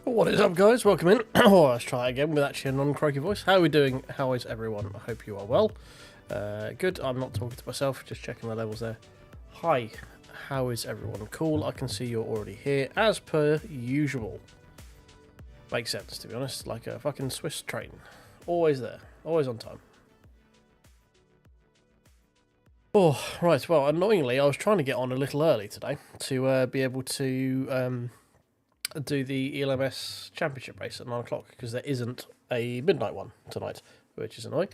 What is up, guys? Welcome in. Oh, let's try again with actually a non-croaky voice. How are we doing? How is everyone? I hope you are well. Good. I'm not talking to myself, just checking the levels there. Hi. How is everyone? Cool. I can see you're already here, as per usual. Makes sense, to be honest. Like a fucking Swiss train. Always there. Always on time. Oh, right. Well, annoyingly, I was trying to get on a little early today to be able to do the ELMS championship race at 9 o'clock because there isn't a midnight one tonight, which is annoying.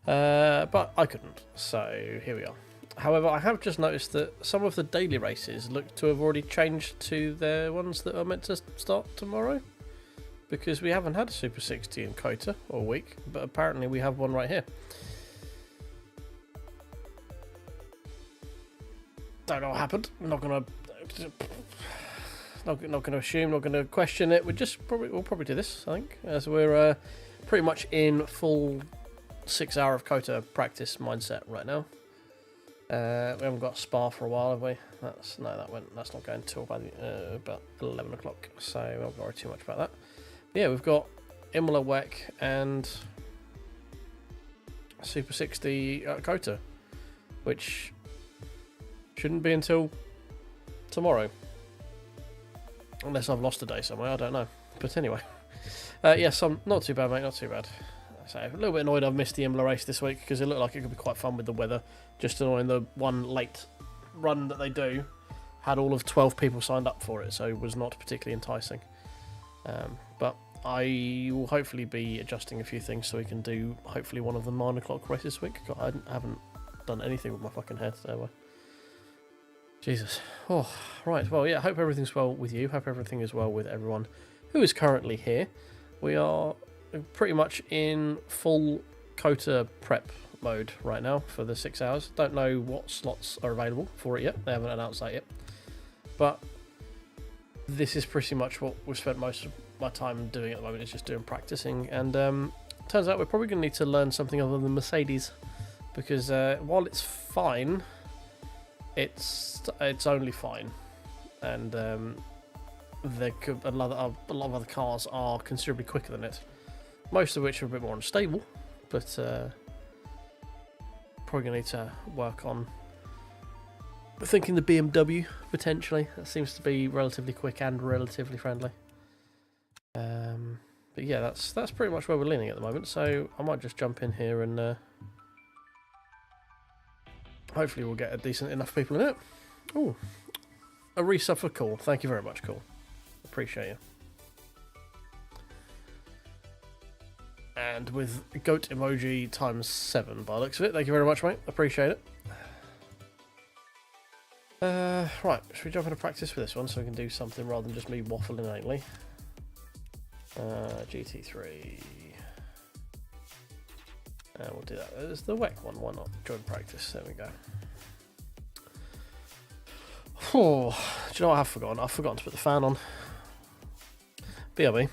But I couldn't, so here we are. However, I have just noticed that some of the daily races look to have already changed to their ones that are meant to start tomorrow, because we haven't had a Super 60 in COTA all week, but apparently we have one right here. Don't know what happened. I'm not gonna assume, not gonna question it. We'll probably do this, I think, as we're pretty much in full 6 hour of COTA practice mindset right now. We haven't got Spa for a while, have we? That's not going till about 11 o'clock, so we won't worry too much about that. But yeah, we've got Imola WEC and Super 60 at COTA, which shouldn't be until tomorrow. Unless I've lost a day somewhere, I don't know. But anyway. Yes, I'm not too bad, mate, not too bad. So, a little bit annoyed I've missed the Imola race this week because it looked like it could be quite fun with the weather. Just annoying the one late run that they do had all of 12 people signed up for it, so it was not particularly enticing. But I will hopefully be adjusting a few things so we can do hopefully one of the 9 o'clock races this week. I haven't done anything with my fucking head, so Jesus. Oh, right. Well, yeah, hope everything's well with you. Hope everything is well with everyone who is currently here. We are pretty much in full COTA prep mode right now for the 6 hours. Don't know what slots are available for it yet. They haven't announced that yet. But this is pretty much what we've spent most of my time doing at the moment, is just doing practicing. And turns out we're probably going to need to learn something other than Mercedes, because while it's fine, it's only fine, and a lot of other cars are considerably quicker than it, most of which are a bit more unstable, but probably going to need to work on thinking the BMW potentially. That seems to be relatively quick and relatively friendly. But yeah, that's pretty much where we're leaning at the moment, so I might just jump in here and hopefully we'll get a decent enough people in it. Oh, a resub for Cool. Thank you very much, Cool. Appreciate you. And with goat emoji times 7 by the looks of it. Thank you very much, mate. Appreciate it. Right, should we jump into practice for this one so we can do something rather than just me waffling innately? GT3. We'll do that. There's the WEC one. Why not? Join practice. There we go. Oh, do you know what I've forgotten? I've forgotten to put the fan on. BRB.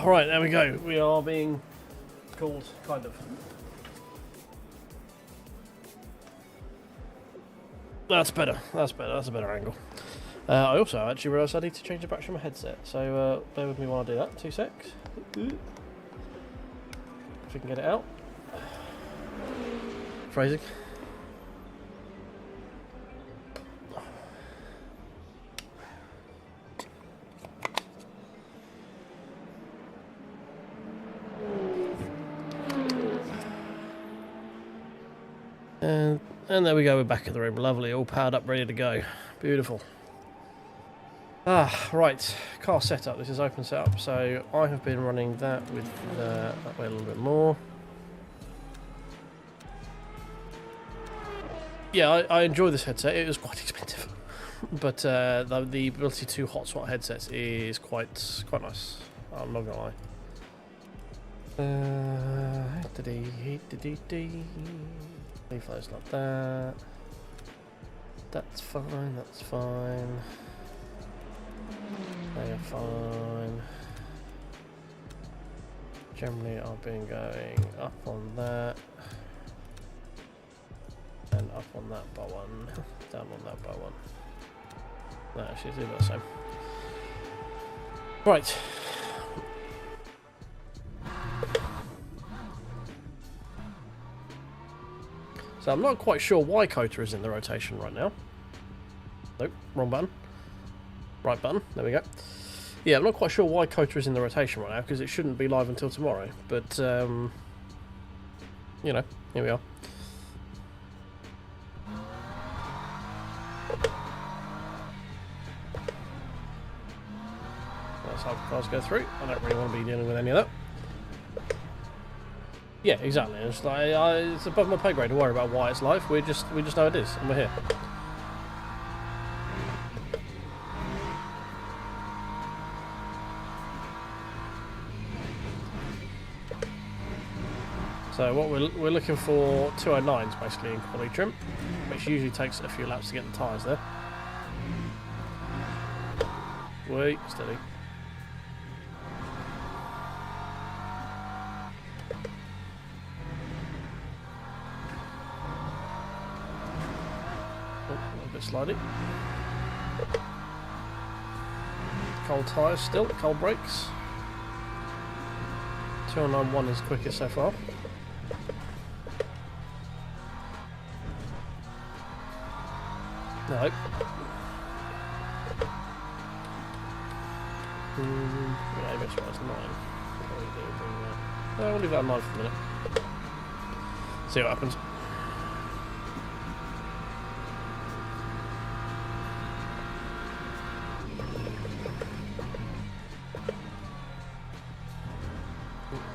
Right, there we go. We are being called, kind of. That's better. That's better. That's a better angle. I also actually realised I need to change the battery of my headset, so bear with me while I do that. 2 secs. If we can get it out. Phrasing. And there we go, we're back in the room. Lovely, all powered up, ready to go. Beautiful. Right, car setup. This is open setup, so I have been running that with that way a little bit more. Yeah, I enjoy this headset. It was quite expensive, but the ability to hot swap headsets is quite nice. I'm not gonna lie. Leave those like that. That's fine. That's fine. They are fine. Generally, I've been going up on that. And up on that bar one, down on that bar one. No, actually, it's about the same. Right. So I'm not quite sure why COTA is in the rotation right now. Nope, wrong button. Right button, there we go. Yeah, I'm not quite sure why COTA is in the rotation right now, because it shouldn't be live until tomorrow. But, you know, here we are. That's how cars go through. I don't really want to be dealing with any of that. Yeah, exactly. It's like it's above my pay grade to worry about why it's live. We just know it is, and we're here. So what we're looking for 209s basically in quality trim, which usually takes a few laps to get the tyres there. Wait, steady. Oh, a little bit slidey. Cold tyres still, cold brakes. 291 is quickest so far. No. Yeah, that's right, it's 9. We'll leave that 9 for a minute. See what happens.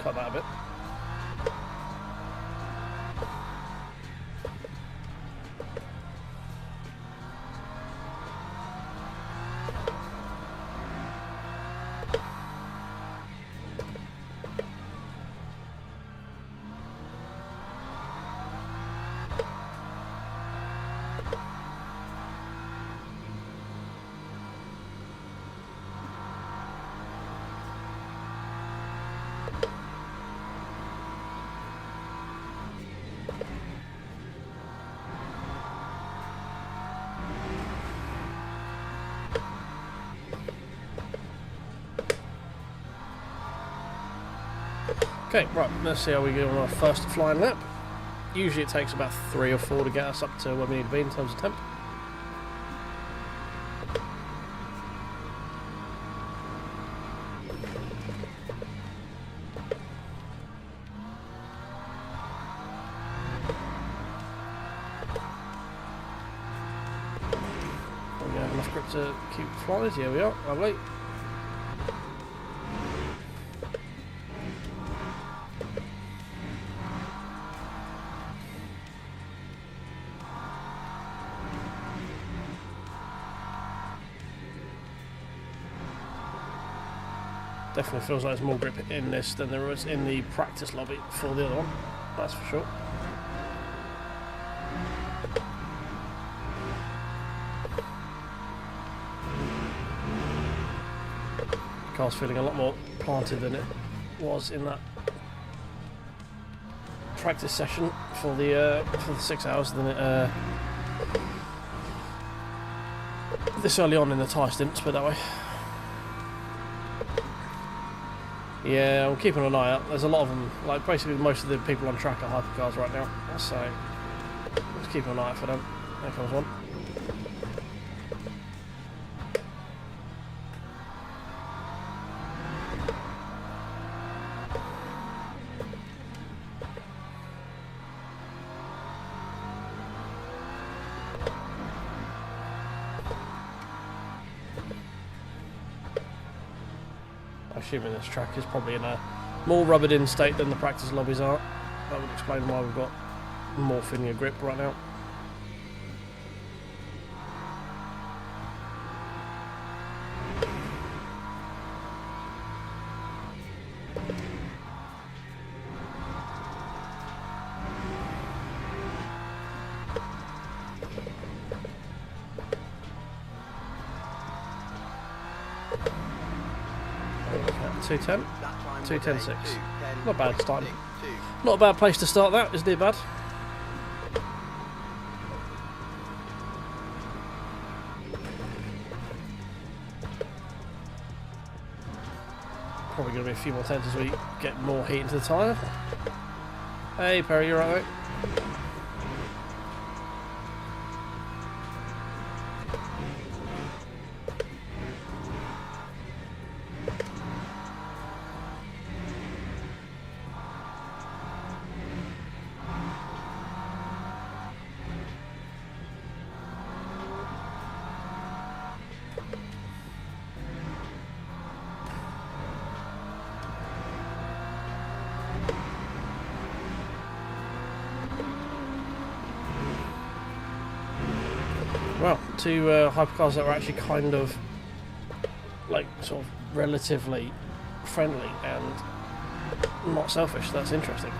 Cut that a bit. Okay, right, let's see how we go on our first flying lap. Usually it takes about 3 or 4 to get us up to where we need to be in terms of temp. We have enough grip to keep flying. Here we are, lovely. Definitely feels like there's more grip in this than there was in the practice lobby for the other one, that's for sure. The car's feeling a lot more planted than it was in that practice session for the 6 hours than it this early on in the tyre stints, put it that way. Yeah, I'm keeping an eye out. There's a lot of them. Like, basically most of the people on track are hypercars right now. So, just keeping an eye out for them. There comes one. I assume this track is probably in a more rubbered in state than the practice lobbies are. That would explain why we've got more thinner grip right now. Okay, 210, 210.6. Not bad starting. Not a bad place to start that, isn't it bad? Probably going to be a few more tens as we get more heat into the tyre. Hey Perry, you alright, mate? Well, two hypercars that were actually kind of like sort of relatively friendly and not selfish. That's interesting.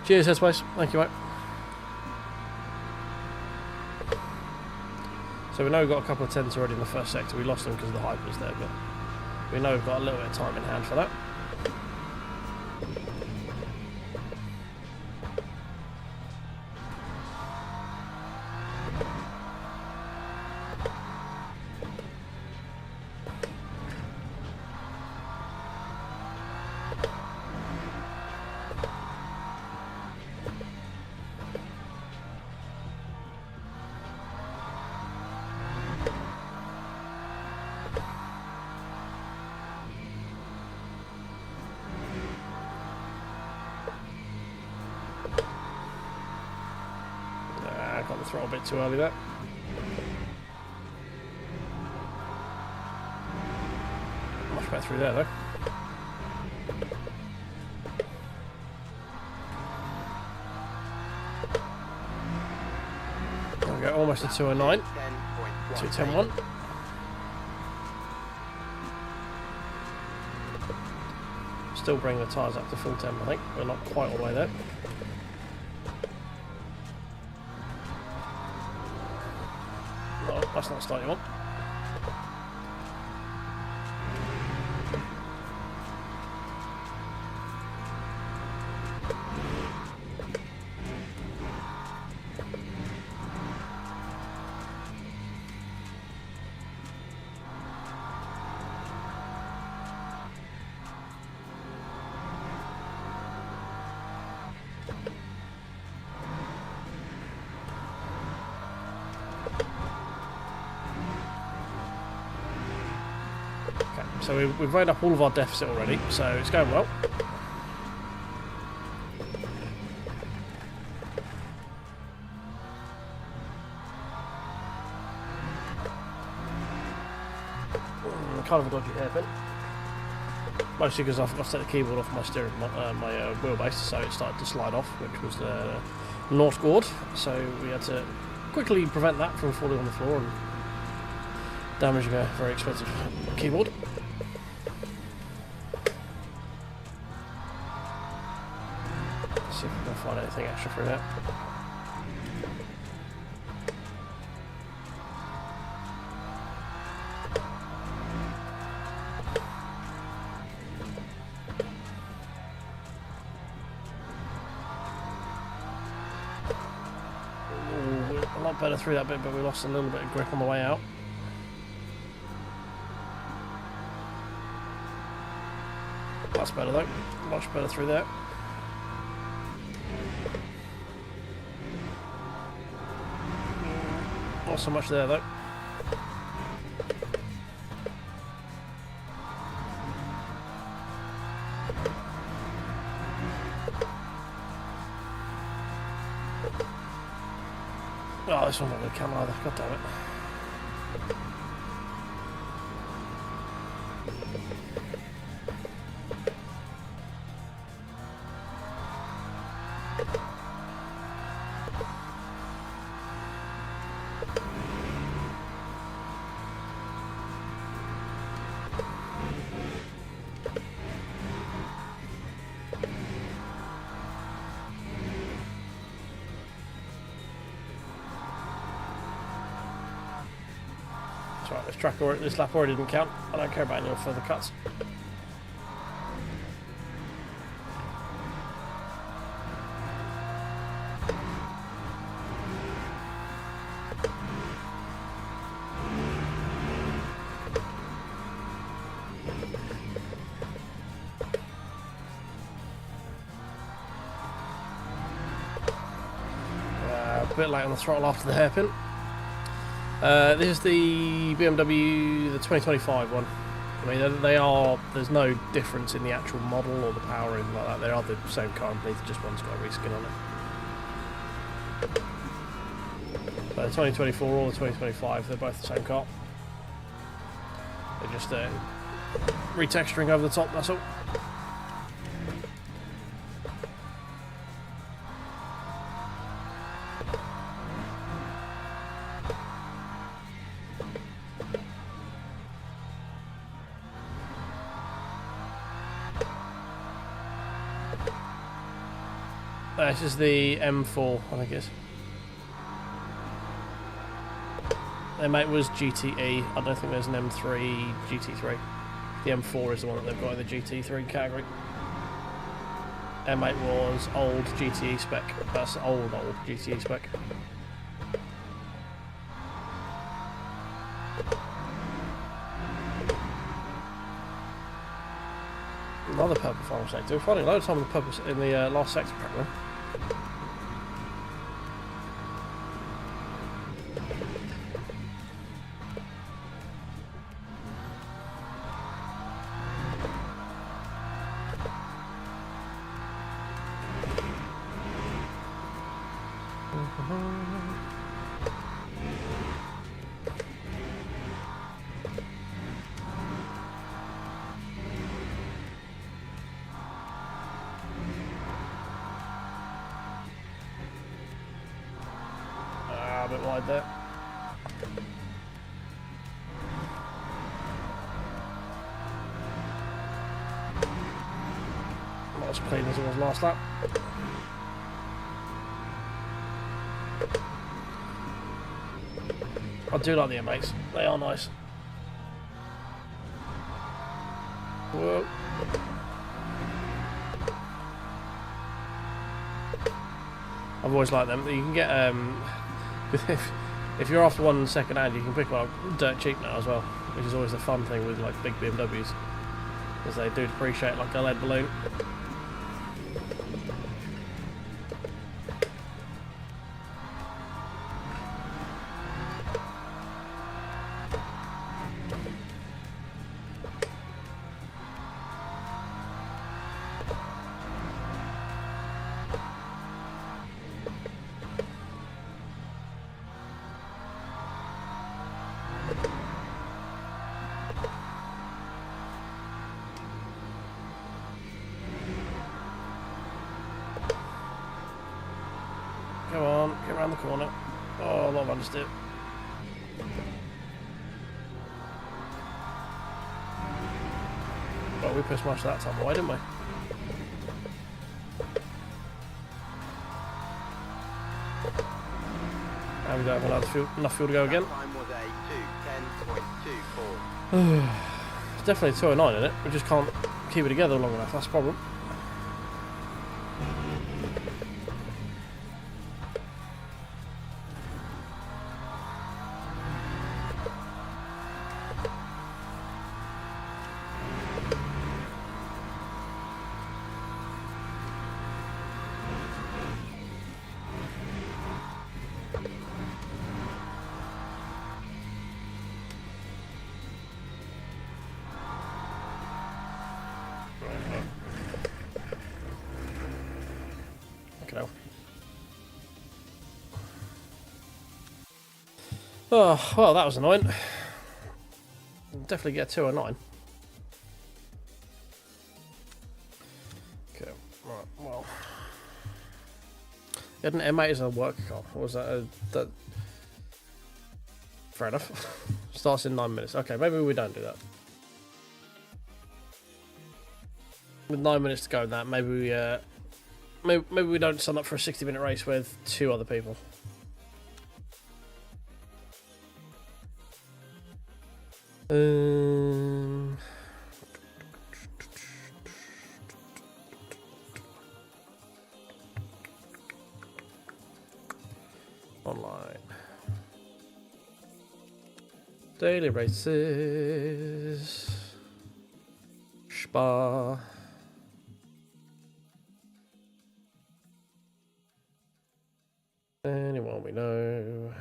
Cheers, Headspace. Thank you, mate. So we know we've got a couple of tens already in the first sector. We lost them because of the hypers there, but we know we've got a little bit of time in hand for that. Got the throttle a bit too early there. Much better through there though. There we go, almost a 209. 210.1. Still bringing the tyres up to full temp, I think. We're not quite all the way there. That's not starting on. So we've made up all of our deficit already, so it's going well. Kind of a dodgy hairpin. Mostly because I forgot to take the keyboard off my steering, my wheelbase, so it started to slide off, which was the North Gord. So we had to quickly prevent that from falling on the floor and damaging a very expensive keyboard. See if we can find anything extra through there. Ooh, a lot better through that bit, but we lost a little bit of grip on the way out. That's better though, much better through there. Not so much there though. Oh, this one's not going to come either, god damn it. This lap already didn't count. I don't care about any further cuts. A bit late on the throttle after the hairpin. This is the BMW, the 2025 one. I mean, they are. There's no difference in the actual model or the power or anything like that. They are the same car underneath, just one's got a reskin on it. But the 2024 or the 2025, they're both the same car. They're just retexturing over the top, that's all. This is the M4, I think it is. Their mate was GTE. I don't think there's an M3 GT3. The M4 is the one that they've got in the GT3 category. Their mate was old GTE spec. That's old GTE spec. Another purple final sector. We're finding a load of time in the purple in the last sector, apparently. A bit wide there. Not as clean as it was last lap. I do like the M8s, they are nice. Whoa. I've always liked them. You can get if you're after one second hand, you can pick one up dirt cheap now as well, which is always the fun thing with like big BMWs, because they do depreciate like a lead balloon. Come on, get around the corner. Oh, a lot of understeer. Well, we pushed much of that time away, didn't we? And we don't have enough fuel to go again. It's definitely 209 in it. We just can't keep it together long enough. That's the problem. Oh, well, that was annoying. Definitely get 209. Okay, right, well. You had an M8 as a work car, or was that that? Fair enough. Starts in 9 minutes. Okay, maybe we don't do that. With 9 minutes to go in that, maybe we maybe we don't sign up for a 60-minute race with 2 other people. Online. Daily races. Spa. Anyone we know.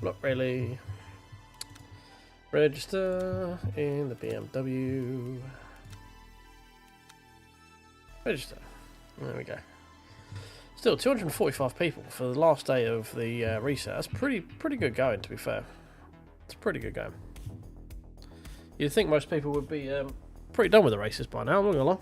Not really. Register in the BMW. Register. There we go. Still 245 people for the last day of the reset. That's pretty good going, to be fair. It's pretty good going. You'd think most people would be pretty done with the races by now, I'm not gonna lie.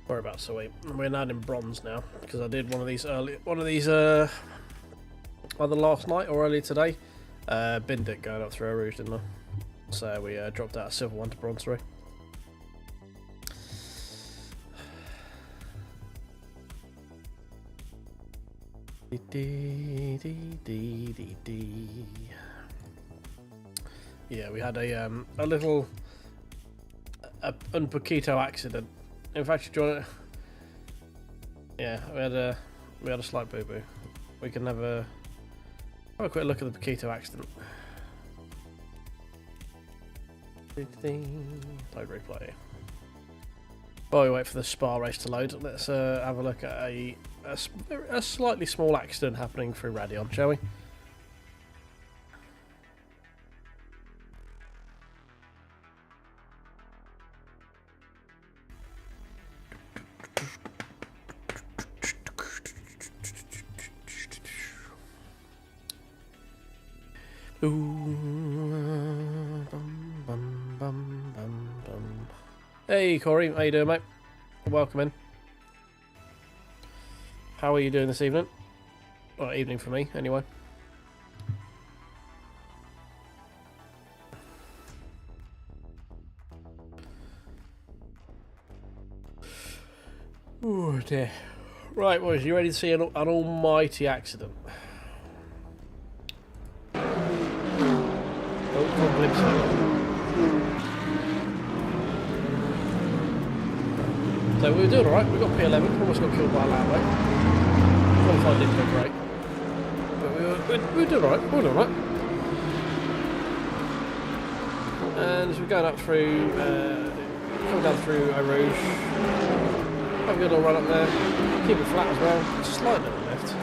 Whereabouts, so we're now in bronze now because I did one of these either last night or earlier today. Binned it going up through a rouge, didn't I? So we dropped out of silver 1 to bronze 3. Yeah, we had a little unpoquito accident. In fact, do you want to... Yeah, we had a slight boo boo. We can have a quick look at the Paquito accident. Load replay. While we wait for the Spa race to load, let's have a look at a slightly small accident happening through Radeon, shall we? Hey Corey, how you doing, mate? Welcome in. How are you doing this evening? Or evening for me, anyway. Oh dear. Right, boys, you ready to see an almighty accident? So we were doing alright, we got P11, almost got killed by a landway. Qualified didn't go great. But we were doing alright, we were doing alright. And as we're going up through, coming down through Eau Rouge, have a good little run up there, keep it flat as well, slightly on the left.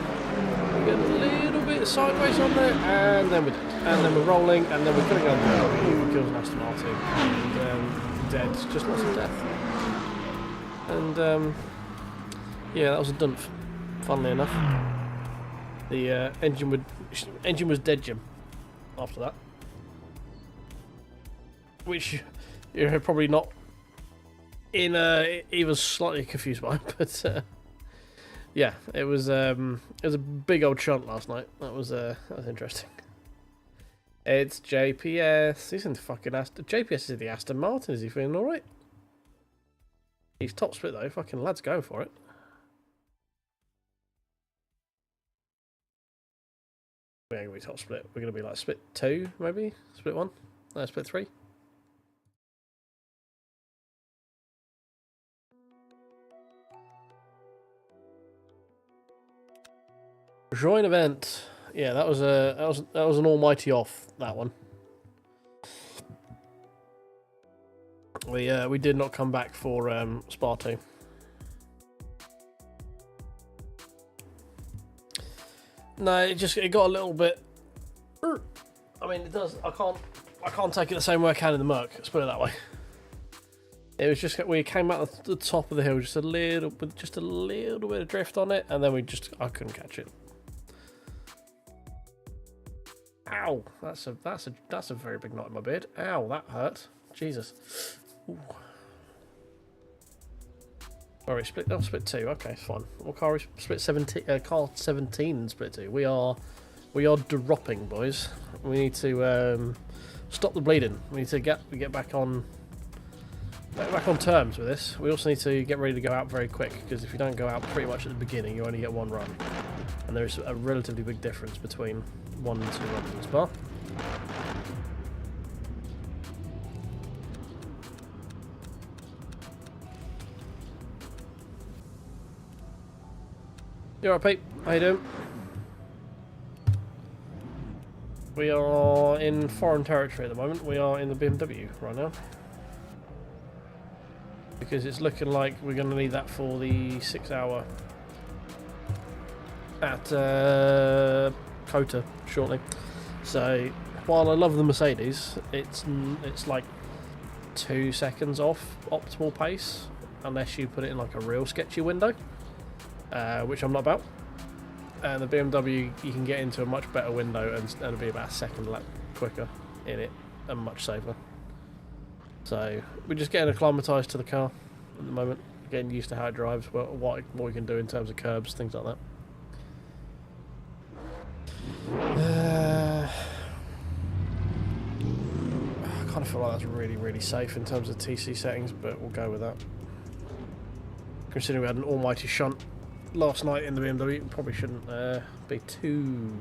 We get a little bit sideways on there, and then we're dead. And then we're rolling, and then we're coming on there. He kills an Aston Martin, and dead, just lots of death. And yeah, that was a dump. Funnily enough, the engine was dead, Jim. After that, which you're probably not even slightly confused by, but yeah, it was a big old shunt last night. That was interesting. It's JPS. He's in the fucking Aston. JPS is in the Aston Martin. Is he feeling all right? He's top split though. Fucking lad's going for it. We ain't gonna be top split. We're gonna be like split 2, maybe split 1. No, split 3. Join event. Yeah, that was an almighty off, that one. We did not come back for Spa 2. No, it got a little bit. I mean, it does. I can't take it the same way I can in the Merc. Let's put it that way. It was just we came out at the top of the hill, just a little bit of drift on it, and then I couldn't catch it. Ow! That's a very big knot in my beard. Ow, that hurt. Jesus. Ooh. Alright, split 2. Okay, fine. What car is split 17? Car 17 and split 2. We are We are dropping, boys. We need to stop the bleeding. We need to get back on terms with this. We also need to get ready to go out very quick, because if you don't go out pretty much at the beginning, you only get one run, and there is a relatively big difference between 1 and 2 runs in this bar. You alright, Pete? How you doing? We are in foreign territory at the moment. We are in the BMW right now, because it's looking like we're going to need that for the 6-hour at COTA shortly. So while I love the Mercedes, it's like 2 seconds off optimal pace unless you put it in like a real sketchy window, which I'm not about. And the BMW, you can get into a much better window and it'll be about a second lap quicker in it and much safer. So we're just getting acclimatised to the car at the moment, getting used to how it drives, what we can do in terms of curbs, things like that. I kind of feel like that's really, really safe in terms of TC settings, but we'll go with that. Considering we had an almighty shunt last night in the BMW, probably shouldn't be too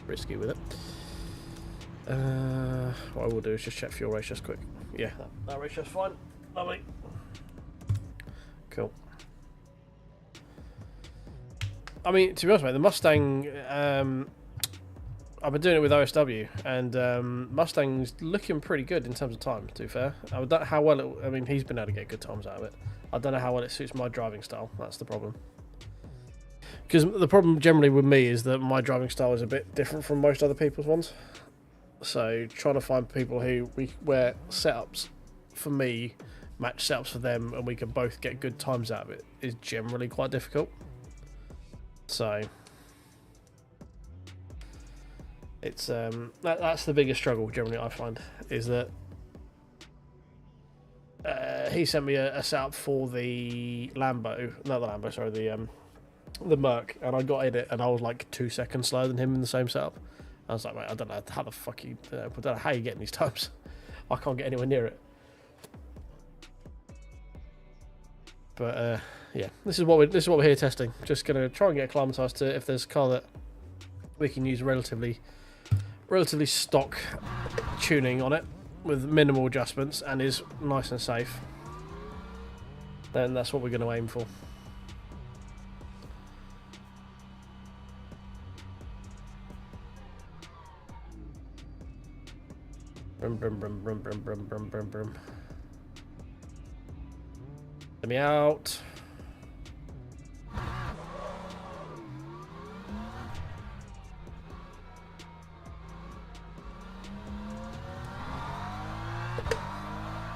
risky with it. What I will do is just check fuel ratios quick. Yeah, that ratio's fine. Lovely. Cool. I mean, to be honest, mate, the Mustang, I've been doing it with OSW, and Mustang's looking pretty good in terms of time, to be fair. I don't know how well I mean, he's been able to get good times out of it. I don't know how well it suits my driving style. That's the problem. Because the problem generally with me is that my driving style is a bit different from most other people's ones. So trying to find people where setups for me match setups for them and we can both get good times out of it is generally quite difficult. So it's that's the biggest struggle generally I find, is that he sent me a setup for the the Merc, and I got in it and I was like 2 seconds slower than him in the same setup. I was like, mate, I don't know how the fuck I don't know how you're getting these times. I can't get anywhere near it. But yeah, this is what we're here testing. Just gonna try and get acclimatized to if there's a car that we can use relatively stock tuning on it with minimal adjustments and is nice and safe. Then that's what we're going to aim for. Brum brum brum brum brum brum brum brum brum. Let me out.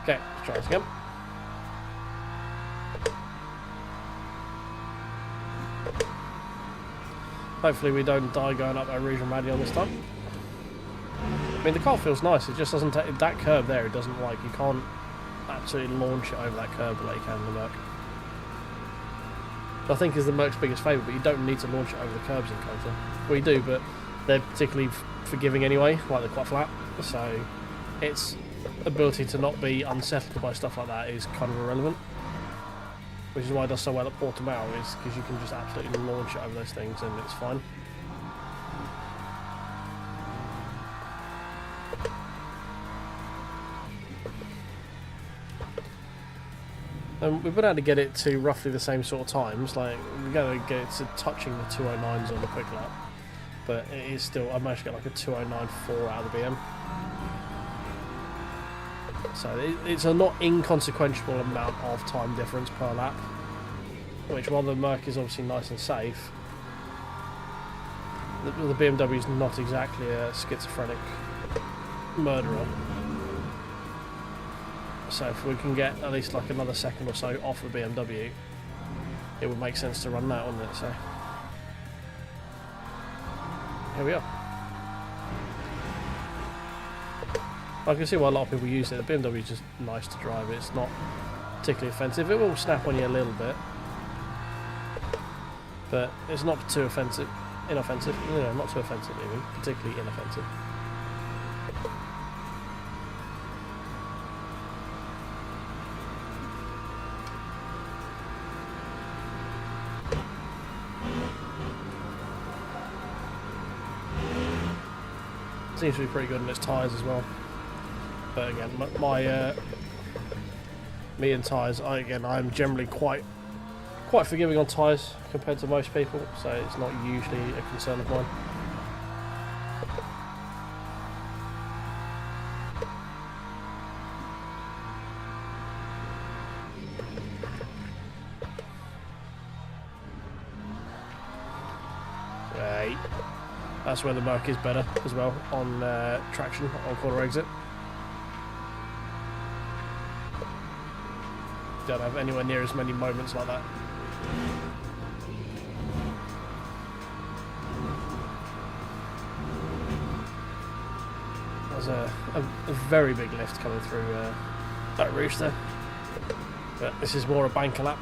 Okay, let's try this again. Hopefully we don't die going up a regional radial this time. I mean, the car feels nice, it just doesn't take that curve there, it doesn't like, you can't absolutely launch it over that curve like you can in the Merc. I think is the Merc's biggest favourite, but you don't need to launch it over the curbs in COTA. Well, you do, but they're particularly forgiving anyway, like they're quite flat, so its ability to not be unsettled by stuff like that is kind of irrelevant. Which is why it does so well at Portimao, is because you can just absolutely launch it over those things and it's fine. We've been able to get it to roughly the same sort of times, like we're going to get it to touching the 209s on the quick lap, but it is still, I managed to get like a 209.4 out of the BM. So it's a not inconsequential amount of time difference per lap, which while the Merc is obviously nice and safe, the BMW is not exactly a schizophrenic murderer. So if we can get at least like another second or so off the BMW, it would make sense to run that, wouldn't it? So here we are. I can see why a lot of people use it. The BMW is just nice to drive. It's not particularly offensive. It will snap on you a little bit, but it's not too offensive. inoffensive. No, not too offensive even, particularly inoffensive. Seems to be pretty good in its tyres as well. But again, me and tyres, I'm generally quite forgiving on tyres compared to most people, so it's not usually a concern of mine. Right. That's where the Merc is better as well on traction on corner exit. Don't have anywhere near as many moments like that. There's a very big lift coming through that rooster, but this is more a banker lap.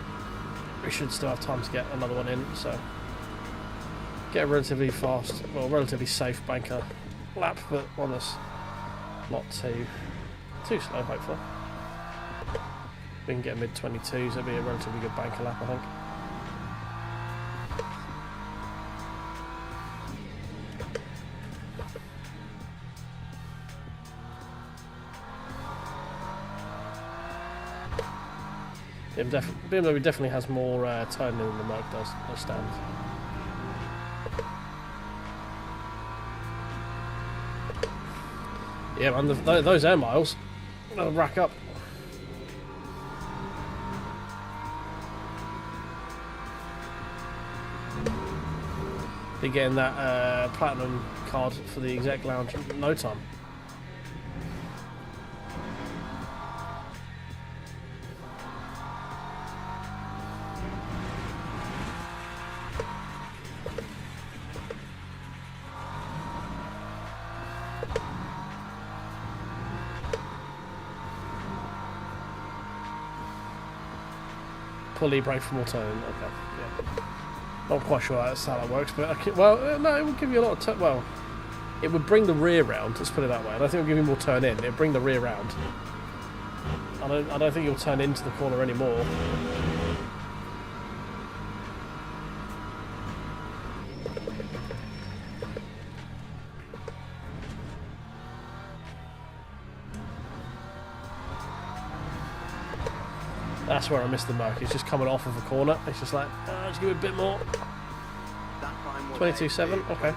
We should still have time to get another one in, so get a relatively fast, well, relatively safe banker lap, but one that's not too slow, hopefully. We can get a mid-22s, that'd be a relatively good banker lap, I think. BMW definitely has more turning than the Merc does as stands. Yeah, man, those air miles, they'll rack up. Be getting that platinum card for the exec lounge in no time. Pulley brake for more turning. Okay, yeah. Not quite sure that's how that works, but no, it would give you a lot of well, it would bring the rear round. Let's put it that way. I don't think it would give you more turn in. It would bring the rear round. I don't think you'll turn into the corner anymore. That's where I missed the Merc. It's just coming off of a corner. It's just like, just give it a bit more. 22.7, okay.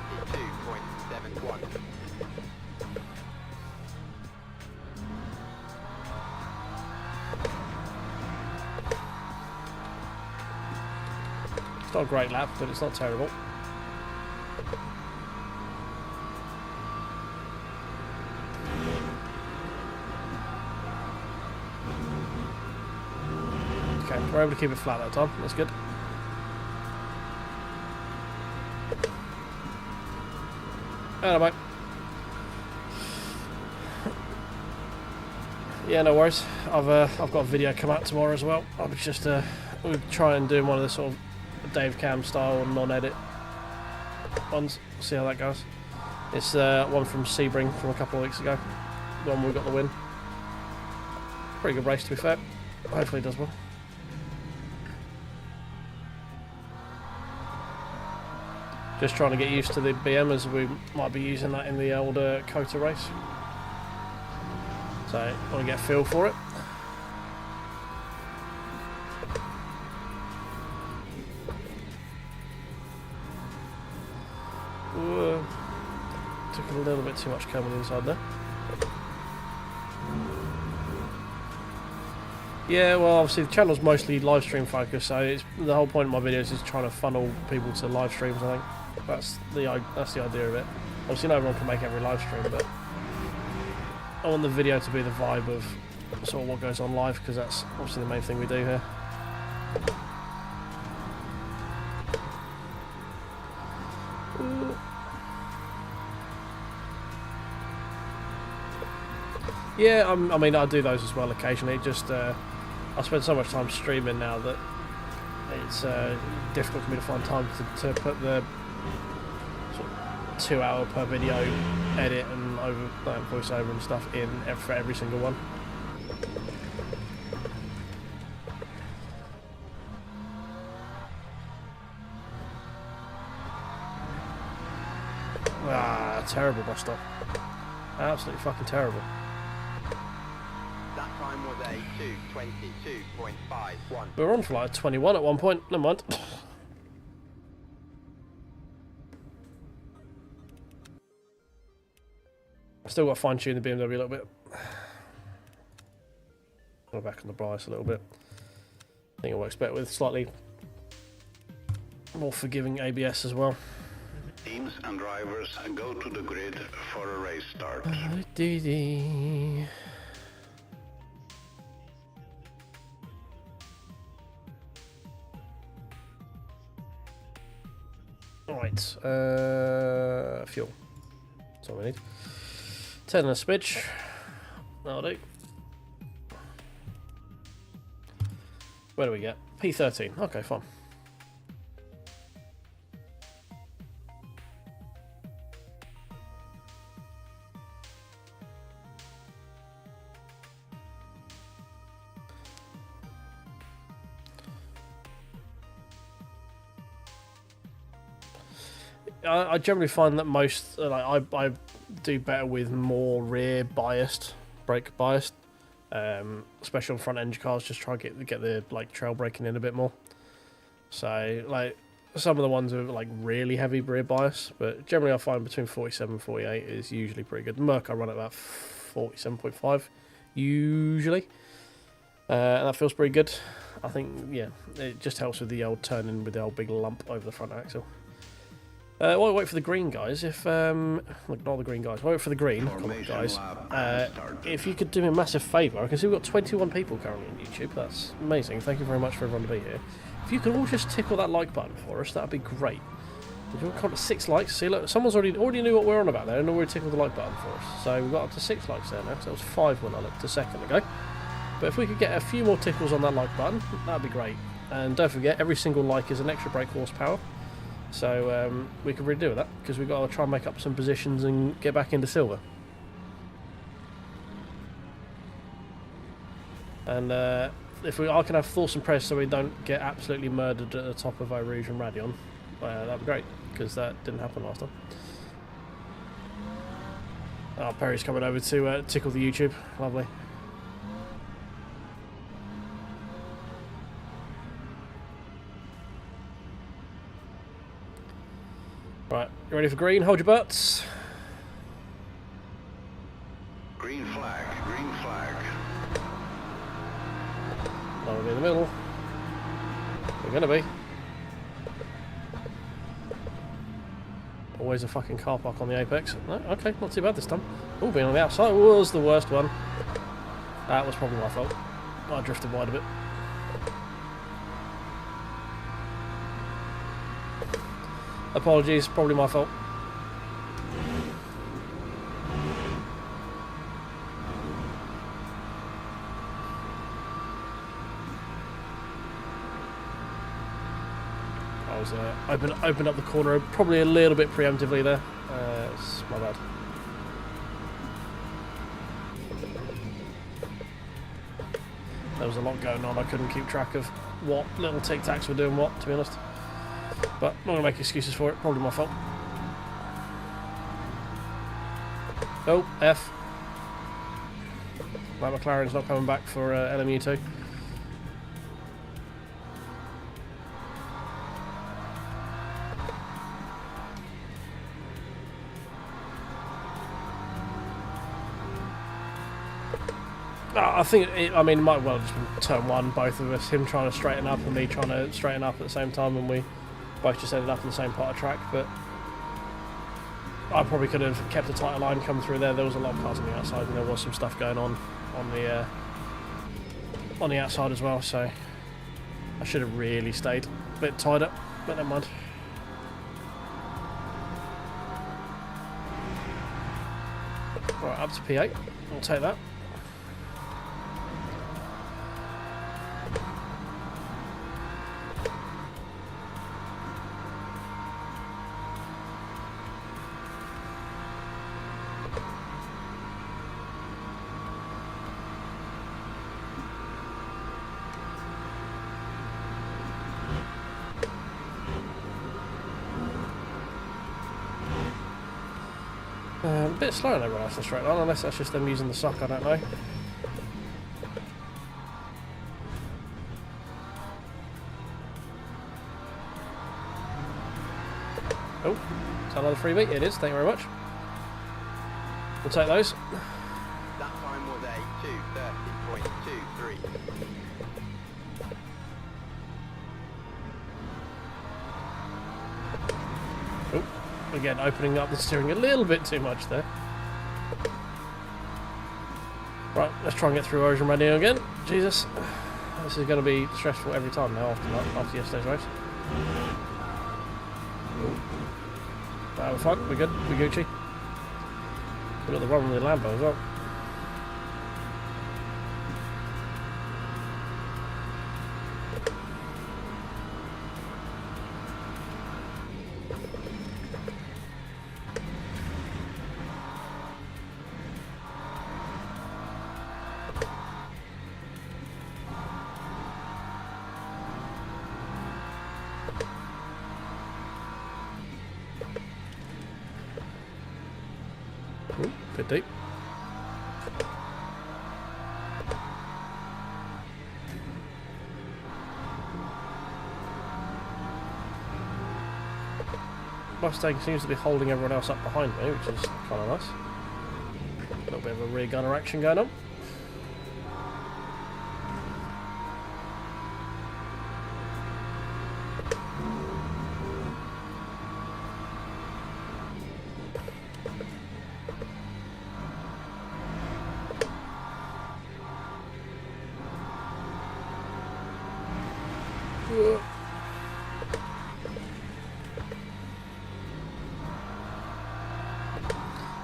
It's not a great lap, but it's not terrible. Okay, we're able to keep it flat that time. That's good. Hello, mate. Yeah, no worries. I've got a video come out tomorrow as well. I was just we'll try and do one of the sort of Dave Cam style non-edit ones. See how that goes. It's one from Sebring from a couple of weeks ago. The one we got the win. Pretty good race, to be fair. Hopefully it does well. Just trying to get used to the BM, as we might be using that in the older COTA race. So, I want to get a feel for it. Ooh, took a little bit too much coming inside there. Yeah, well, obviously the channel's mostly live stream focused, so it's, the whole point of my videos is trying to funnel people to live streams, I think. That's the idea of it. Obviously not everyone can make every live stream, but I want the video to be the vibe of sort of what goes on live, because that's obviously the main thing we do here. Yeah, I mean, I do those as well occasionally. Just I spend so much time streaming now that it's difficult for me to find time to put the 2 hour per video edit and voiceover and stuff in for every single one. Ah, terrible bus stop. Absolutely fucking terrible. That time was a 2:22.51. We were on for like 21 at one point. Never mind. Still got to fine tune the BMW a little bit. Go back on the bias a little bit. I think it works better with slightly more forgiving ABS as well. Teams and drivers go to the grid for a race start. Alright, fuel. That's all we need. 10 and a smidge. That'll do. Where do we get? P13. Okay, fine. I generally find that most, like, I do better with more rear biased, brake biased, especially on front end cars. Just try to get the like trail braking in a bit more. So like some of the ones are like really heavy rear bias, but generally I find between 47 and 48 is usually pretty good. Merc I run at about 47.5 usually, and that feels pretty good. I think yeah, it just helps with the old turning with the old big lump over the front axle. While we wait for the green guys, if not the green guys, wait for the green guys. If you could do me a massive favour, I can see we've got 21 people currently on YouTube. That's amazing. Thank you very much for everyone to be here. If you could all just tickle that like button for us, that'd be great. If you want to come to 6 likes, see, look, someone's already knew what we're on about there and already tickled the like button for us. So we've got up to 6 likes there now. So that was 5 when I looked a second ago. But if we could get a few more tickles on that like button, that'd be great. And don't forget, every single like is an extra brake horsepower. So we could really do with that, because we've got to try and make up some positions and get back into silver. And if I can have thoughts and prayers so we don't get absolutely murdered at the top of Eau Rouge and Radion, that'd be great, because that didn't happen last time. Oh, Perry's coming over to tickle the YouTube. Lovely. Right, you ready for green? Hold your butts. Green flag, green flag. Now we'll be in the middle. We're gonna be. Always a fucking car park on the apex. No, okay, not too bad this time. Oh, being on the outside was the worst one. That was probably my fault. I drifted wide a bit. Apologies, probably my fault. I was opened up the corner probably a little bit preemptively there. It's my bad. There was a lot going on. I couldn't keep track of what little tic tacs were doing what, to be honest. But I'm not going to make excuses for it. Probably my fault. Oh, F. Right, McLaren's not coming back for LMU 2. I think I mean, it might well just been turn 1, both of us. Him trying to straighten up and me trying to straighten up at the same time, and we both just ended up in the same part of track. But I probably could have kept a tighter line coming through there. There was a lot of cars on the outside, and there was some stuff going on the outside as well. So I should have really stayed a bit tied up, but never mind. Right, up to P8. I'll take that. bit slow on everyone else in the straight line, unless that's just them using the suck, I don't know. Oh, is that another freebie? It is, thank you very much. We'll take those. That time was a 2:30.23. Oh, again, opening up the steering a little bit too much there. Right, let's try and get through Ocean Radio again. Jesus, this is going to be stressful every time now after yesterday's race. We're fine, we're good, we're Gucci. We've got the run with the Lambo as well. Ooh, bit deep. Mustang seems to be holding everyone else up behind me, which is kind of nice. A little bit of a rear gunner action going on.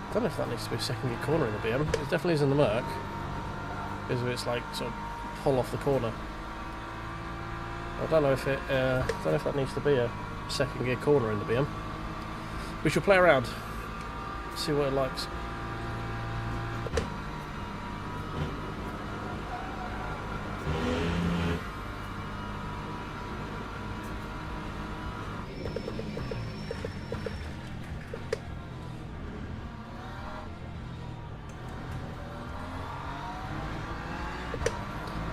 I don't know if that needs to be a second gear corner in the BM. It definitely is in the Merc, because it's like sort of pull off the corner. I don't know if it. I don't know if that needs to be a second gear corner in the BM. We shall play around, see what it likes.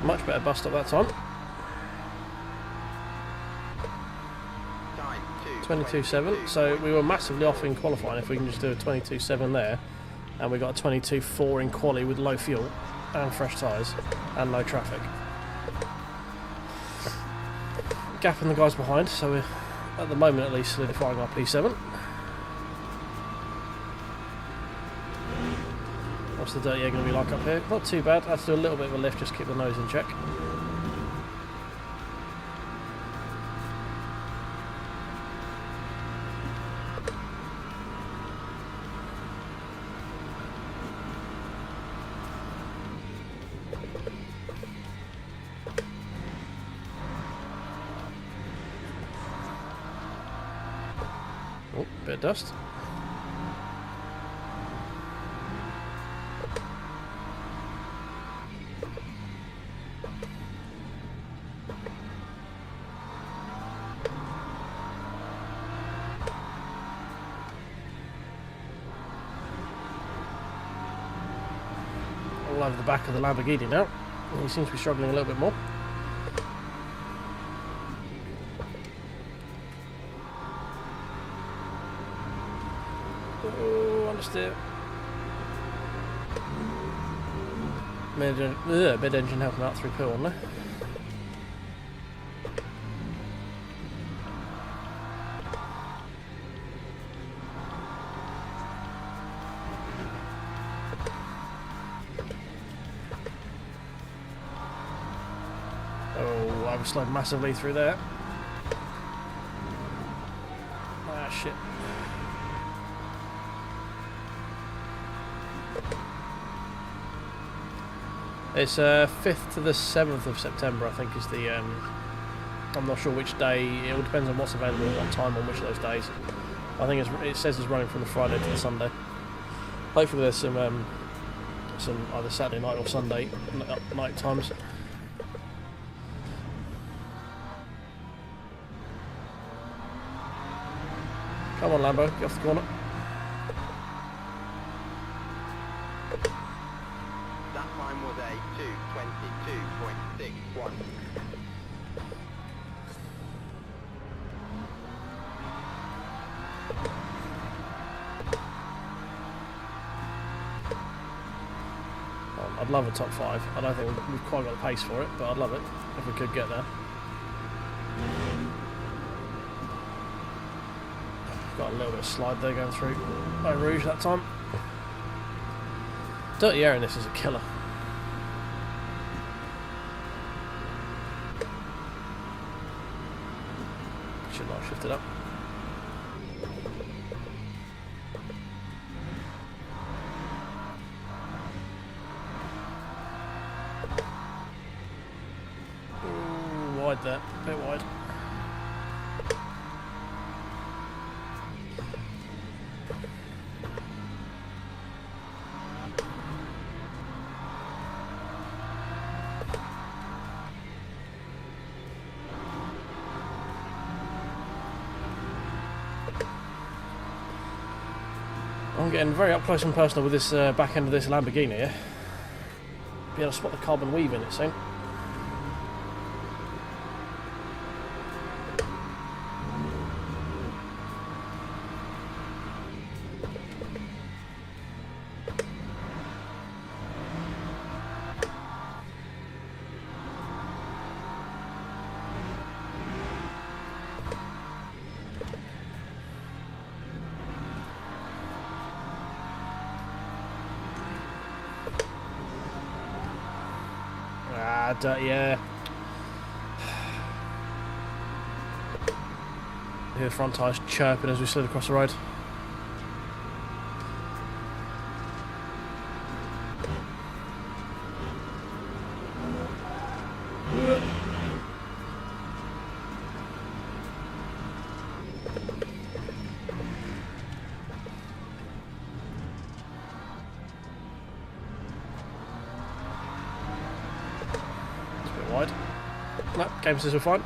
Much better bust up that time. 22.7. So we were massively off in qualifying. If we can just do a 22.7 there, and we got a 22.4 in quali with low fuel and fresh tyres and no traffic. Gapping the guys behind, so we're at the moment at least solidifying our P7. What's the dirt air going to be like up here? Not too bad. I have to do a little bit of a lift, just keep the nose in check. Oh, bit of dust. All over the back of the Lamborghini now. He seems to be struggling a little bit more. Oh, understeer. Mid-engine helping out through pill, wasn't there? Oh, I was slowed massively through there. Ah, shit. It's 5th to the 7th of September, I think, is the... I'm not sure which day. It all depends on what's available at what time on which of those days. I think it says it's running from the Friday to the Sunday. Hopefully there's some either Saturday night or Sunday night times. Come on, Lambo, get off the corner. That time was a 2:22.61. I'd love a top 5. I don't think we've quite got the pace for it, but I'd love it if we could get there. Got a little bit of slide there going through Eau Rouge that time. Dirty air in this is a killer. Should not have shifted up. Ooh, wide there, a bit wide. I'm getting very up close and personal with this back end of this Lamborghini here. Be able to spot the carbon weave in it soon. Dirty air. Hear the front tyres chirping as we slid across the road. Wide. No, game says we're fine.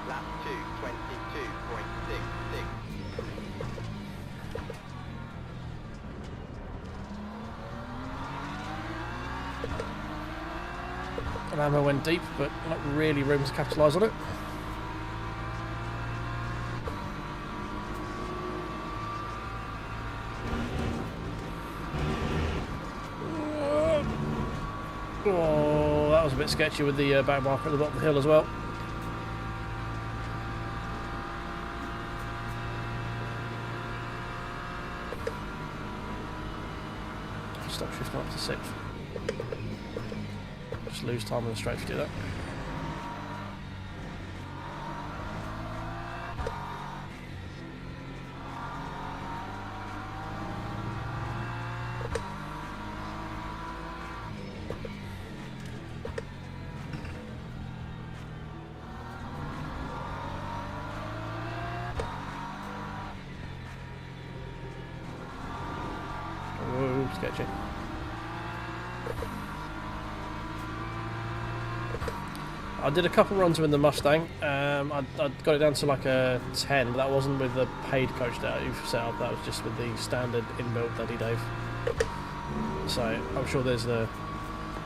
Lap 2:22.66. Ammo went deep, but not really room to capitalise on it. Oh, that was a bit sketchy with the back marker at the bottom of the hill as well. Stop shifting up to 6th. Just lose time on the straight if you do that. Whoa, sketchy. I did a couple runs with the Mustang. I got it down to like a 10, but that wasn't with the paid coach that you've set up. That was just with the standard inbuilt Daddy Dave. So I'm sure there's the.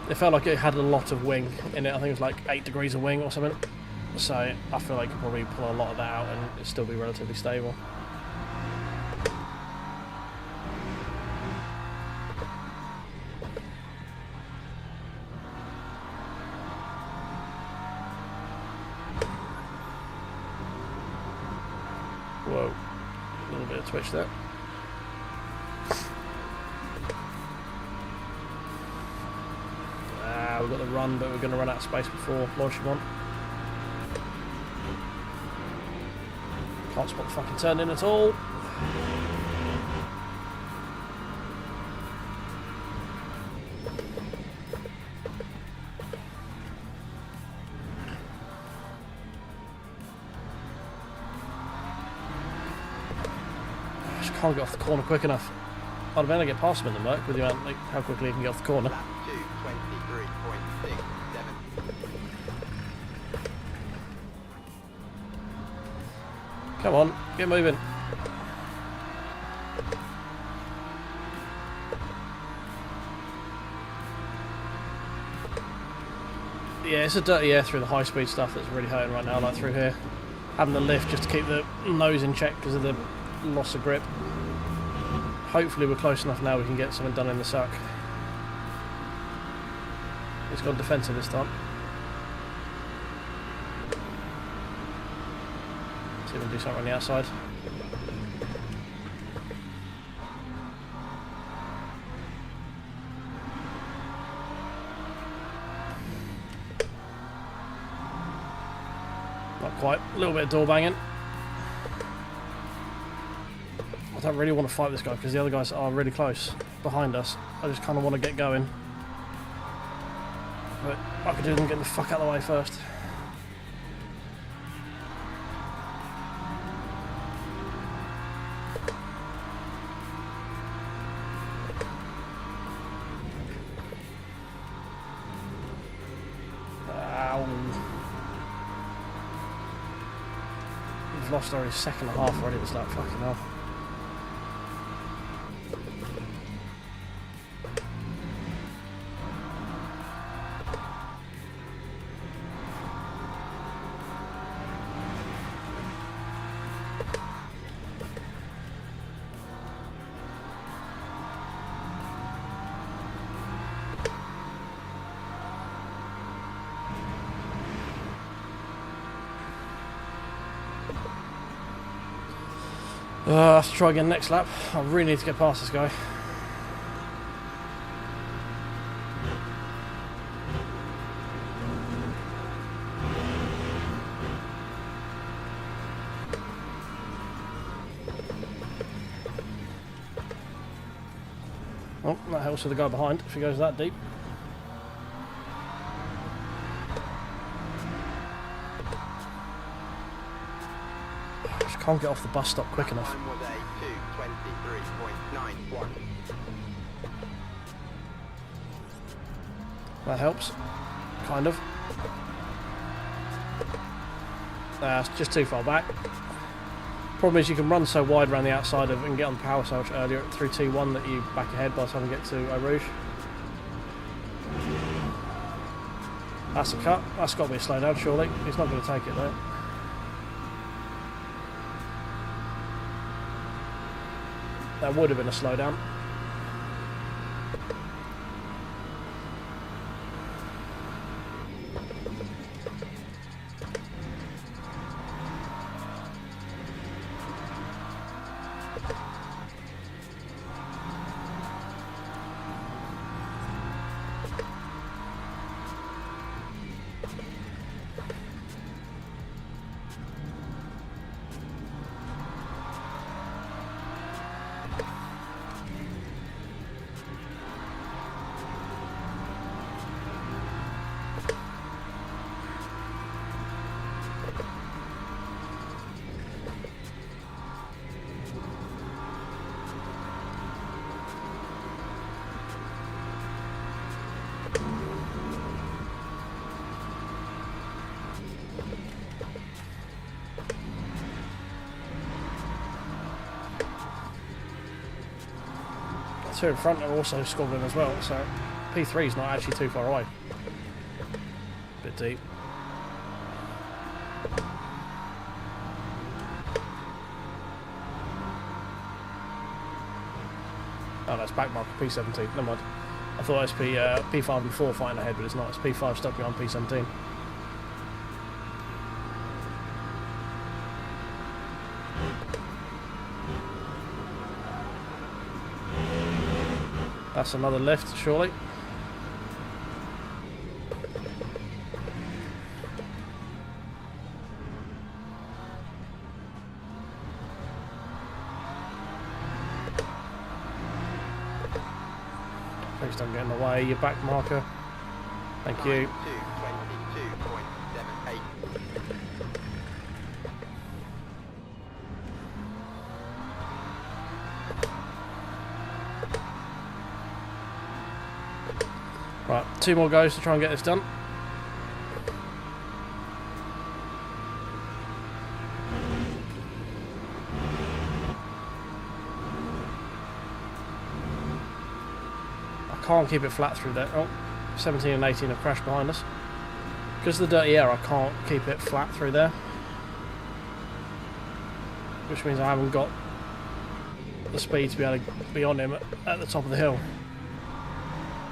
It felt like it had a lot of wing in it. I think it was like 8 degrees of wing or something. So I feel like you could probably pull a lot of that out and it'd still be relatively stable. Whoa, a little bit of twitch there. We've got the run, but we're going to run out of space before launching one. Can't spot the fucking turn in at all. I just can't get off the corner quick enough. I'd have been able to get past him in the Merc with the amount, like, how quickly he can get off the corner. Lap 2:23.67. Come on, get moving. yeah, it's a dirty air through the high speed stuff that's really hurting right now, like through here. Having the lift just to keep the nose in check because of the loss of grip. Hopefully we're close enough now we can get something done in the suck. It's gone defensive this time. See if we can do something on the outside. Not quite. A little bit of door banging. I don't really want to fight this guy because the other guys are really close behind us. I just kind of want to get going. But I could do them getting the fuck out of the way first. Ow. We've lost already second and a half already. It's like fucking hell. I have to try again next lap. I really need to get past this guy. Oh, that helps with the guy behind if he goes that deep. Can't get off the bus stop quick enough. Time was a 2:23.91. That helps, kind of. It's just too far back. Problem is you can run so wide around the outside of and get on the power so much earlier through T1 that you back ahead by the time you get to Eau Rouge. That's a cut. That's got to be a slowdown, surely. He's not going to take it though. That would have been a slowdown. Two in front are also squabbling as well, so P3 is not actually too far away. Bit deep. Oh, that's back marker P17. Never mind. I thought it was P5 and 4 fighting ahead, but it's not. It's P5 stuck behind P17. That's another lift, surely. Please don't get in the way, your back marker. Thank you. 2:22.78. Right, 2 more goes to try and get this done. I can't keep it flat through there. Oh, 17 and 18 have crashed behind us. Because of the dirty air, I can't keep it flat through there. Which means I haven't got the speed to be able to be on him at the top of the hill.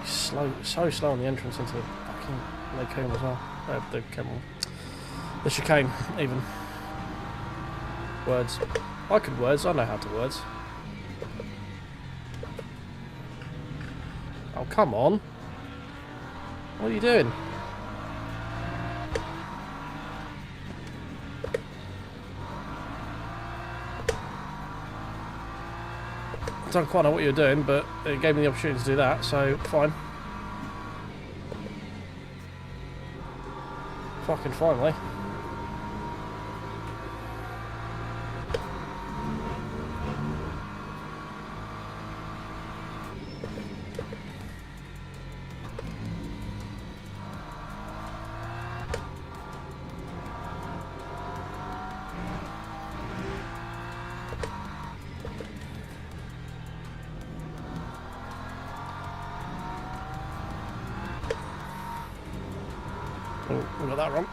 He's slow, so slow on the entrance into the fucking lagoon as well. The chicane, even. Words. I could words, I know how to words. Oh, come on. What are you doing? I don't quite know what you were doing, but it gave me the opportunity to do that, so fine. Fucking finally. Oh, we got that wrong.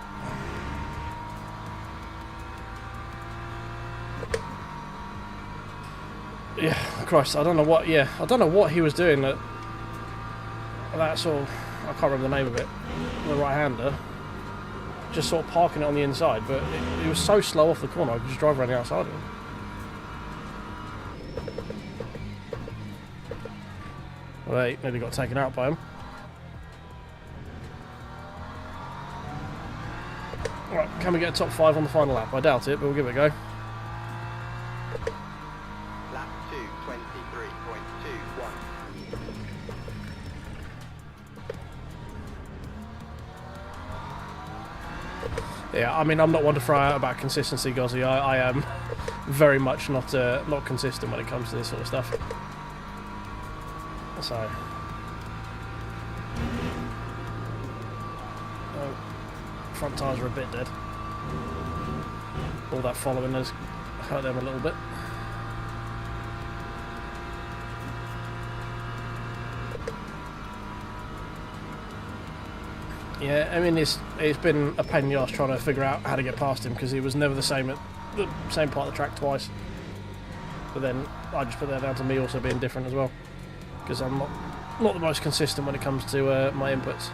Yeah, Christ, I don't know what. Yeah, I don't know what he was doing. That sort of, I can't remember the name of it. The right-hander, just sort of parking it on the inside, but it was so slow off the corner. I could just drive around the outside of it. Wait, nearly got taken out by him. Right, can we get a top 5 on the final lap? I doubt it, but we'll give it a go. Lap 2:23.21. Yeah, I mean, I'm not one to throw out about consistency, Gozzy. I am very much not consistent when it comes to this sort of stuff. So, oh, front tyres are a bit dead. All that following has hurt them a little bit. Yeah, I mean, it's been a pain in the arse trying to figure out how to get past him because he was never the same at the same part of the track twice. But then I just put that down to me also being different as well, because I'm not the most consistent when it comes to my inputs.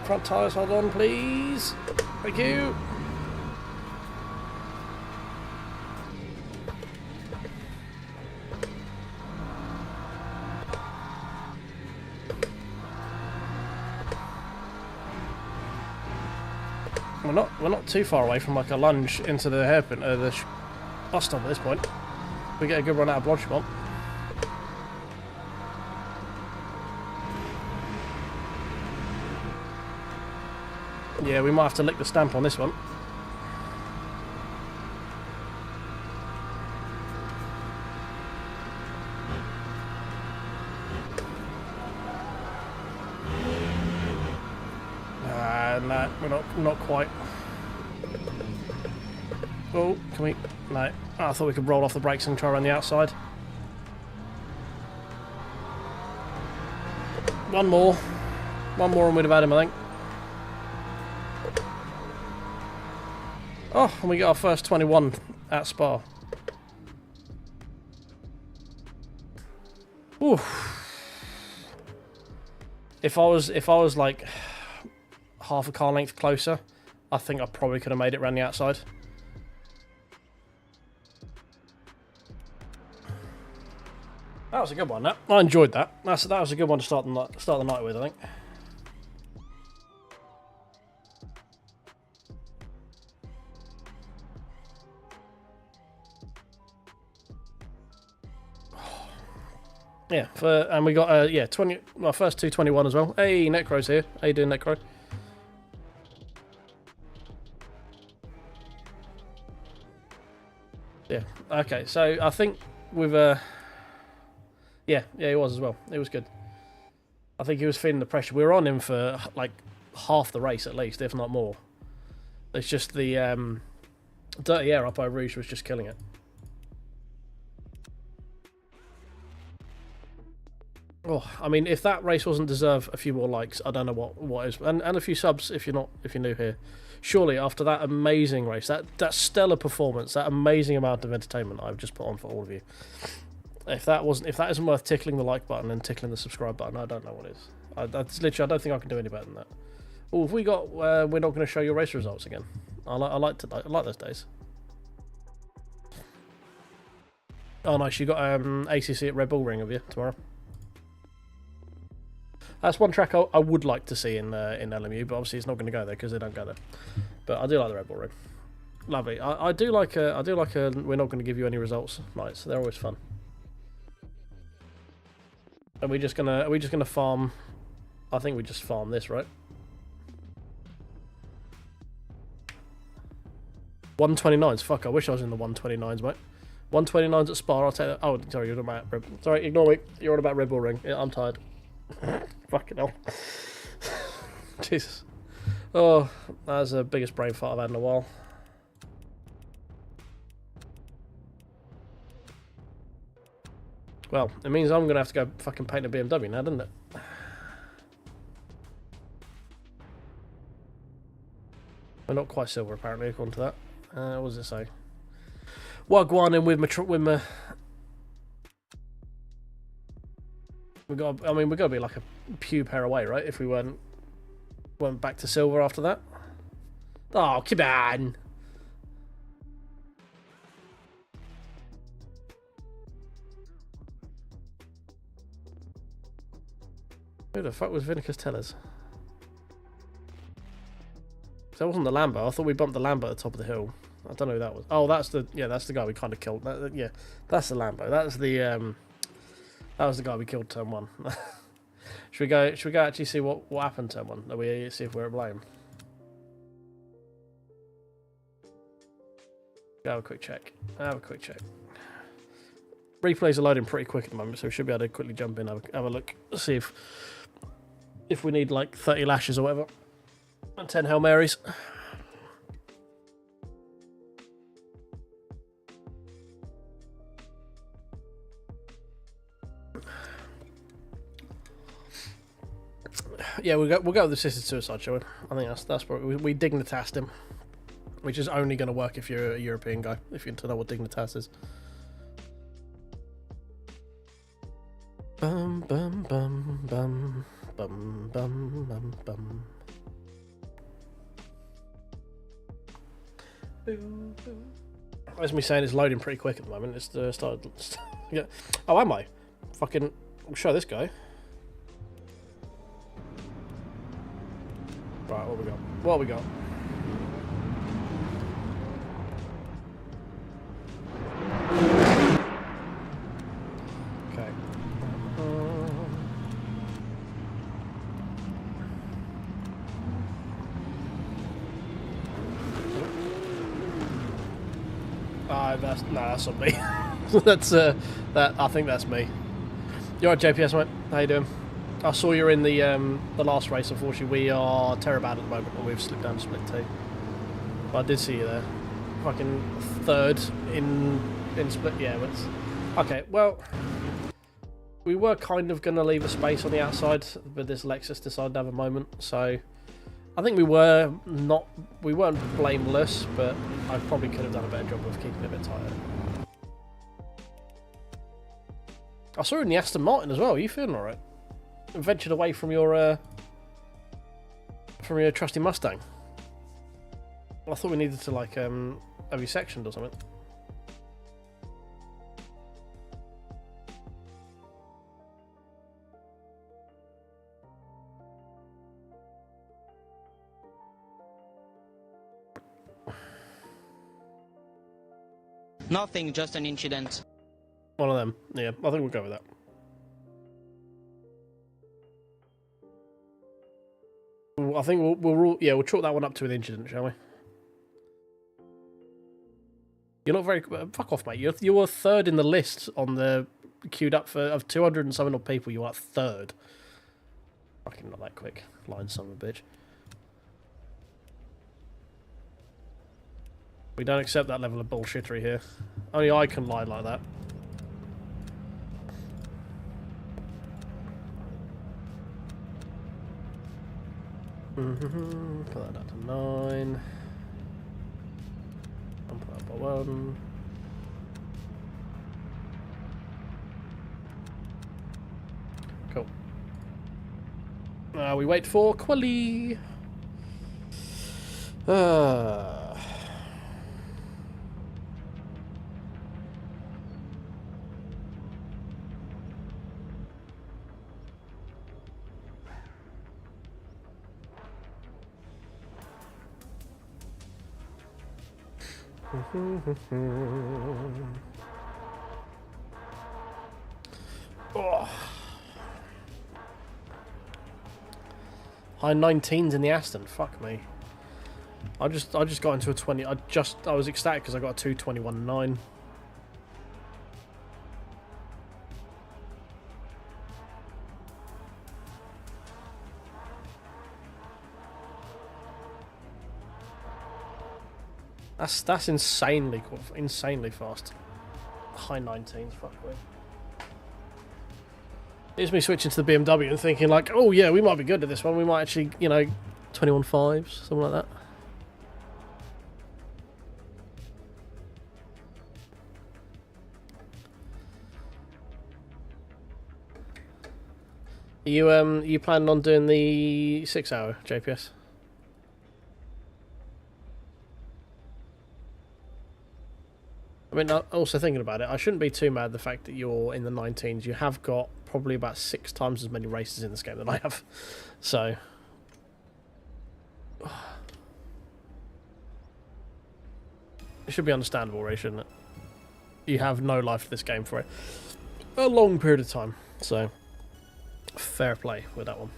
Front tyres, hold on, please. Thank you. We're not too far away from like a lunge into the hairpin, the bus stop at this point. We get a good run out of Blanchemont. Yeah, we might have to lick the stamp on this one. No, we're not quite. Oh, can we? No. Oh, I thought we could roll off the brakes and try around the outside. One more and we'd have had him, I think. Oh, and we get our first 21 at Spa. Ooh. If I was like half a car length closer, I think I probably could have made it around the outside. That was a good one. That I enjoyed that. That was a good one to start the night with, I think. Yeah, and we got our first 221 as well. Hey, Necro's here. How you doing, Necro? Yeah. Okay. So I think with yeah, he was as well. It was good. I think he was feeling the pressure. We were on him for like half the race at least, if not more. It's just the dirty air up by Rouge was just killing it. Oh, I mean, if that race wasn't deserve a few more likes, I don't know what is, and a few subs if you're new here. Surely after that amazing race, that stellar performance, that amazing amount of entertainment I've just put on for all of you, if that isn't worth tickling the like button and tickling the subscribe button, I don't know what is. That's literally, I don't think I can do any better than that. Oh, have we got? We're not going to show your race results again. I like those days. Oh nice, you got ACC at Red Bull Ring, have you, tomorrow? That's one track I would like to see in LMU, but obviously it's not going to go there because they don't go there. But I do like the Red Bull Ring. Lovely. I do like a we're not going to give you any results nights. They're always fun. Are we just gonna farm? I think we just farm this, right? 129s. Fuck, I wish I was in the 129s, mate. 129s at Spa, I'll take that. Oh, sorry, you're about Red Bull. Sorry, ignore me. You're on about Red Bull Ring. Yeah, I'm tired. Fucking hell. Jesus. Oh, that's the biggest brain fart I've had in a while. Well, it means I'm going to have to go fucking paint a BMW now, doesn't it? We're not quite silver, apparently, according to that. What does it say? Wagwan in with my... we got to be like a pew pair away, right? If we went back to silver after that. Oh, come on! Who the fuck was Vinicus Tellers? So that wasn't the Lambo. I thought we bumped the Lambo at the top of the hill. I don't know who that was. Oh, that's the guy we kind of killed. Yeah, that's the Lambo. That's the that was the guy we killed turn one. Should we go actually see what happened turn one? Are we see if we're at blame? Go have a quick check. Replays are loading pretty quick at the moment, so we should be able to quickly jump in, have a look, see if we need like 30 lashes or whatever. And 10 Hail Marys. Yeah, we'll go with the assisted suicide, shall we? I think that's what we dignitased him, which is only going to work if you're a European guy, if you know what dignitas is. Bum bum bum bum bum bum bum bum. As me saying, it's loading pretty quick at the moment. It's started. Yeah. Oh, am I? Fucking. I'll show this guy. Right, what we got? What we got? Okay. That's not me. That's that. I think that's me. You alright, JPS, mate? How you doing? I saw you're in the last race. Unfortunately, we are terrible at the moment, and we've slipped down to split 2. But I did see you there. Fucking third in split. Yeah, but okay. Well, we were kind of going to leave a space on the outside, but this Lexus decided to have a moment. So I think we weren't blameless, but I probably could have done a better job of keeping it a bit tighter. I saw you in the Aston Martin as well. Are you feeling alright? Ventured away from your trusty Mustang. I thought we needed to like have you sectioned or something. Nothing, just an incident. One of them. Yeah, I think we'll go with that. I think we'll chalk that one up to an incident, shall we? You're not very... Fuck off, mate. You were third in the list on the... Queued up for... Of 200 and something odd people, you were like third. Fucking not that quick. Lying son of a bitch. We don't accept that level of bullshittery here. Only I can lie like that. Put that down to 9. And put that by 1. Cool. Now we wait for quali. Oh. High 19s in the Aston. Fuck me. I just got into a 20. I was ecstatic because I got a 221.9. That's insanely fast. High 19s, fuck me. It's me switching to the BMW and thinking like, oh yeah, we might be good at this one. We might actually, you know, 21.5s, something like that. You planning on doing the 6-hour JPS? I mean, also thinking about it, I shouldn't be too mad the fact that you're in the 19s. You have got probably about 6 times as many races in this game than I have. So... it should be understandable, really, shouldn't it? You have no life to this game for a long period of time. So, fair play with that one.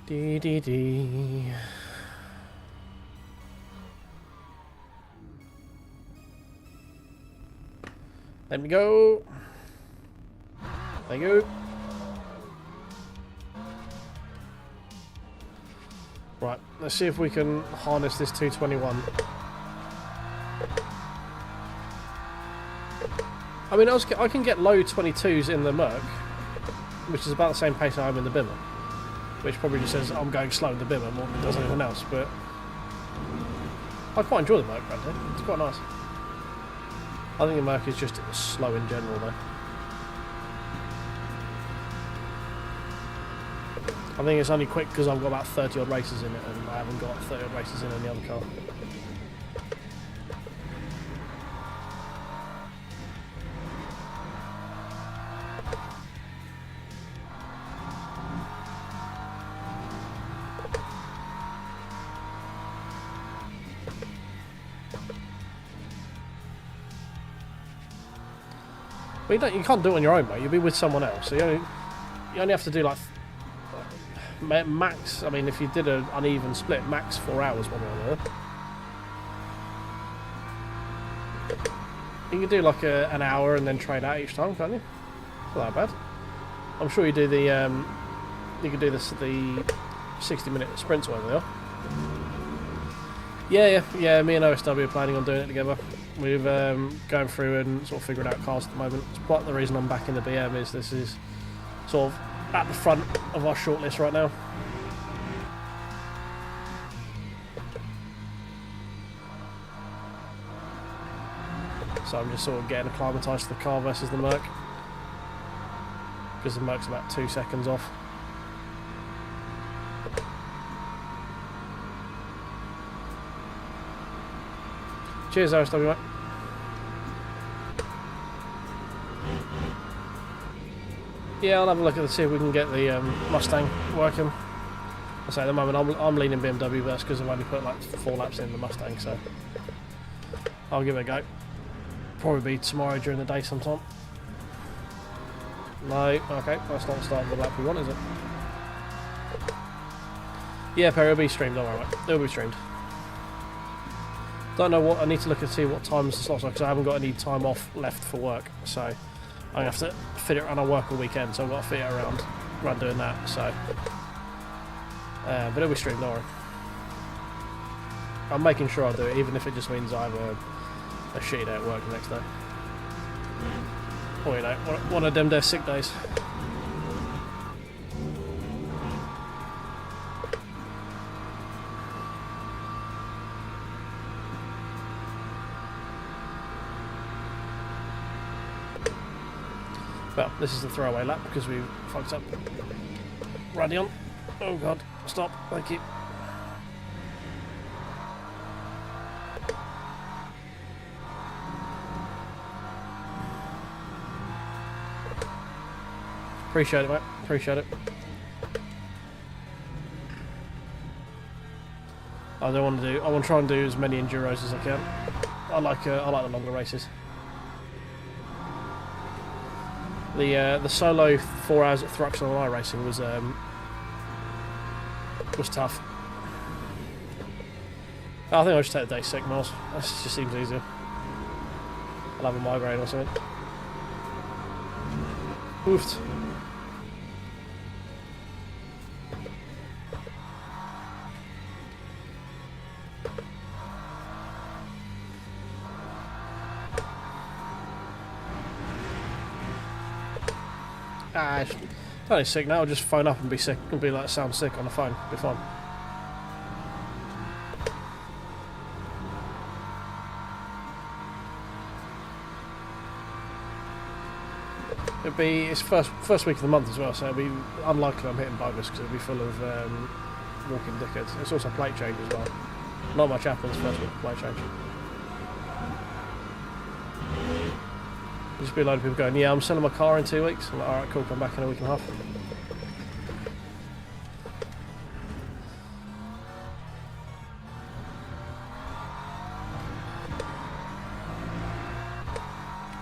Dee dee dee. Let me go. Thank you. Right, let's see if we can harness this 221. I mean, I can get low 22s in the Merc, which is about the same pace I am in the Bimmer. Which probably just says I'm going slow in the Bimmer more than it does anything else, but I quite enjoy the Merc, frankly. It's quite nice. I think the Merc is just slow in general, though. I think it's only quick because I've got about 30 odd races in it, and I haven't got 30 odd races in any other car. But you can't do it on your own, mate. You'll be with someone else. So you only have to do like max. I mean, if you did an uneven split, max 4 hours one way or another. You can do like an hour and then trade out each time, can't you? Not that bad. I'm sure you do the you can do the 60-minute sprints or whatever they are. Yeah. Me and OSW are planning on doing it together. We've going through and sort of figuring out cars at the moment. It's part of the reason I'm back in the BM is this is sort of at the front of our shortlist right now. So I'm just sort of getting acclimatised to the car versus the Merc, because the Merc's about 2 seconds off. Cheers, OSW, mate. Yeah, I'll have a look at see if we can get the Mustang working. I say at the moment I'm leaning BMW, but that's because I've only put like 4 laps in the Mustang, so I'll give it a go. Probably be tomorrow during the day sometime. No, okay, that's not starting the lap we want, is it? Yeah, Perry, it'll be streamed, don't worry, mate. It'll be streamed. Don't know what, I need to look and see what times the slots are, because I haven't got any time off left for work, so I'm going to have to fit it around. I work all weekend, so I've got to fit it around doing that, so. But it'll be streamed, don't worry. I'm making sure I do it, even if it just means I have a shitty day at work the next day. Or, you know, one of them their sick days. Well, this is the throwaway lap because we fucked up. Radion. Oh god, stop, thank you. Appreciate it, mate. Appreciate it. I want to try and do as many enduros as I can. I like the longer races. The solo 4 hours at Thruxton on iRacing was tough. I think I'll just take a day sick, Miles. That just seems easier. I'll have a migraine or something. Oofed. Don't be sick now, I'll just phone up and be sick and be like, sound sick on the phone, be fine. It's first week of the month as well, so it'll be unlikely I'm hitting bogus because it'll be full of walking dickheads. It's also plate change as well. Not much happens first week of plate change. Just be a load of people going, yeah, I'm selling my car in 2 weeks. I'm like, alright, cool, come back in a week and a half.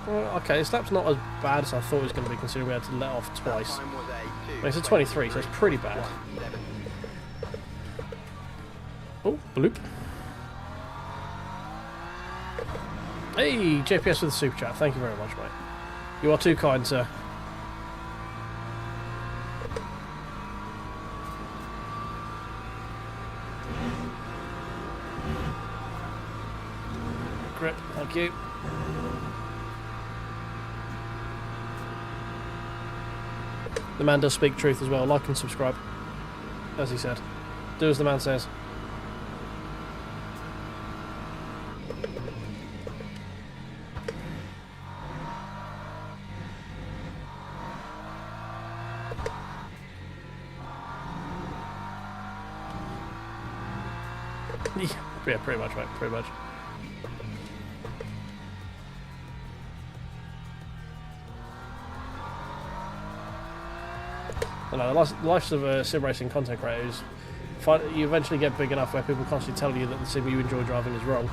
Well, okay, this lap's not as bad as I thought it was going to be, considering we had to let off twice. I mean, it's a 23, so it's pretty bad. Oh, bloop. Hey, JPS with the super chat. Thank you very much, mate. You are too kind, sir. Grip, thank you. The man does speak truth as well. Like and subscribe, as he said. Do as the man says. Yeah, pretty much, mate. Pretty much. I know, the life of a sim racing content creator is you eventually get big enough where people constantly tell you that the sim you enjoy driving is wrong.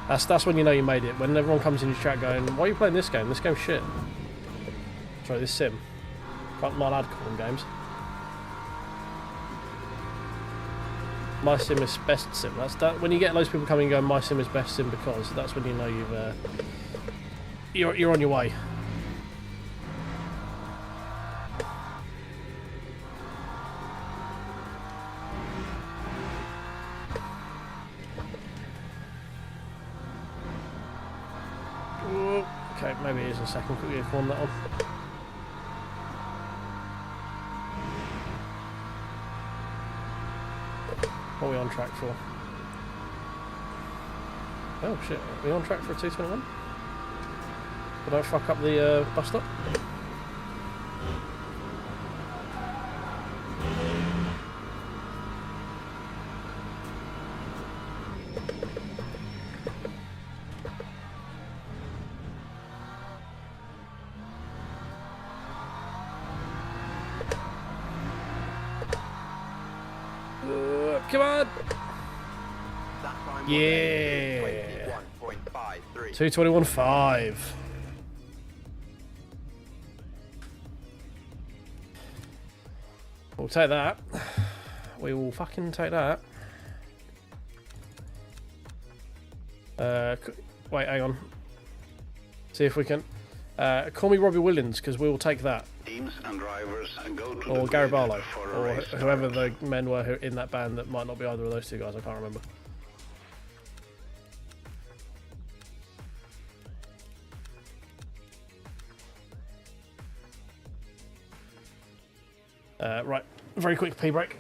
That's when you know you made it. When everyone comes in your chat going, why are you playing this game? This game's shit. Sorry, this sim. Not allowed to call them games. My sim is best sim. That's that. When you get loads of people coming and going, my sim is best sim because, that's when you know you're on your way. Okay, maybe it is a second quick on that one. What are we on track for? Oh shit, are we on track for a 221? Did I fuck up the bus stop? Come on! That time Yeah! 21.53. 221.5. We'll take that. We will fucking take that. Wait, hang on. See if we can. Call me Robbie Williams, because we will take that. Teams and drivers go to Or the Gary grid Barlow. for a Or race whoever start. the men were in that band that might not be either of those two guys. I can't remember. Right. Very quick pee break.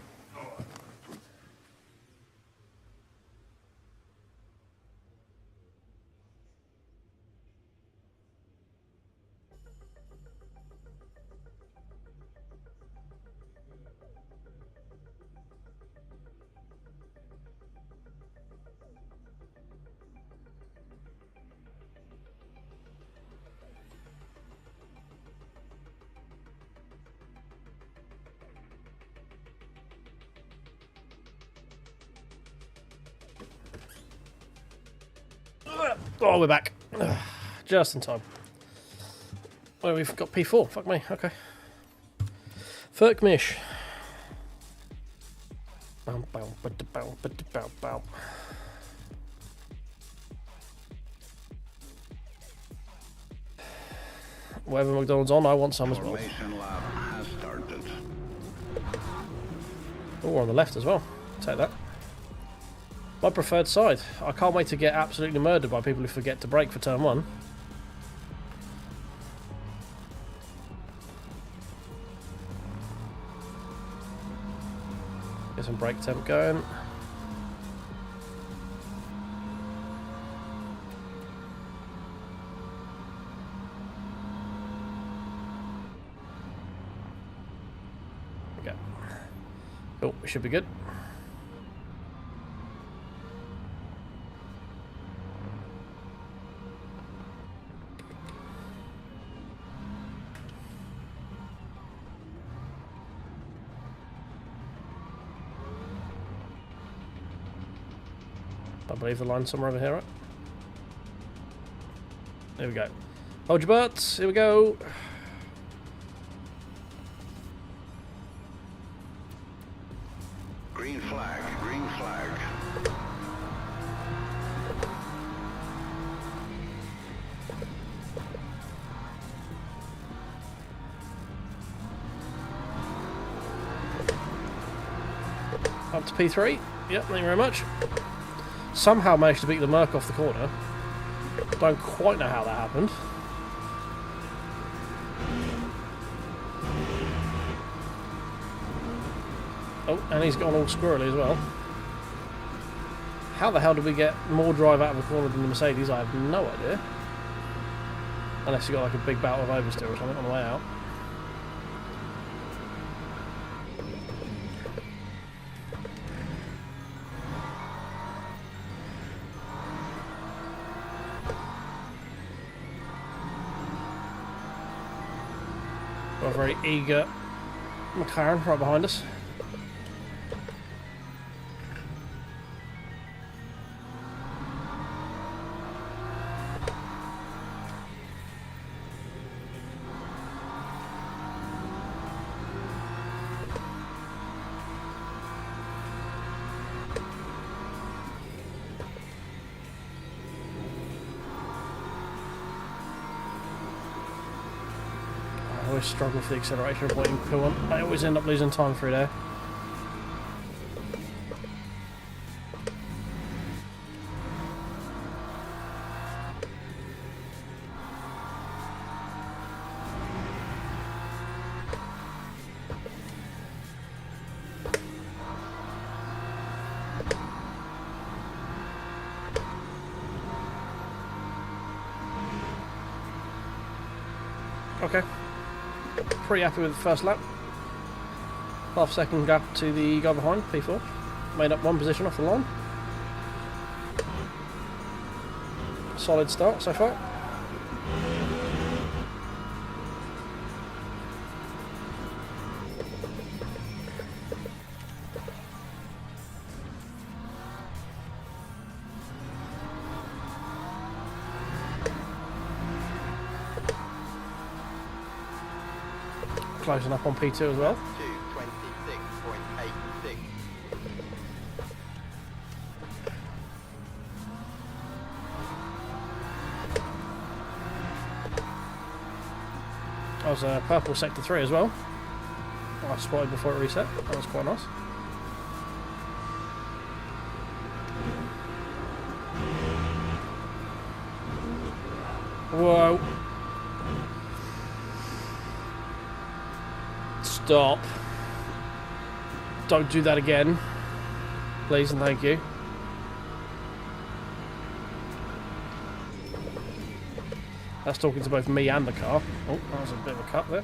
Oh, we're back. Just in time. Well, we've got P4. Fuck me. Okay. Fuck mish. Bow, bow, ba-da, bow, ba-da, bow, bow. Whatever McDonald's on, I want some as well. Formation lap has started. Oh, we're on the left as well. Take that. My preferred side. I can't wait to get absolutely murdered by people who forget to brake for turn 1. Get some brake temp going. Okay. Oh, we should be good. I believe the line's somewhere over here, right? There we go. Hold your butts. Here we go. Green flag, green flag. Up to P3. Yep, thank you very much. Somehow managed to beat the Merc off the corner. Don't quite know how that happened. Oh, and he's gone all squirrely as well. How the hell did we get more drive out of the corner than the Mercedes? I have no idea. Unless you got like a big bout of oversteer or something on the way out. Got a very eager McLaren right behind us. I always struggle for the acceleration of putting poo on. I always end up losing time through there. Okay. Pretty happy with the first lap. Half second gap to the guy behind, P4. Made up one position off the line. Solid start so far. closing up on P2 as well. 226.86. That was purple sector 3 as well. I spotted before it reset. That was quite nice. Whoa. Stop. Don't do that again. Please and thank you. That's talking to both me and the car. Oh, that was a bit of a cut there.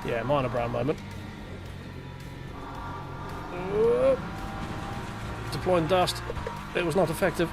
Yeah, minor brown moment. Deploying dust. It was not effective.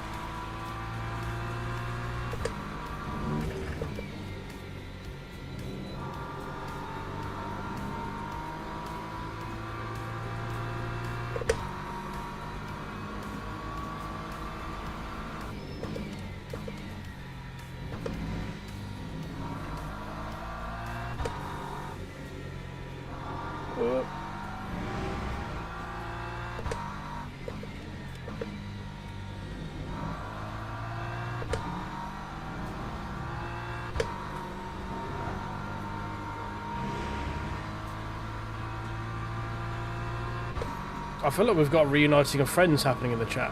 I feel like we've got a reuniting of friends happening in the chat.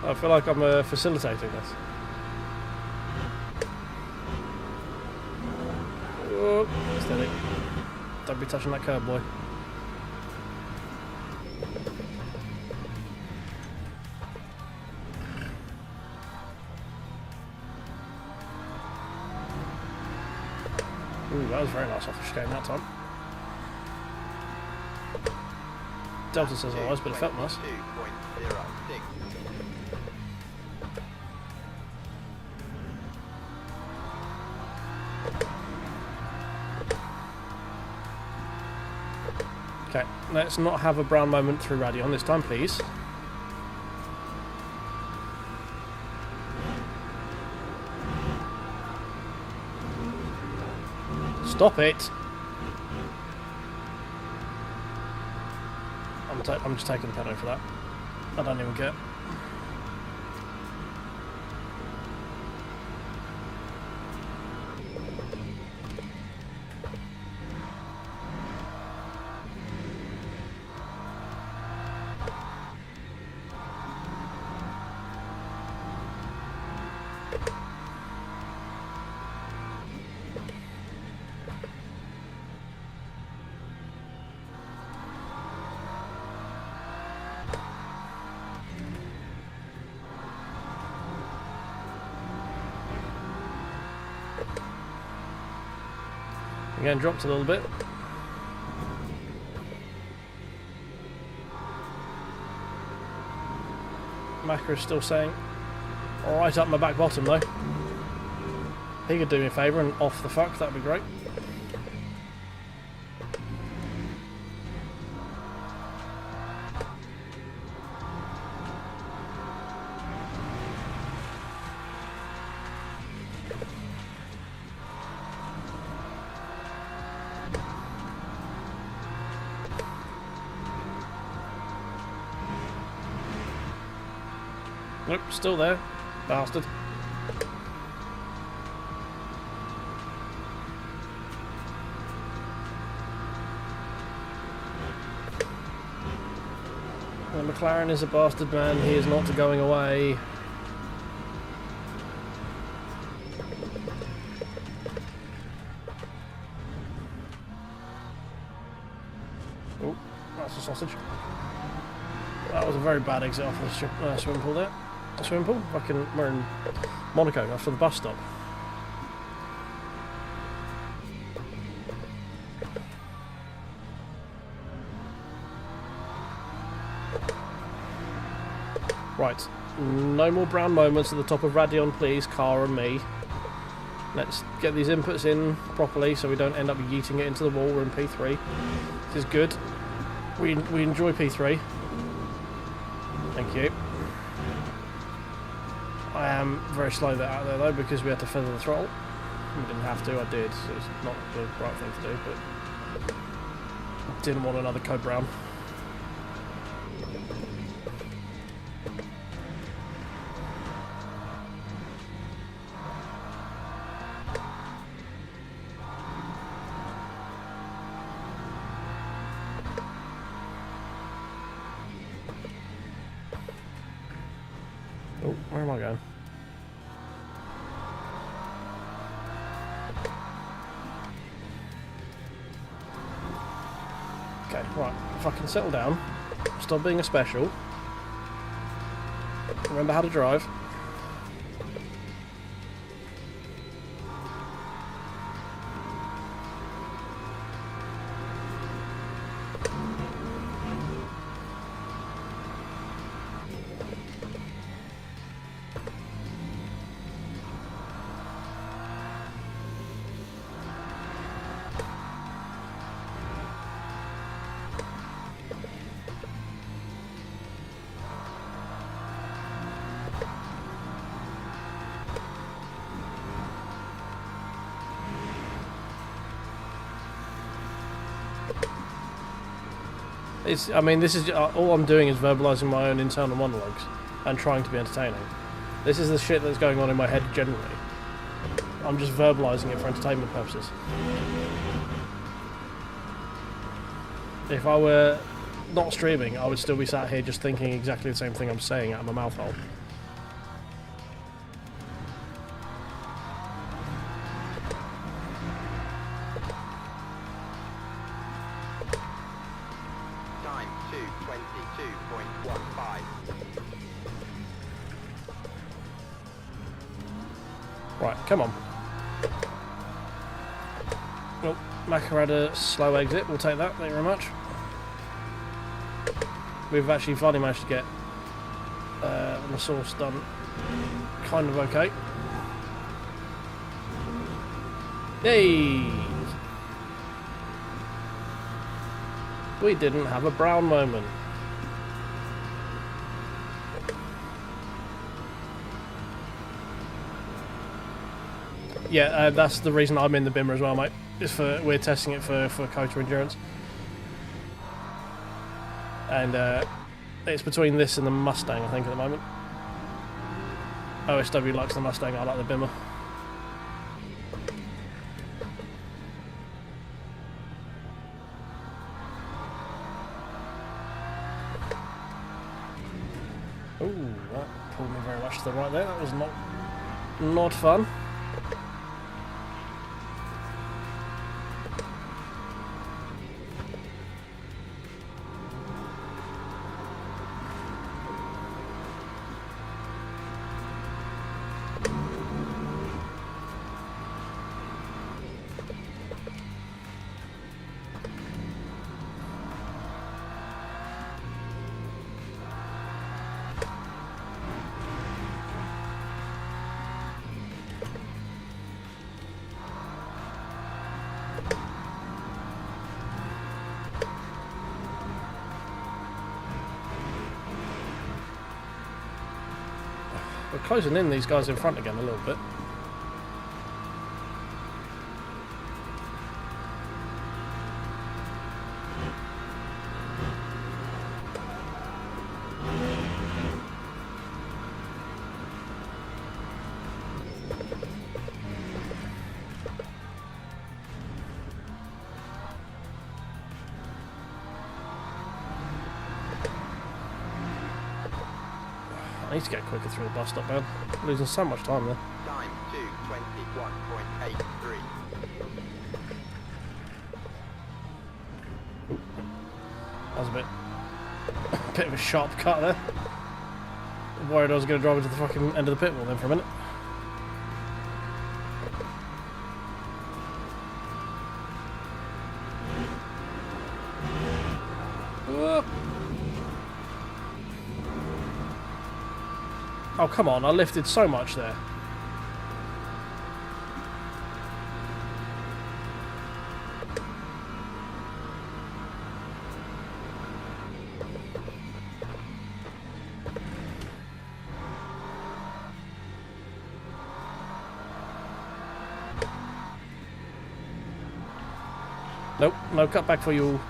I feel like I'm facilitating this. Oh, steady. Don't be touching that curb, boy. Ooh, that was very nice off the chicane that time. Delta says otherwise, but it felt nice. 2.06. Okay, let's not have a brown moment through Radion this time, please. Stop it! I'm just taking the penalty for that. I don't even care. Again, dropped a little bit. Macca is still saying, alright up my back bottom though. He could do me a favour and off the fuck, that'd be great. Nope, still there, bastard. The McLaren is a bastard, man. He is not going away. Oh, that's a sausage. That was a very bad exit off the swimming pool there. Swimming pool? We're in Monaco after the bus stop. Right, no more brown moments at the top of Radion, please, car and me. Let's get these inputs in properly so we don't end up yeeting it into the wall. We're in P3. This is good. We enjoy P3. Thank you. I am very slow out there though because we had to feather the throttle. We didn't have to, I did, so it's not the right thing to do, but didn't want another code brown. Oh, where am I going? Okay, right, fucking settle down. Stop being a special. Remember how to drive. I mean, this is all I'm doing is verbalising my own internal monologues and trying to be entertaining. This is the shit that's going on in my head generally. I'm just verbalising it for entertainment purposes. If I were not streaming, I would still be sat here just thinking exactly the same thing I'm saying out of my mouth hole. Time 2:22.15. Right, come on. Well, Macca had a slow exit. We'll take that. Thank you very much. We've actually finally managed to get the source done kind of okay. Yay! We didn't have a brown moment. Yeah, that's the reason I'm in the Bimmer as well, mate. We're testing it for COTA endurance. And it's between this and the Mustang, I think, at the moment. OSW likes the Mustang, I like the Bimmer. Ooh, that pulled me very much to the right there. That was not fun. We're closing in these guys in front again a little bit. I need to get quicker through the bus stop, man. I'm losing so much time there. Time 2:21.83. That was a bit of a sharp cut there. I'm worried I was going to drive into the fucking end of the pit wall then for a minute. Whoop. Oh, come on, I lifted so much there. Nope, no cutback for you.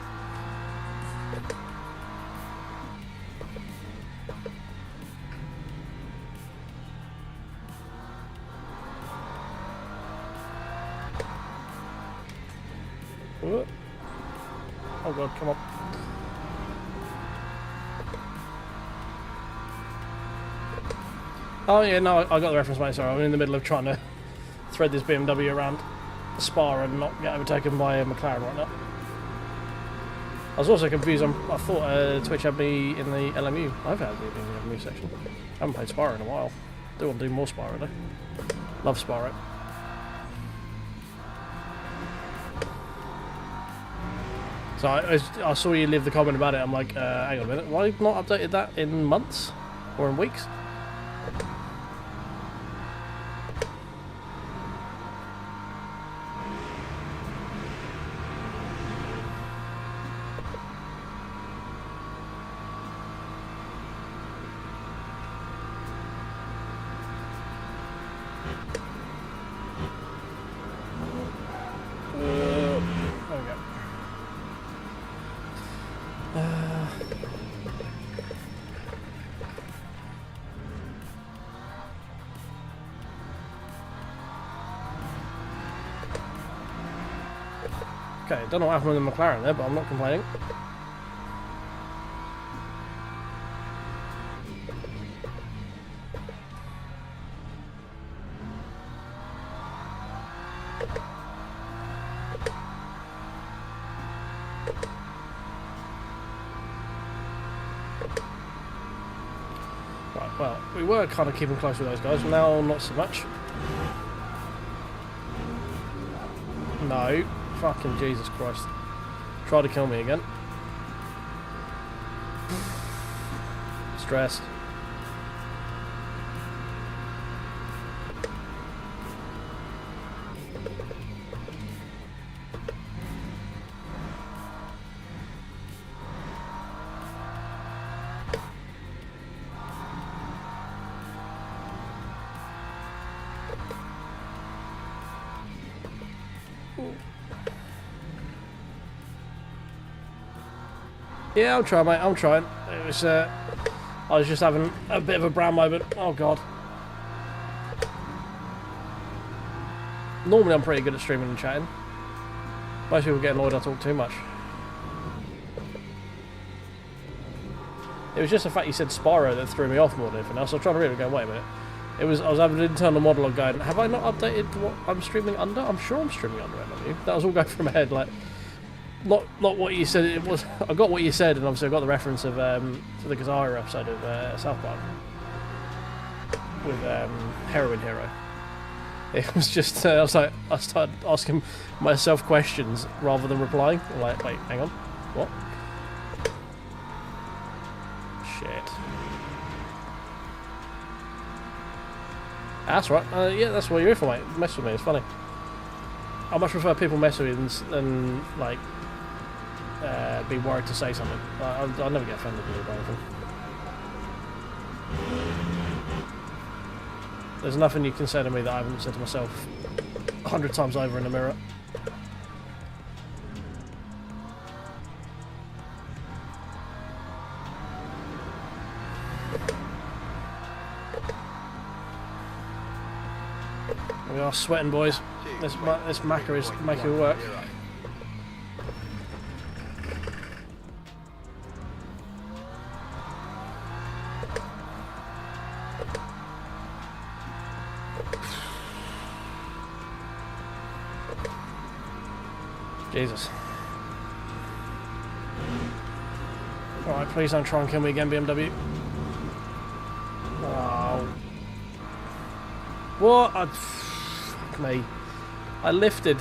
Oh god, come on. Oh yeah, no, I got the reference, mate. Sorry, I'm in the middle of trying to thread this BMW around Spa and not get overtaken by a McLaren right now. I was also confused. I thought Twitch had me in the LMU. I've had me in the LMU section. I haven't played Spyro in a while. Do want to do more Spyro though. Love Spyro. So I saw you leave the comment about it. I'm like, hang on a minute. Why have you not updated that in months or in weeks? Okay, don't know what happened with the McLaren there, but I'm not complaining. Right, well, we were kind of keeping close with those guys, now not so much. No. Fucking Jesus Christ. Try to kill me again. Stressed. Yeah, I'm trying, mate. I'm trying. It was, I was just having a bit of a brown moment. Oh god. Normally, I'm pretty good at streaming and chatting. Most people get annoyed I talk too much. It was just the fact you said Spyro that threw me off more than anything else. I was trying to read it, going, wait a minute. I was having an internal monologue going, have I not updated what I'm streaming under? I'm sure I'm streaming under LMU. That was all going through my head, like. Not what you said it was. I got what you said, and obviously I got the reference of to the Corsair episode of South Park with Heroin Hero. It was just I was like, I started asking myself questions rather than replying. I'm like, wait, hang on, what? Shit. That's right. Yeah, that's what you're here for, mate. Mess with me. It's funny. I much prefer people mess with me than like. Be worried to say something. I'll never get offended with it or anything. There's nothing you can say to me that I haven't said to myself 100 times over in the mirror. We are sweating, boys. This Macca is making it work. Jesus. Alright, please don't try and kill me again, BMW. Wow. What? Fuck me. I lifted.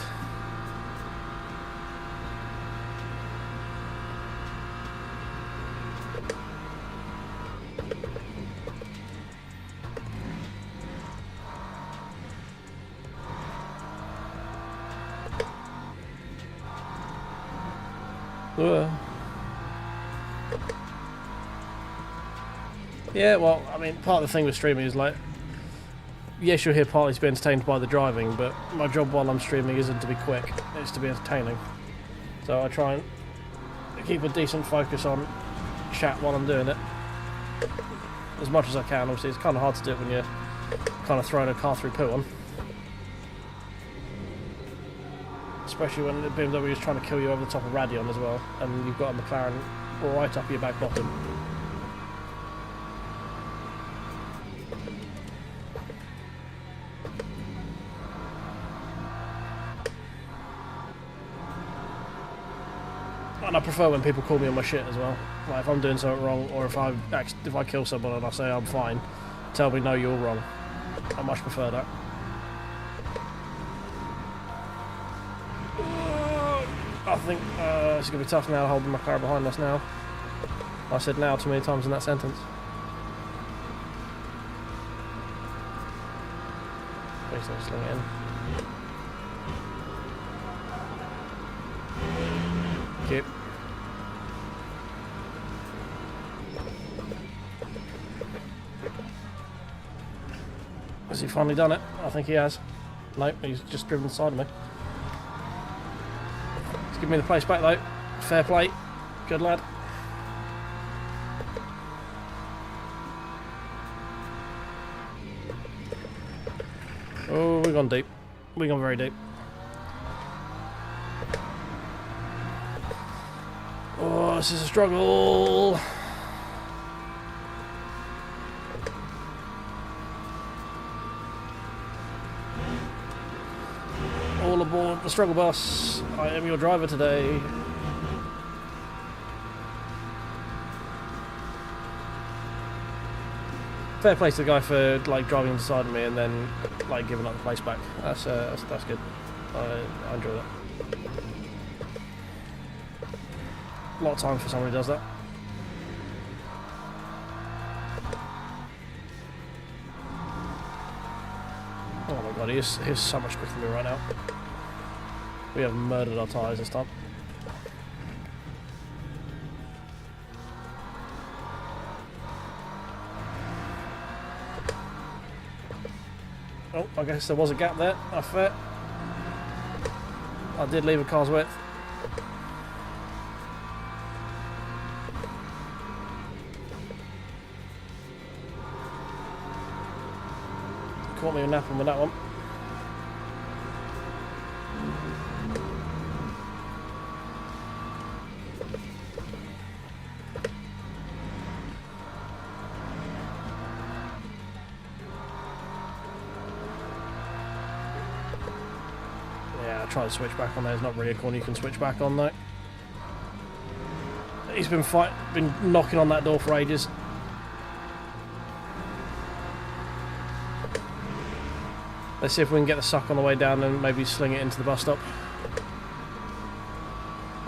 Yeah, well, I mean, part of the thing with streaming is like, yes, you're here partly to be entertained by the driving, but my job while I'm streaming isn't to be quick, it's to be entertaining. So I try and keep a decent focus on chat while I'm doing it. As much as I can. Obviously it's kind of hard to do it when you're kind of throwing a car through poo on. Especially when the BMW is trying to kill you over the top of Radeon as well, and you've got a McLaren right up your back bottom. And I prefer when people call me on my shit as well. Like if I'm doing something wrong, or if I kill someone and I say I'm fine, tell me no, you're wrong. I much prefer that. I think it's going to be tough now holding my car behind us now. I said now too many times in that sentence. Please don't sling it in. Keep. Has he finally done it? I think he has. Nope, he's just driven the side of me. He's giving me the place back though. Fair play. Good lad. Oh, we've gone deep. We've gone very deep. Oh, this is a struggle. All aboard the struggle bus. I am your driver today. Fair play to the guy for like driving beside me and then like giving up the place back. That's good. I enjoy that. A lot of time for someone who does that. Oh my god, he is so much quicker than me right now. We have murdered our tyres this time. Oh, I guess there was a gap there. That's fair. I did leave a car's width. Caught me napping with that one. Yeah, I tried to switch back on there. There's not really a corner you can switch back on though. He's been knocking on that door for ages. Let's see if we can get the suck on the way down and maybe sling it into the bus stop.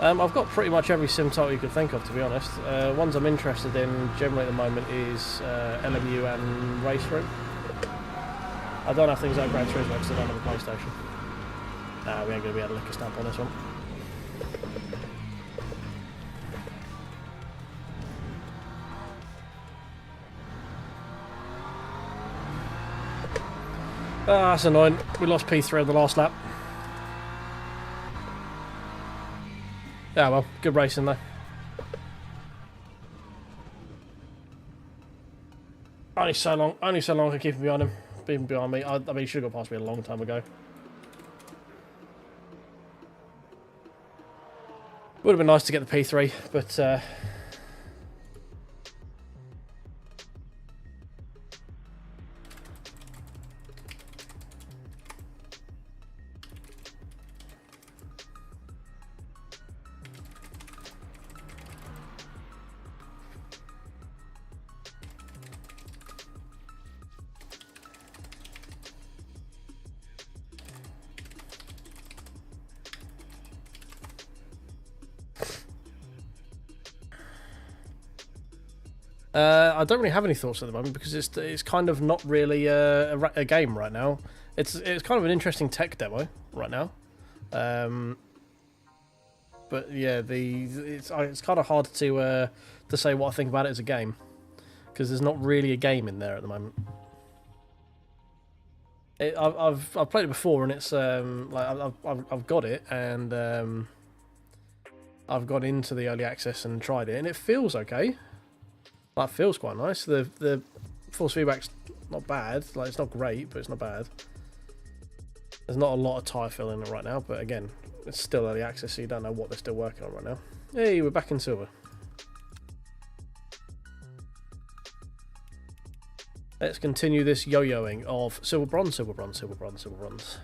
I've got pretty much every sim title you could think of, to be honest. Ones I'm interested in generally at the moment is LMU and Race Room. I don't have things like Gran Turismo because I don't have a PlayStation. Nah, we ain't going to be able to lick a stamp on this one. Ah, that's annoying. We lost P3 on the last lap. Yeah, well, good racing though. Only so long I can keep him behind him. Even behind me. I mean, he should have got past me a long time ago. Would have been nice to get the P3, but I don't really have any thoughts at the moment because it's kind of not really a game right now. It's kind of an interesting tech demo right now, but yeah, it's kind of hard to say what I think about it as a game because there's not really a game in there at the moment. I've played it before and it's like I've got it and I've gone into the early access and tried it, and it feels okay. Like, it feels quite nice. The force feedback's not bad. Like, it's not great, but it's not bad. There's not a lot of tyre fill in it right now, but again, it's still early access, so you don't know what they're still working on right now. Hey, we're back in silver. Let's continue this yo-yoing of silver, bronze, silver, bronze, silver, bronze, silver, bronze.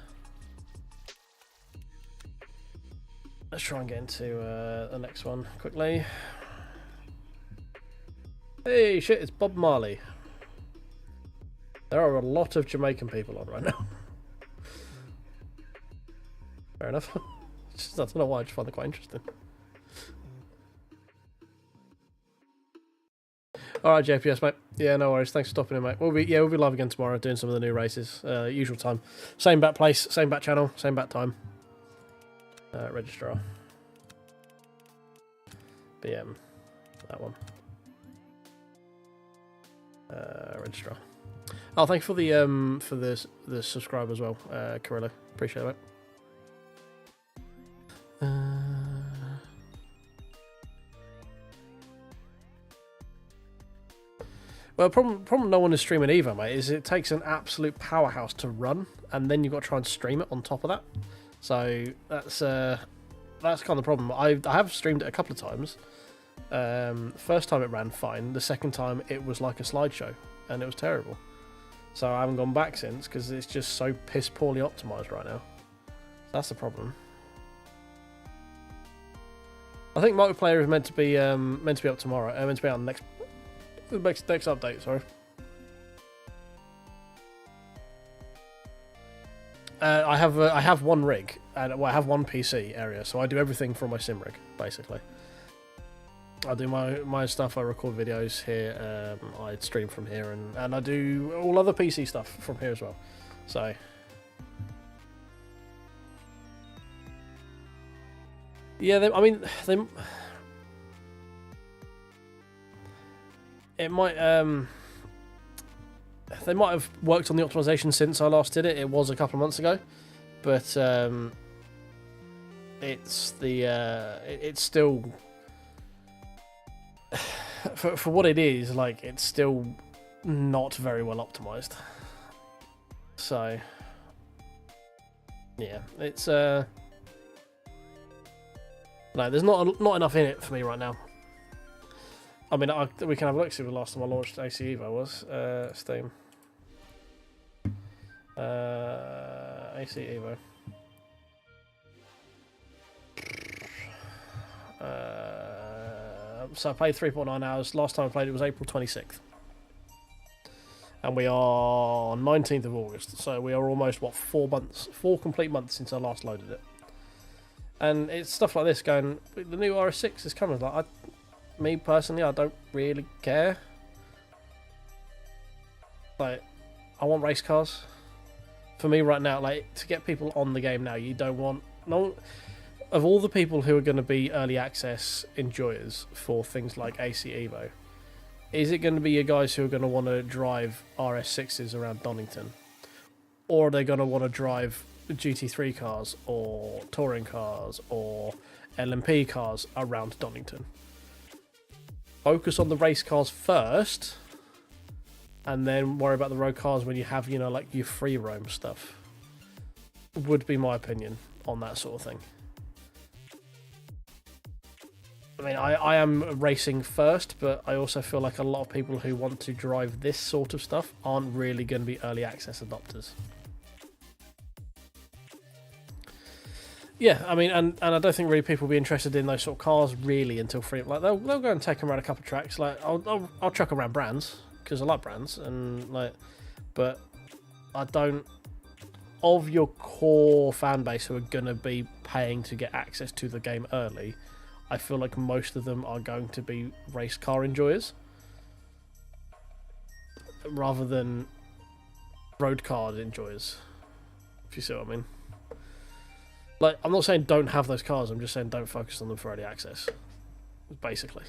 Let's try and get into the next one quickly. Hey, shit, it's Bob Marley. There are a lot of Jamaican people on right now. Fair enough. I don't know why, I just find it quite interesting. Alright, JPS, mate. Yeah, no worries. Thanks for stopping in, mate. We'll be live again tomorrow doing some of the new races. Usual time. Same bat place, same bat channel, same bat time. Registrar. BM. That one. Registrar. Oh, thanks for the subscribe as well, Carrillo. Appreciate it, mate. Well, problem no one is streaming Evo, mate, is it takes an absolute powerhouse to run, and then you've got to try and stream it on top of that. So that's kind of the problem. I have streamed it a couple of times. First time it ran fine. The second time it was like a slideshow, and it was terrible. So I haven't gone back since because it's just so piss poorly optimized right now. That's the problem. I think multiplayer is meant to be up tomorrow. Meant to be on the next update. Sorry. I have one rig and I have one PC area, so I do everything from my sim rig basically. I do my stuff. I record videos here. I stream from here, and I do all other PC stuff from here as well. So. Yeah, it might they might have worked on the optimization since I last did it. It was a couple of months ago, but it's still for what it is, like, it's still not very well optimized. So yeah, it's no, there's not enough in it for me right now. I mean, we can have a look, see what the last time I launched AC Evo was. Steam. AC Evo. So I played 3.9 hours. Last time I played it was April 26th. And we are 19th of August. So we are almost, 4 complete months since I last loaded it. And it's stuff like this going, the new RS6 is coming. Like, me personally, I don't really care. Like, I want race cars. For me right now, like, to get people on the game now, you don't want... No, of all the people who are going to be early access enjoyers for things like AC Evo, is it going to be your guys who are going to want to drive RS6s around Donington? Or are they going to want to drive GT3 cars or touring cars or LMP cars around Donington? Focus on the race cars first, and then worry about the road cars when you have, like your free roam stuff. Would be my opinion on that sort of thing. I mean, I am racing first, but I also feel like a lot of people who want to drive this sort of stuff aren't really going to be early access adopters. Yeah, I mean, and I don't think really people will be interested in those sort of cars really until free. Like, they'll go and take them around a couple of tracks. Like, I'll chuck around brands because I like brands, and like, but I don't. Of your core fan base who are gonna be paying to get access to the game early, I feel like most of them are going to be race car enjoyers rather than road car enjoyers. If you see what I mean. Like, I'm not saying don't have those cars, I'm just saying don't focus on them for early access. Basically.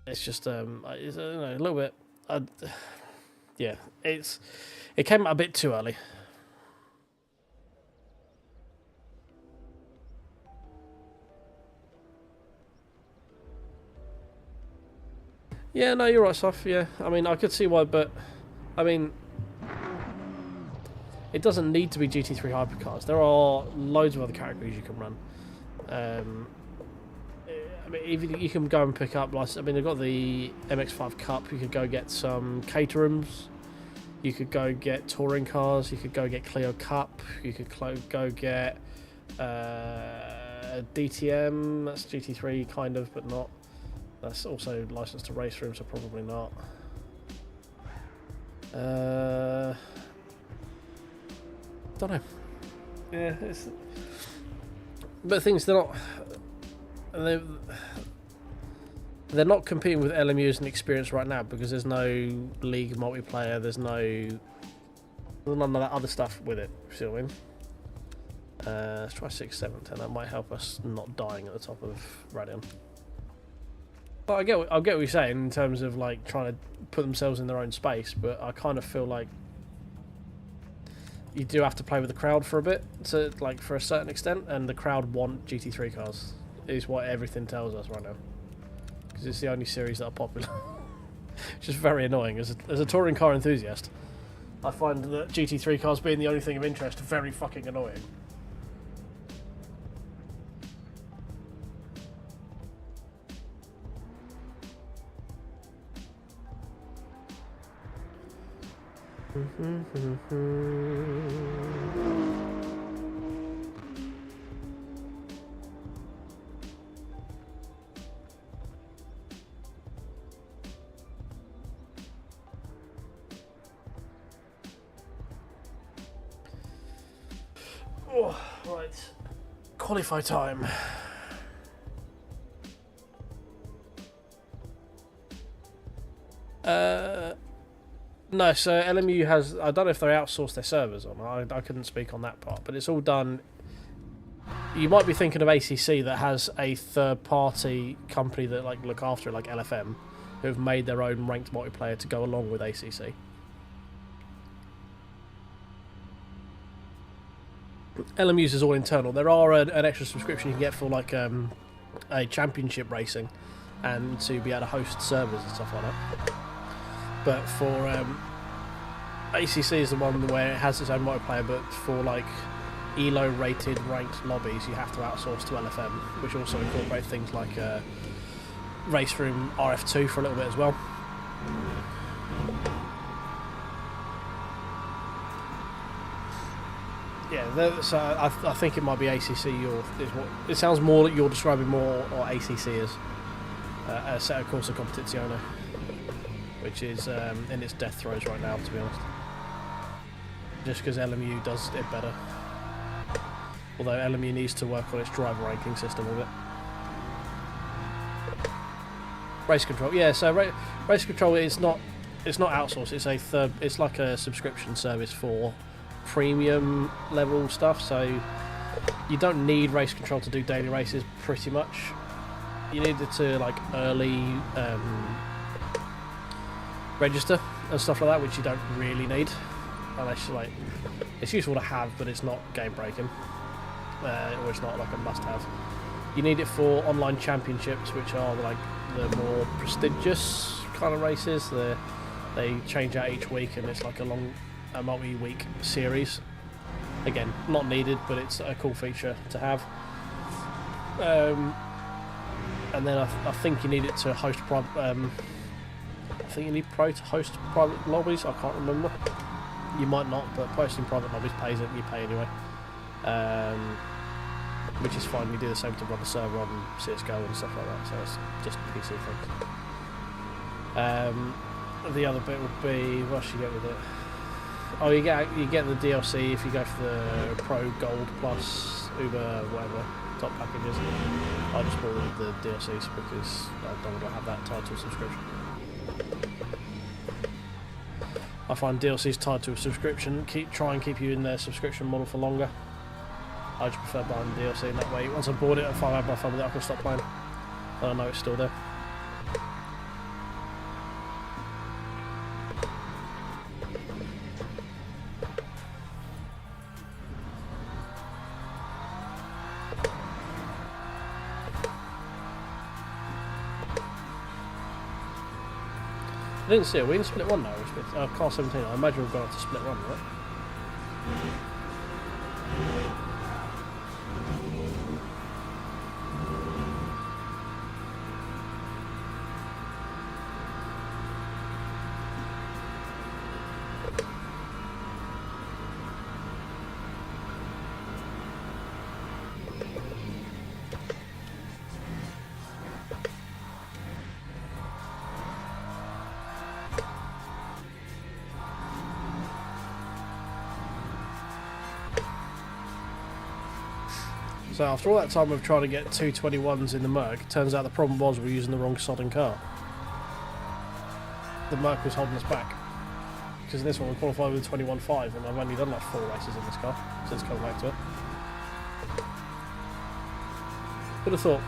It's just, it's, a little bit... yeah, it came out a bit too early. Yeah, no, you're right, Soph. Yeah, I mean, I could see why, but I mean, it doesn't need to be GT3 hypercars. There are loads of other categories you can run. I mean, even you can go and pick up. Like, I mean, they've got the MX5 Cup. You could go get some caterhams. You could go get touring cars. You could go get Clio Cup. You could go get DTM. That's GT3 kind of, but not. That's also licensed to race room, so probably not. Don't know. Yeah, but things they're not competing with LMUs and experience right now because there's no league multiplayer. There's none of that other stuff with it. You see what I mean? Let's try 6, 7, 10. That might help us not dying at the top of Radeon. But I get what you're saying in terms of like trying to put themselves in their own space. But I kind of feel like you do have to play with the crowd for a bit, to like for a certain extent, and the crowd want GT3 cars. Is what everything tells us right now, because it's the only series that are popular. It's just very annoying. As a touring car enthusiast, I find that GT3 cars being the only thing of interest very fucking annoying. Oh, right. Qualify time. No, so LMU has... I don't know if they outsourced their servers or not. I couldn't speak on that part, but it's all done... You might be thinking of ACC that has a third-party company that like look after it, like LFM, who have made their own ranked multiplayer to go along with ACC. LMU's is all internal. There are an extra subscription you can get for like a championship racing and to be able to host servers and stuff like that. But for ACC is the one where it has its own multiplayer, but for like ELO rated ranked lobbies you have to outsource to LFM, which also incorporate things like Race Room RF2 for a little bit as well. Yeah, so I think it might be ACC. It sounds more that you're describing more or ACC is a set of Corsa Competizione, which is in its death throes right now, to be honest. Just because LMU does it better. Although LMU needs to work on its driver ranking system a bit. Race control, yeah. So race control is not outsourced. It's like a subscription service for premium level stuff. So you don't need race control to do daily races. Pretty much, you need it to like early register and stuff like that, which you don't really need unless like it's useful to have, but it's not game breaking. Or it's not like a must-have. You need it for online championships, which are like the more prestigious kind of races. They change out each week, and it's like a multi-week series. Again, not needed, but it's a cool feature to have. And then I think you need it to host I think you need Pro to host private lobbies. I can't remember. You might not, but posting private lobbies pays it. You pay anyway. Which is fine. You do the same to run a server on CSGO and stuff like that, so it's just PC things. The other bit would be, what should you get with it? Oh, you get the DLC if you go for the Pro Gold Plus Uber whatever top packages. I just bought the DLCs because I don't want to have that tied to a subscription. I find DLCs tied to a subscription try and keep you in their subscription model for longer. I just prefer buying the DLC in that way. Once I've bought it, if I have my fun with it, I can stop playing. And I know it's still there. I didn't see it. We in split 1 now. Car 17. I imagine we've gone up to split 1, right? So after all that time of trying to get 221s in the Merc, turns out the problem was we were using the wrong sodding car. The Merc was holding us back. Because in this one we qualified with a 21.5 and I've only done like 4 races in this car since coming back to it. Would have thought.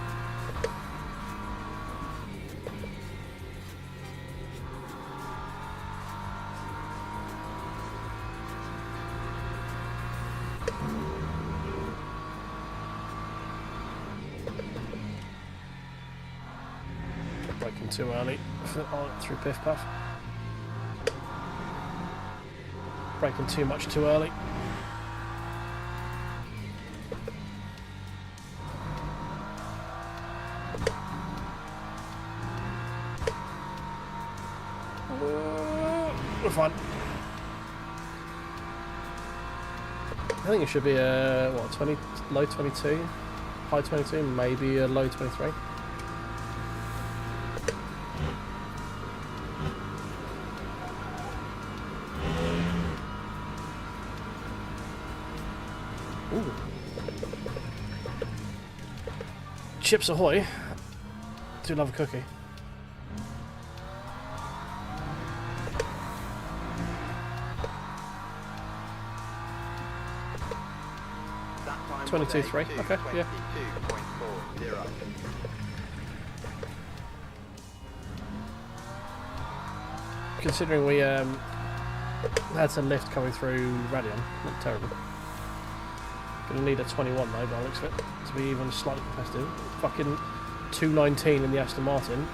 Braking too early through Piff Puff. Braking too much too early. We're fine. I think it should be a what, 20, low 22, high 22, maybe a low 23. Ooh. Chips ahoy! Do love a cookie. That time 22.3, okay, yeah. 22.40. Considering we had some lift coming through Radion, not terrible. Gonna need a 21 though, by the looks of it, to be even slightly competitive. Fucking 219 in the Aston Martin.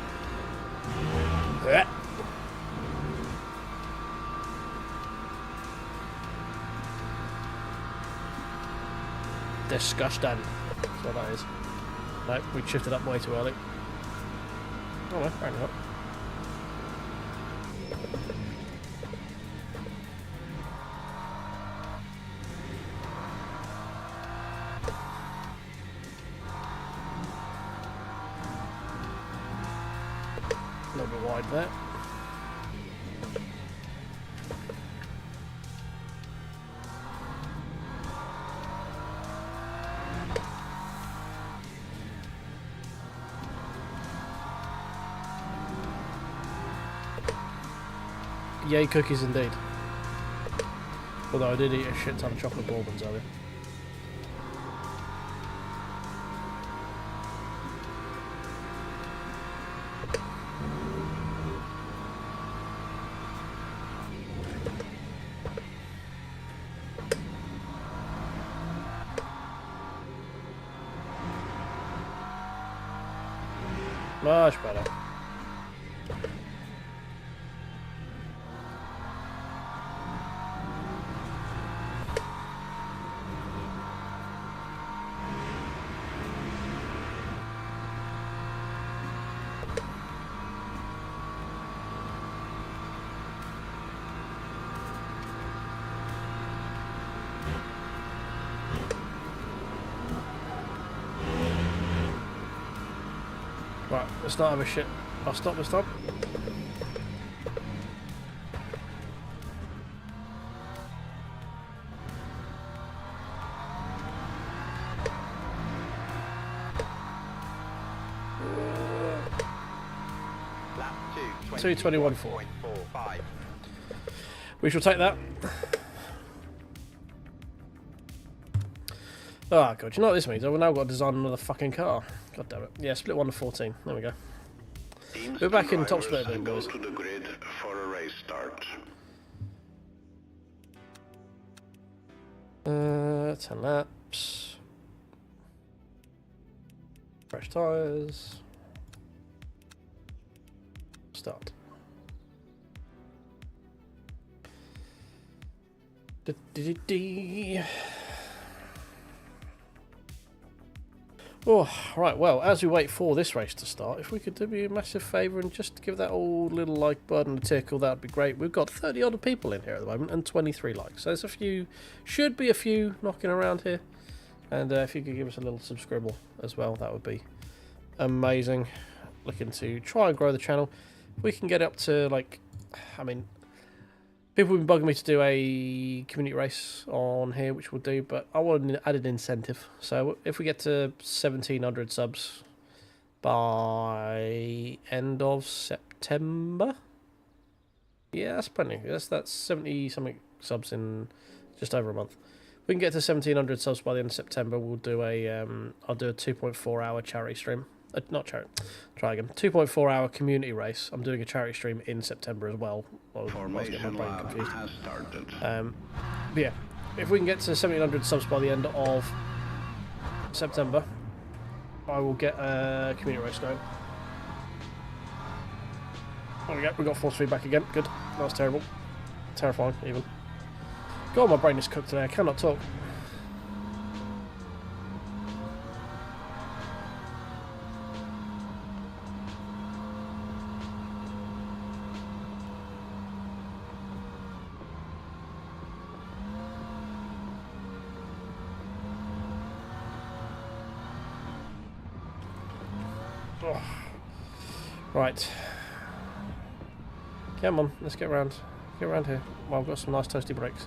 Disgusting. That's what that is. No, we shifted up way too early. Oh no, fair enough. A little bit wide there. Yay cookies indeed. Although I did eat a shit ton of chocolate bourbons earlier. Much better. Right, let's not have a shit. I'll stop this time. Lap 2:21.4. 2:21.45. We shall take that. Oh god, you know what this means? I've now got to design another fucking car. God damn it. Yeah, split 1 to 14. There we go. Teams We're back and in top drivers split again, go boys. to the grid for a race start. 10 laps. Fresh tyres. Start. Oh, right, well, as we wait for this race to start, if we could do me a massive favour and just give that old little like button a tickle, that'd be great. We've got 30 odd people in here at the moment and 23 likes. So there's a few, should be a few knocking around here. And if you could give us a little subscribble as well, that would be amazing. Looking to try and grow the channel. If we can get up to, like, I mean, people have been bugging me to do a community race on here, which we'll do, but I want an added incentive. So if we get to 1,700 subs by end of September, yeah, that's plenty. That's 70-something subs in just over a month. If we can get to 1,700 subs by the end of September, we'll do I'll do a 2.4-hour charity stream. Not charity. Try again. 2.4-hour community race. I'm doing a charity stream in September as well. Formation lab has started. But yeah, if we can get to 1,700 subs by the end of September, I will get a community race going. There we go. We got force feedback again. Good. That was terrible. Terrifying, even. God, my brain is cooked today. I cannot talk. Oh. Right. Come on, let's get around. Get around here. Well, I've got some nice toasty brakes.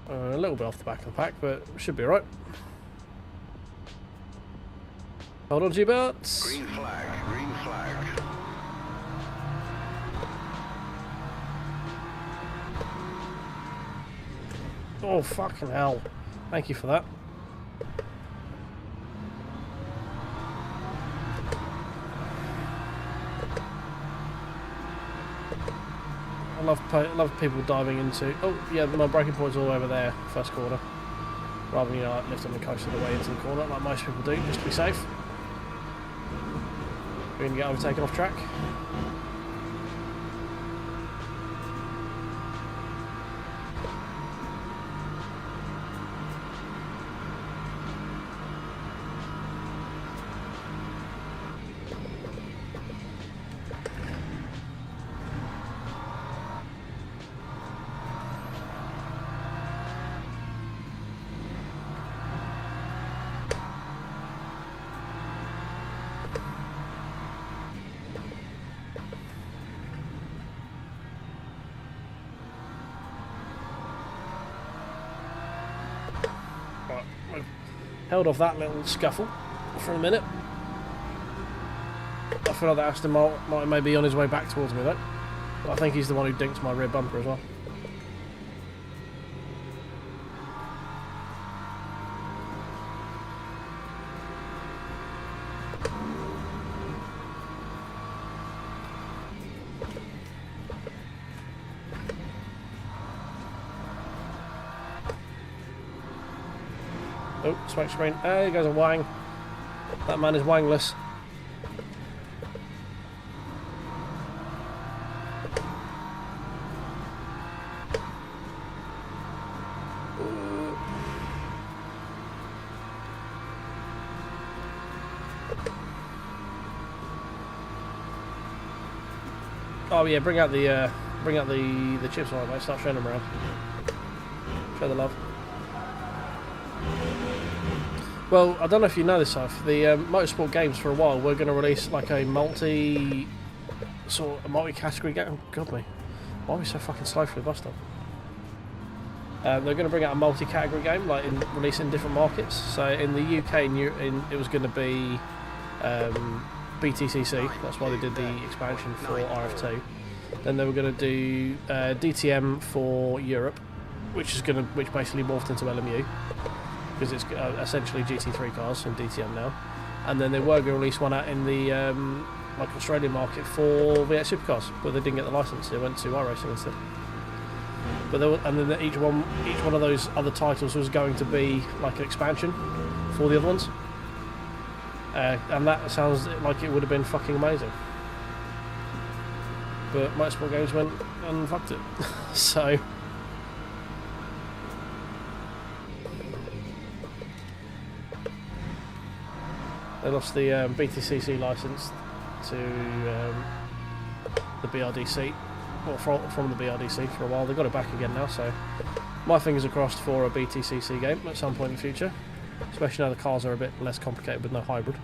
A little bit off the back of the pack, but should be alright. Hold on to your butts. Green flag, green flag. Oh, fucking hell. Thank you for that. I love people diving into... Oh, yeah, my braking point's all over there, first corner. Rather than, like, lifting the coast of the way into the corner, like most people do, just to be safe. We're going to get overtaken off track. Held off that little scuffle for a minute. I feel like that Aston Martin may be on his way back towards me though. But I think he's the one who dinked my rear bumper as well. Oh, smoke screen. There goes a wang. That man is wangless. Oh yeah, bring out the chips on it, mate. Start showing them around. Show the love. Well, I don't know if you know this stuff. The Motorsport games for a while we're going to release like a multi-category game. Oh, God me, why are we so fucking slow for the bus stop? They're going to bring out a multi-category game, like release in different markets. So in the UK, it was going to be BTCC. That's why they did the expansion for RF2. Then they were going to do DTM for Europe, which basically morphed into LMU. Because it's essentially GT3 cars in DTM now, and then they were going to release one out in the like Australian market for V8 supercars, but they didn't get the license. They went to iRacing instead. But then each one of those other titles was going to be like an expansion for the other ones. And that sounds like it would have been fucking amazing. But Motorsport Games went and fucked it. So they lost the BTCC license to the BRDC, or from the BRDC for a while. They got it back again now, so my fingers are crossed for a BTCC game at some point in the future, especially now the cars are a bit less complicated with no hybrid.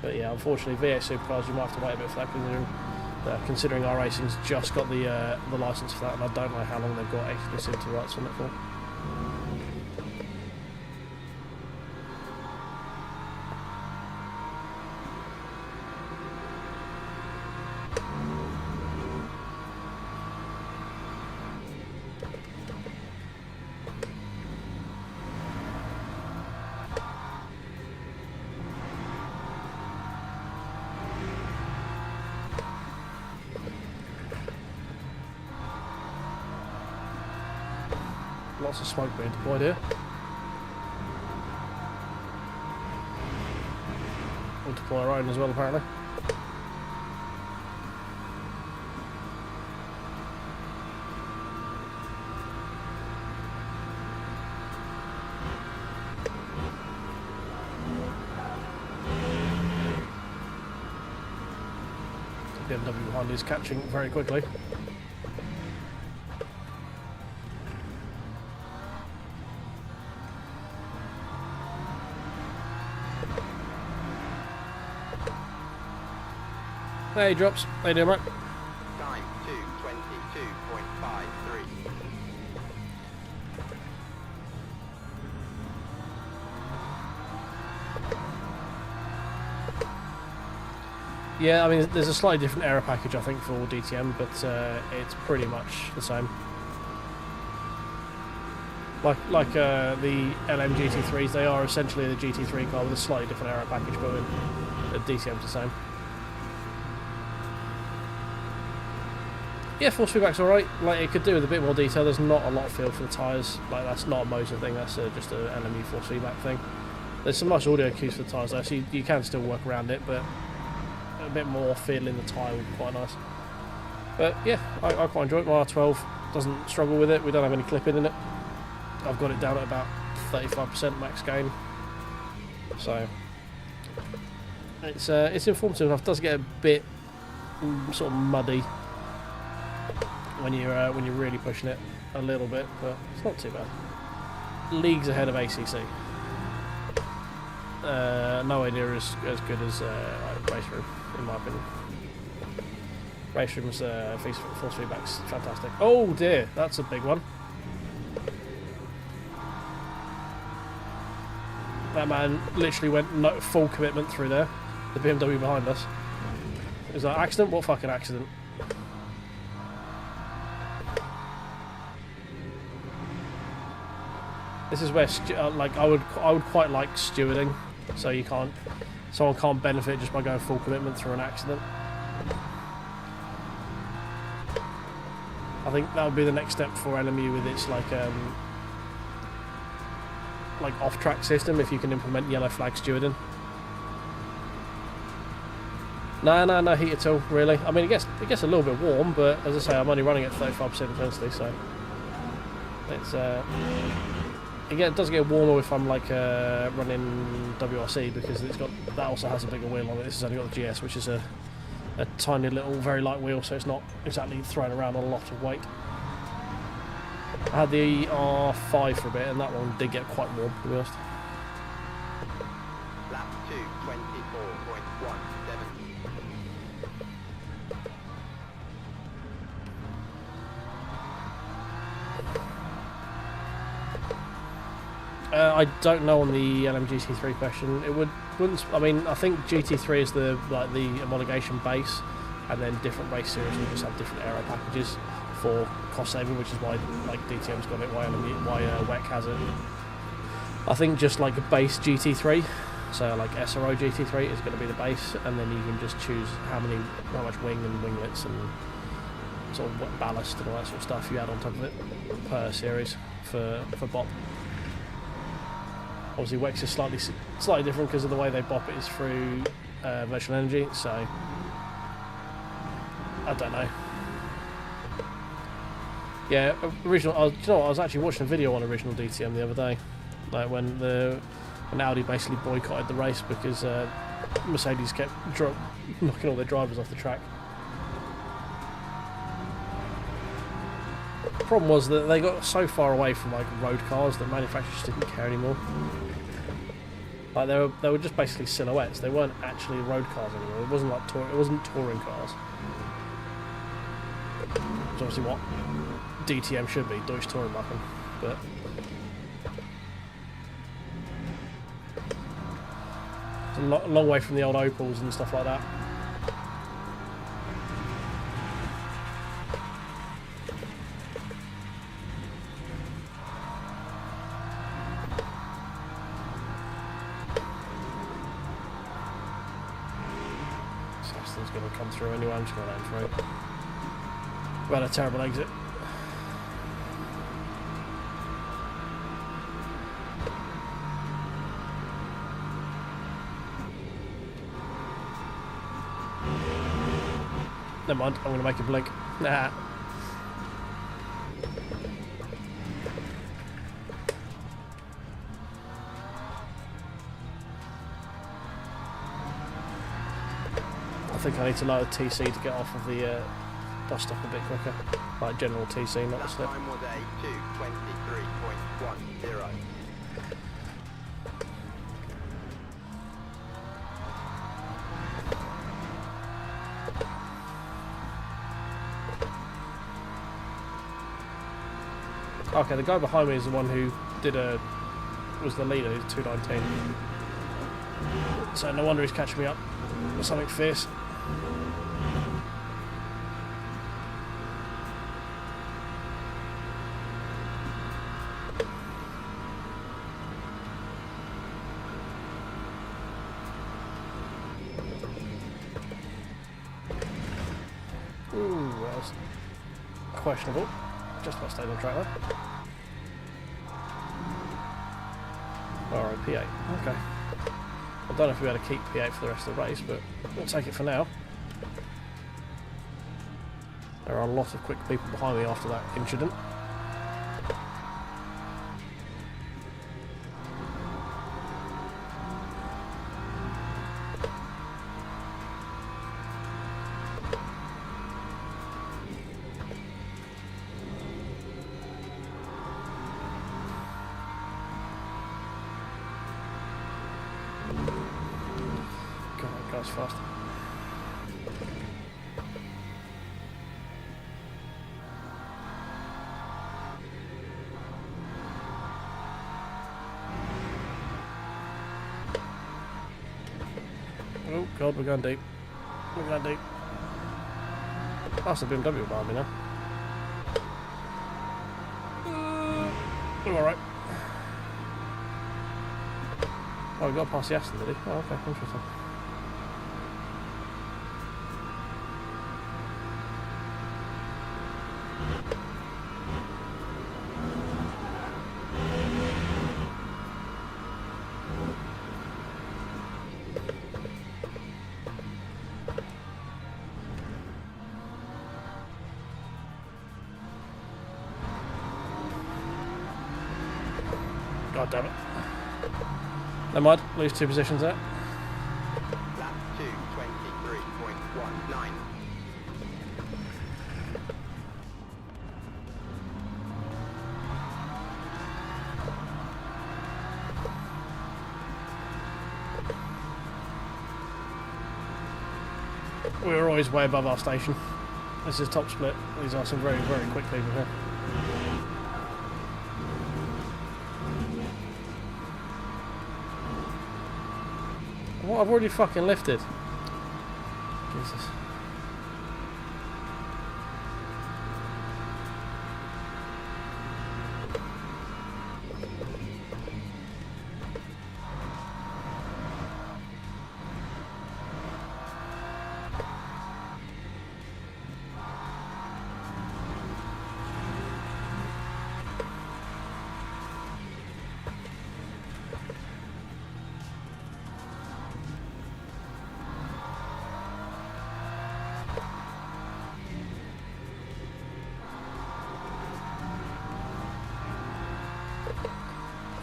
But yeah, unfortunately V8 Supercars, you might have to wait a bit for that, considering our racing's just got the license for that, and I don't know how long they've got exclusivity rights on it for. Lots of smoke being deployed here. We'll deploy our own as well, apparently. The BMW behind is catching very quickly. Hey, drops. How you doing, mate? Time 2:22.53. Yeah, I mean, there's a slightly different error package, I think, for DTM, but it's pretty much the same. Like the LM GT3s, they are essentially the GT3 car with a slightly different error package, but the DTM's the same. Yeah, force feedback's alright. Like, it could do with a bit more detail. There's not a lot of feel for the tyres. Like, that's not a Moza thing, that's just an LMU force feedback thing. There's some nice audio cues for the tyres though, so you can still work around it, but a bit more feel in the tyre would be quite nice. But yeah, I quite enjoy it. My R12 doesn't struggle with it. We don't have any clipping in it. I've got it down at about 35% max gain. So it's informative enough. It does get a bit sort of muddy when you're really pushing it a little bit, but it's not too bad. Leagues ahead of ACC. Nowhere near as good as Race Room, in my opinion. Race Room's force feedback's fantastic. Oh dear, that's a big one. That man literally went full commitment through there. The BMW behind us. Is that accident? What fucking accident? This is where like I would quite like stewarding, so someone can't benefit just by going full commitment through an accident. I think that would be the next step for LMU with its like off-track system, if you can implement yellow flag stewarding. No heat at all, really. I mean, it gets a little bit warm, but as I say, I'm only running at 35% intensity, so it's it does get warmer if I'm like running WRC, because that also has a bigger wheel on it. This has only got the GS, which is a tiny little, very light wheel, so it's not exactly thrown around on a lot of weight. I had the R5 for a bit, and that one did get quite warm, to be honest. Lap 2:24.17. I don't know on the LMGT3 question. Wouldn't. I mean, I think GT3 is the homologation base, and then different race series will just have different aero packages for cost saving, which is why like DTM's got it, why WEC has it. I think just like a base GT3, so like SRO GT3 is going to be the base, and then you can just choose how much wing and winglets and sort of ballast and all that sort of stuff you add on top of it. per series for BOP. Obviously, Wex is slightly different because of the way they BOP it is through virtual energy. So I don't know. Yeah, original. You know what, I was actually watching a video on original DTM the other day, like when Audi basically boycotted the race because Mercedes kept knocking all their drivers off the track. The problem was that they got so far away from like road cars that manufacturers didn't care anymore. Like they were just basically silhouettes. They weren't actually road cars anymore. It wasn't like it wasn't touring cars. Which obviously what DTM should be, Deutsche Tourenwagen, but it's a long way from the old Opels and stuff like that. Something's going to come through anyway. I'm just going to land through. We've had a terrible exit. Never mind, I'm going to make a blink. Nah. I think I need to lower the TC to get off of the bus stop a bit quicker. Like general TC, not the slip. That time was a 2:23.10. Okay, the guy behind me is the one who was the leader, who's 2:19. So no wonder he's catching me up with something fierce. Ooh, that was questionable. Just about stayed on track there. Alright, P8. Okay. I don't know if we're going to keep P8 for the rest of the race, but we'll take it for now. There are a lot of quick people behind me after that incident. Goes fast. Oh god, we're going deep. We're going deep. That's a BMW behind me now. We're alright. Oh, we got past the Aston, did he? Oh, okay, interesting. God damn it. Never mind, lose 2 positions there. Lap 2:23.19. We were always way above our station. This is top split. These are some very, very quick people here. What, I've already fucking lifted. Jesus.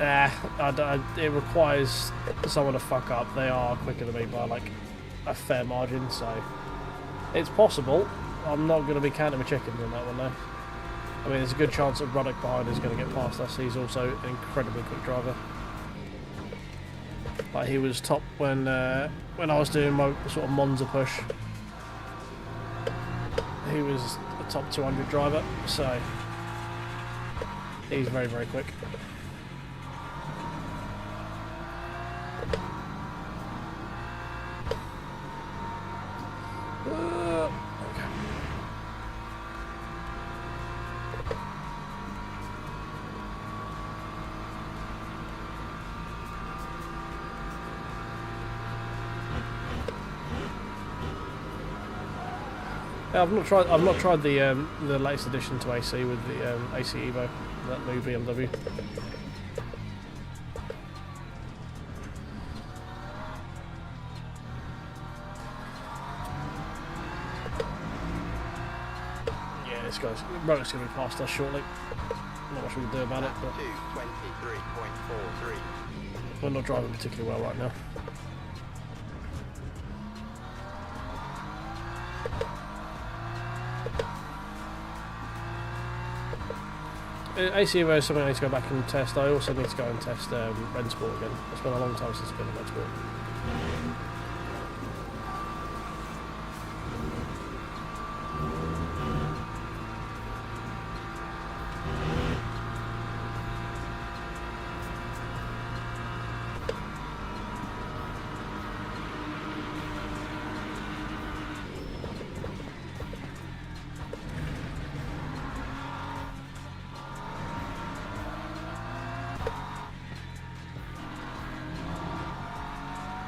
It requires someone to fuck up. They are quicker than me by like a fair margin, so it's possible. I'm not going to be counting my chickens on that one though. I mean, there's a good chance that Ruddock behind is going to get past us. He's also an incredibly quick driver. Like he was top when I was doing my sort of Monza push. He was a top 200 driver, so he's very, very quick. Yeah, I've not tried the latest addition to AC with the AC Evo, that new BMW. Yeah, this guy's Ruddock's going to be past us shortly. Not much we can do about it, but 23.43. we're not driving particularly well right now. AC Evo is something I need to go back and test. I also need to go and test Rensport again. It's been a long time since I've been in Rensport.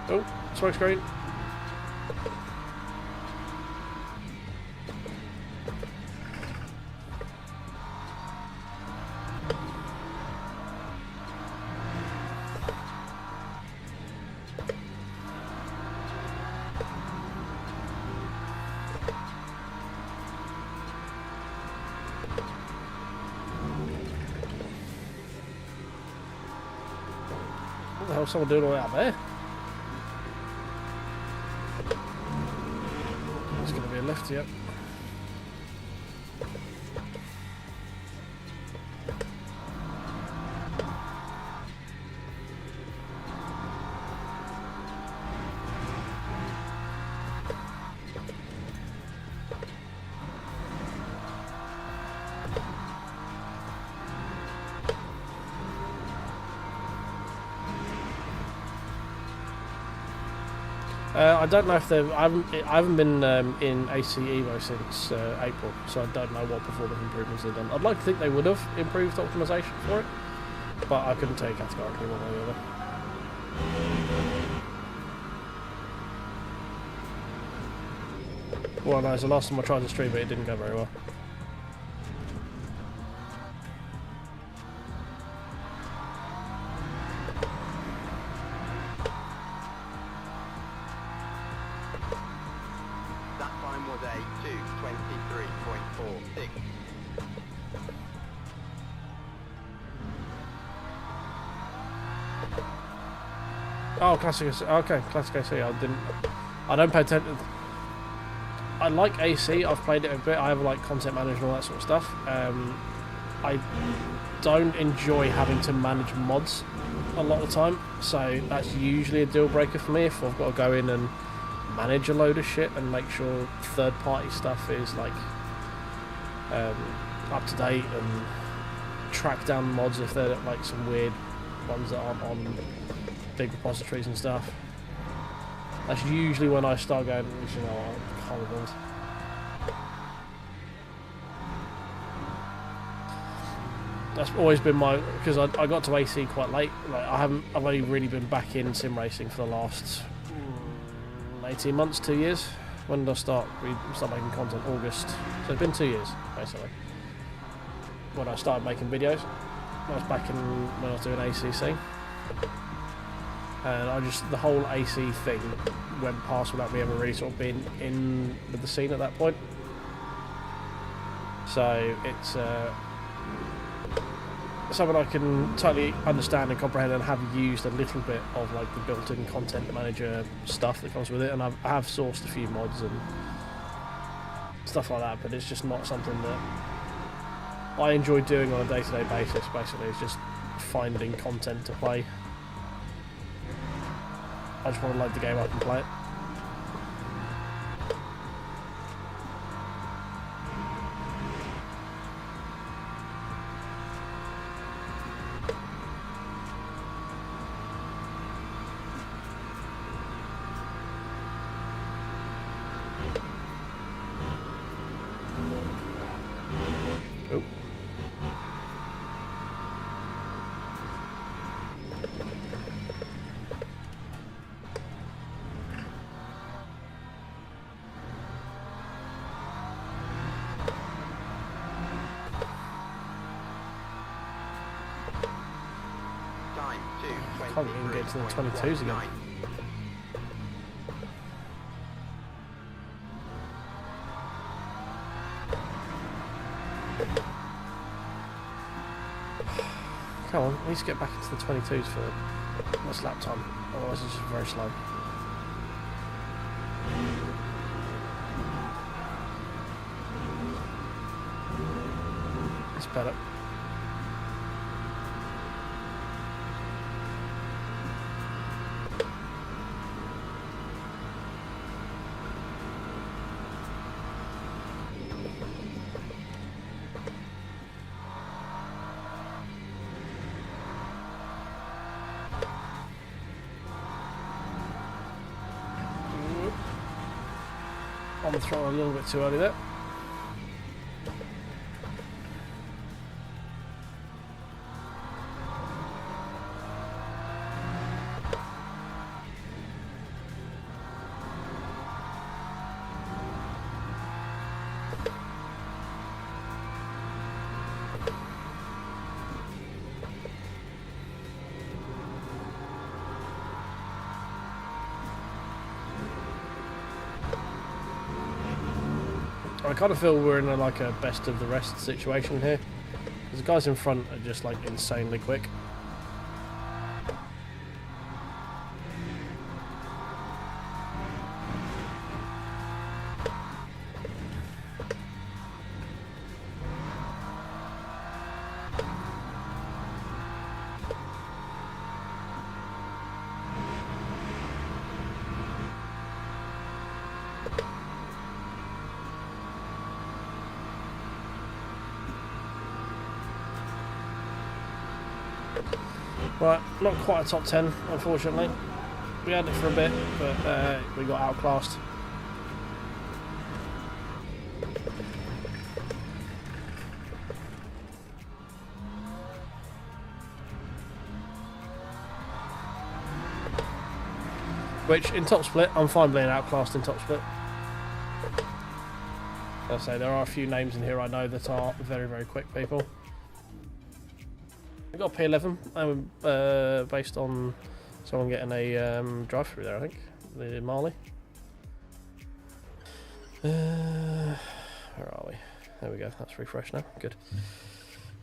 Oh, smoke screen. What the hell is someone doing all that out there? Left, yep. I don't know if they've. I haven't been in AC Evo since April, so I don't know what performance improvements they've done. I'd like to think they would have improved optimization for it, but I couldn't tell you categorically one way or the other. Well, no, so last time I tried to stream it didn't go very well. Oh, classic AC. Okay, classic AC. I don't pay attention. I like AC. I've played it a bit. I have like content manager and all that sort of stuff. I don't enjoy having to manage mods a lot of the time, so that's usually a deal breaker for me if I've got to go in and manage a load of shit and make sure third-party stuff is like up to date and track down mods if they're like some weird ones that aren't on big repositories and stuff. That's usually when I start going, you know, I can't be bothered. That's always been my, because I got to AC quite late. Like I've only really been back in sim racing for the last 18 months, 2 years. When did I start making content? August. So it's been 2 years basically. When I started making videos, I was back in when I was doing ACC. And the whole AC thing went past without me ever really sort of being in with the scene at that point. So it's someone I can totally understand and comprehend and have used a little bit of like the built-in content manager stuff that comes with it, and I have sourced a few mods and stuff like that, but it's just not something that I enjoy doing on a day-to-day basis. Basically, it's just finding content to play. I just want to load the game up and play it. Can't even get to the 22s again. Come on, I need to get back into the 22s for this lap time, otherwise it's just very slow. It's better. On the throttle a little bit too early there. I kind of feel we're in like a best of the rest situation here, because the guys in front are just like insanely quick. Right, not quite a top 10, unfortunately. We had it for a bit, but we got outclassed. Which, in top split, I'm fine being outclassed in top split. As I say, there are a few names in here I know that are very, very quick people. We got P11, based on someone getting a drive-through there, I think. They did Marley. Where are we? There we go. That's refreshed now. Good.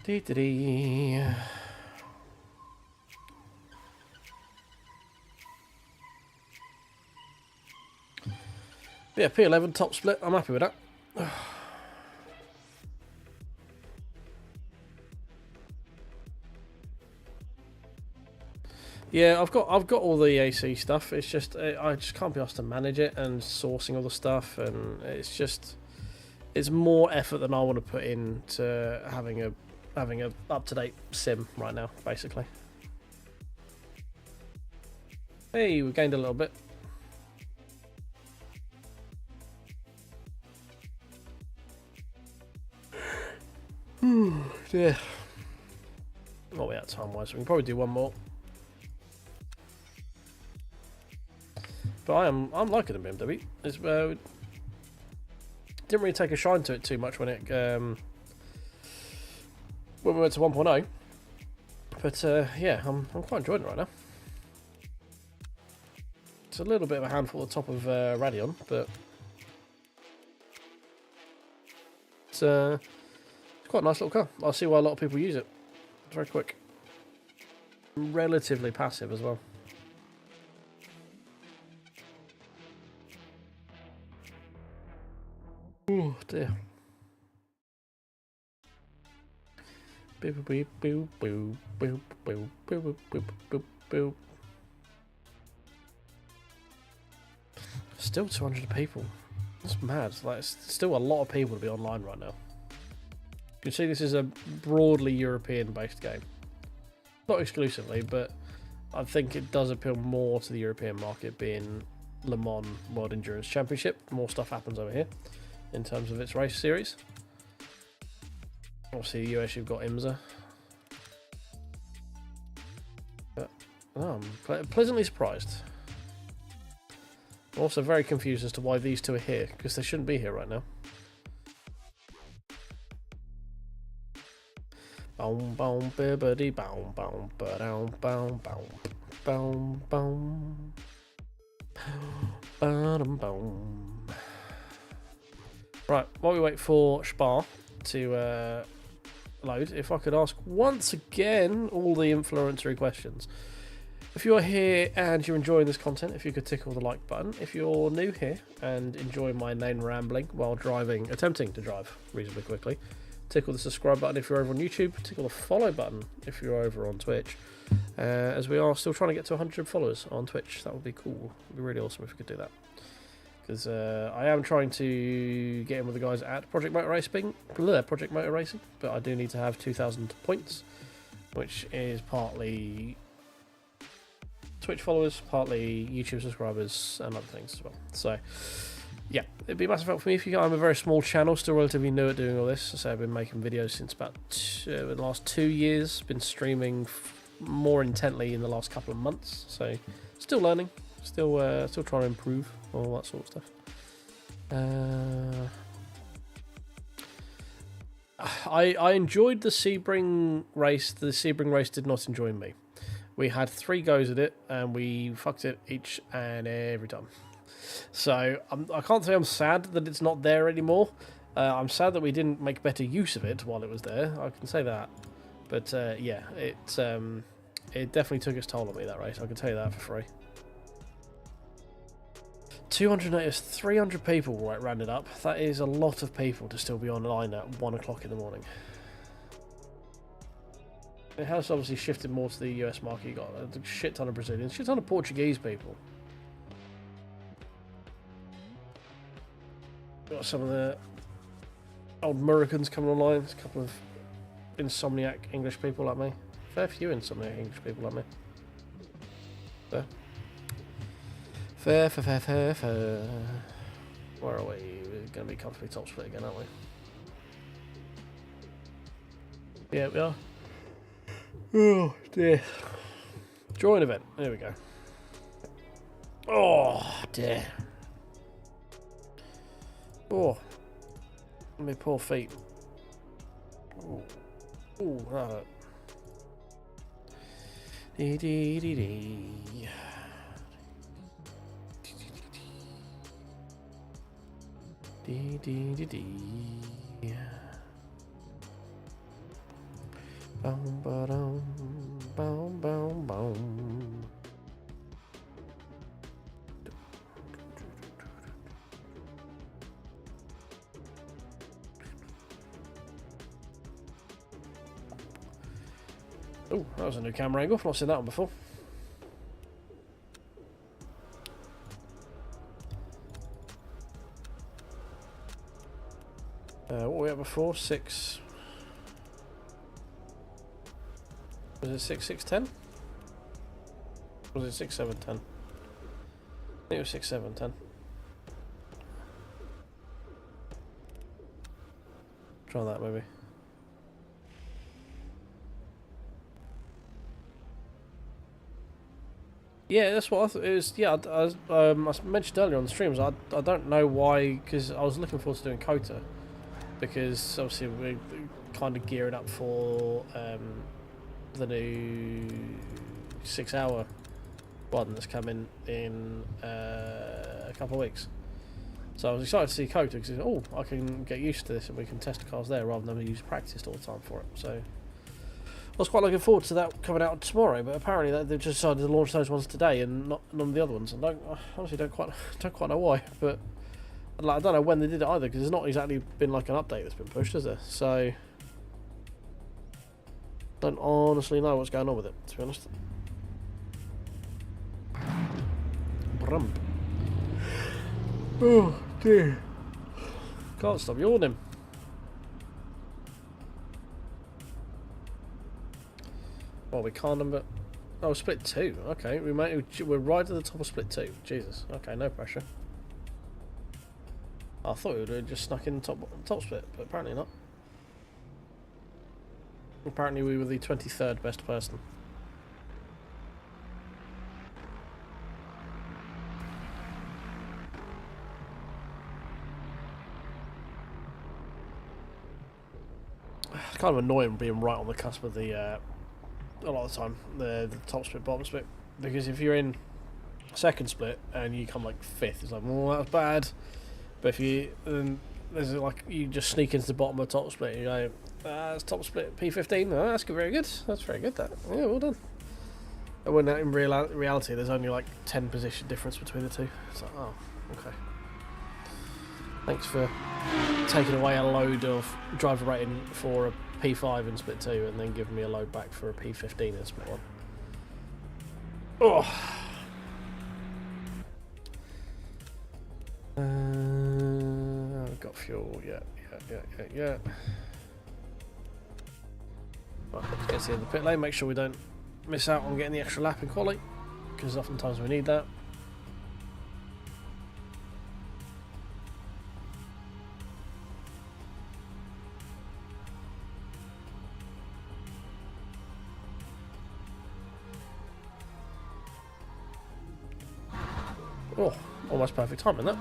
Dee-dee-dee. Yeah, P11 top split. I'm happy with that. Yeah, I've got all the AC stuff. It's just I just can't be asked to manage it and sourcing all the stuff, and it's more effort than I want to put into having a up-to-date sim right now, basically. Hey, we gained a little bit. Yeah. What are we at time-wise? We can probably do one more. But I'm liking the BMW. It's didn't really take a shine to it too much when we went to 1.0. But yeah, I'm quite enjoying it right now. It's a little bit of a handful at the top of Radeon, but it's quite a nice little car. I see why a lot of people use it. It's very quick. Relatively passive as well. Oh dear. Boop boop boop boop boop boop boop boop boop boop. Still 200 people. That's mad. Like, it's still a lot of people to be online right now. You can see this is a broadly European-based game. Not exclusively, but I think it does appeal more to the European market, being Le Mans World Endurance Championship. More stuff happens over here in terms of its race series. Obviously, the US, you've got IMSA. But oh, I'm pleasantly surprised. I'm also very confused as to why these two are here, because they shouldn't be here right now. Boom, boom, bibbidi, boom, boom, ba-down, boom, boom, boom, boom, ba-dum, boom. Right, while we wait for Spa to load, if I could ask once again all the influencery questions. If you're here and you're enjoying this content, if you could tickle the like button. If you're new here and enjoy my inane rambling while driving, attempting to drive reasonably quickly, tickle the subscribe button if you're over on YouTube, tickle the follow button if you're over on Twitch, as we are still trying to get to 100 followers on Twitch. That would be cool. It would be really awesome if we could do that. Because I am trying to get in with the guys at Project Motor Racing, but I do need to have 2,000 points, which is partly Twitch followers, partly YouTube subscribers, and other things as well. So, yeah, it'd be a massive help for me if you. I'm a very small channel, still relatively new at doing all this. So I've been making videos since about the last 2 years. Been streaming more intently in the last couple of months. So, still learning, still trying to improve, all that sort of stuff. I enjoyed the Sebring race. The Sebring race did not enjoy me. We had 3 goes at it, and we fucked it each and every time. So I can't say I'm sad that it's not there anymore. I'm sad that we didn't make better use of it while it was there. I can say that. But yeah, it definitely took its toll on me, that race. I can tell you that for free. 300 people rounded up. That is a lot of people to still be online at 1 o'clock in the morning. It has obviously shifted more to the US market. You got a shit ton of Brazilians, shit ton of Portuguese people. Got some of the old Americans coming online. There's a couple of insomniac English people like me. Fair few insomniac English people like me. Fair. Fair. Where are we? We're going to be comfortably top split again, aren't we? Yeah, we are. Oh dear. Join event. There we go. Oh dear. Oh. My poor feet. Oh. Oh, that hurt. Dee dee dee dee. Dee dee dee dee. Boom, ba-dum, boom, boom, boom. Oh, that was a new camera angle. I've not seen that one before. What were we at before? 6. Was it 6, 6, 10? Was it 6, 7, 10? I think it was 6, 7, 10. Try that maybe. Yeah, that's what I thought. It was. Yeah, I mentioned earlier on the streams. I don't know why, because I was looking forward to doing COTA, because obviously we're kind of gearing up for the new 6-hour one that's coming in a couple of weeks. So I was excited to see COTA because I can get used to this and we can test the cars there rather than use practice all the time for it. So was quite looking forward to that coming out tomorrow, but apparently they've just decided to launch those ones today and not none of the other ones. And I honestly don't quite know why, but like, I don't know when they did it either, because there's not exactly been like an update that's been pushed, is there? So don't honestly know what's going on with it, to be honest. Brump. Oh dear. Can't stop yawning. Well, we can't number. Oh, split 2. Okay, we're right at the top of split 2. Jesus. Okay, no pressure. I thought we would have just snuck in the top split, but apparently not. Apparently we were the 23rd best person. It's kind of annoying being right on the cusp of the, a lot of the time, the top split, bottom split. Because if you're in second split and you come like 5th, it's like, well, that was bad. But if you, there's like, you just sneak into the bottom of the top split and you go, it's top split P15, oh, that's good, very good. That's very good, that. Yeah, well done. And when in reality, there's only like 10 position difference between the two. It's like, oh, okay. Thanks for taking away a load of driver rating for a P5 in split 2 and then giving me a load back for a P15 in split 1. Oh. I've got fuel, yeah. Right, let's get to the end of the pit lane, make sure we don't miss out on getting the extra lap in quali, because oftentimes we need that. Oh, almost perfect timing that.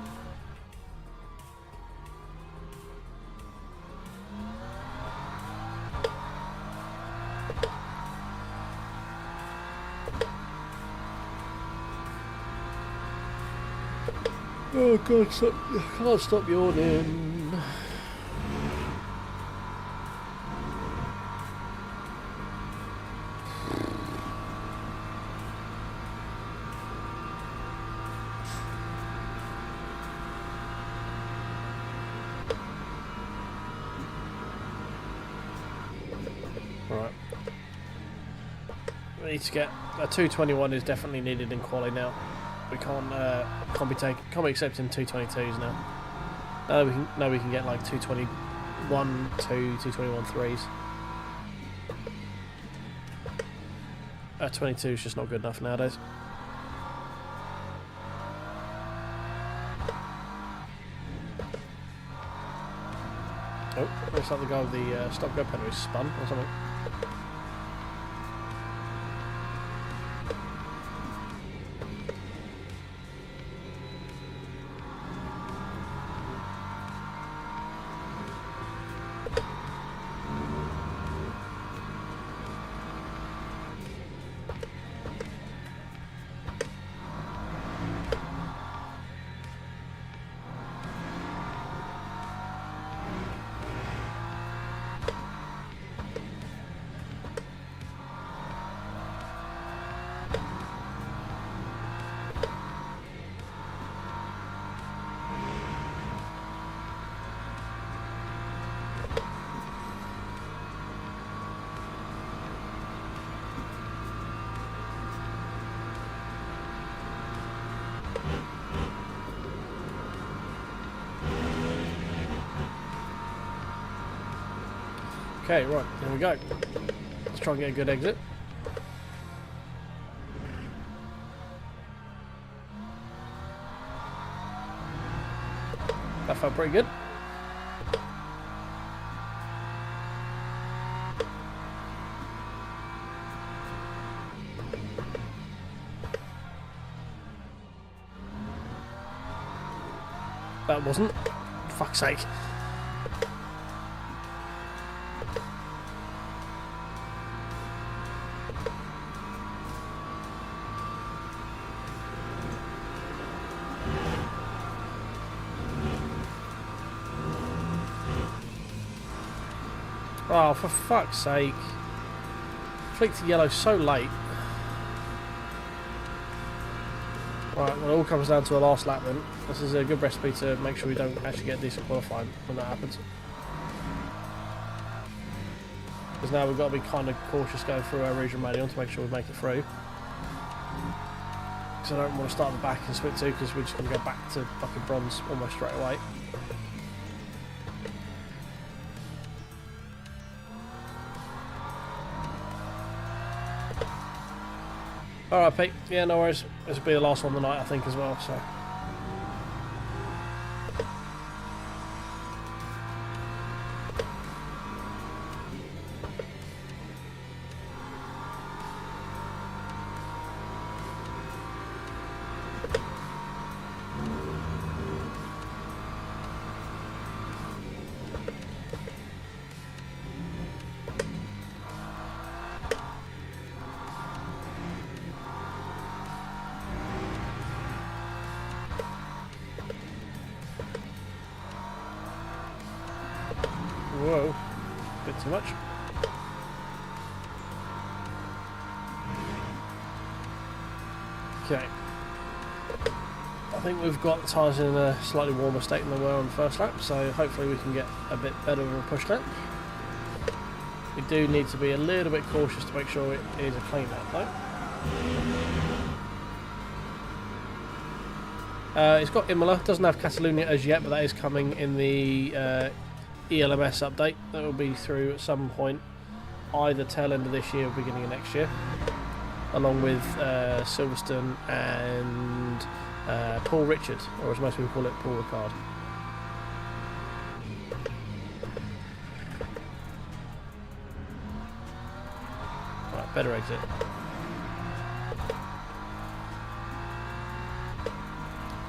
Oh God, I can't stop yawning. Right. We need to get a 221 is definitely needed in quali now. We can't be accepting 222s now. We can get like 221 2, 221 3s. 22 is just not good enough nowadays. Oh, looks like the guy with the stop go pedal is spun or something. Okay, right, there we go. Let's try and get a good exit. That felt pretty good. That wasn't. Fuck's sake. Oh, for fuck's sake. flicked to yellow so late. Right, well, it all comes down to a last lap then. This is a good recipe to make sure we don't actually get decent qualifying when that happens. Because now we've got to be kind of cautious going through our region manual to make sure we make it through. Because I don't want to start at the back and split 2 because we're just going to go back to fucking bronze almost straight away. Alright, Pete. Yeah, no worries. This will be the last one of the night, I think, as well, so. Whoa, bit too much. Okay. I think we've got the tyres in a slightly warmer state than they were on the first lap, so hopefully we can get a bit better of a push lap. We do need to be a little bit cautious to make sure it is a clean lap though. It's got Imola, doesn't have Catalunya as yet, but that is coming in the ELMS update. That will be through at some point, either tail end of this year or beginning of next year, along with Silverstone and Paul Richard, or as most people call it, Paul Ricard. Right, better exit.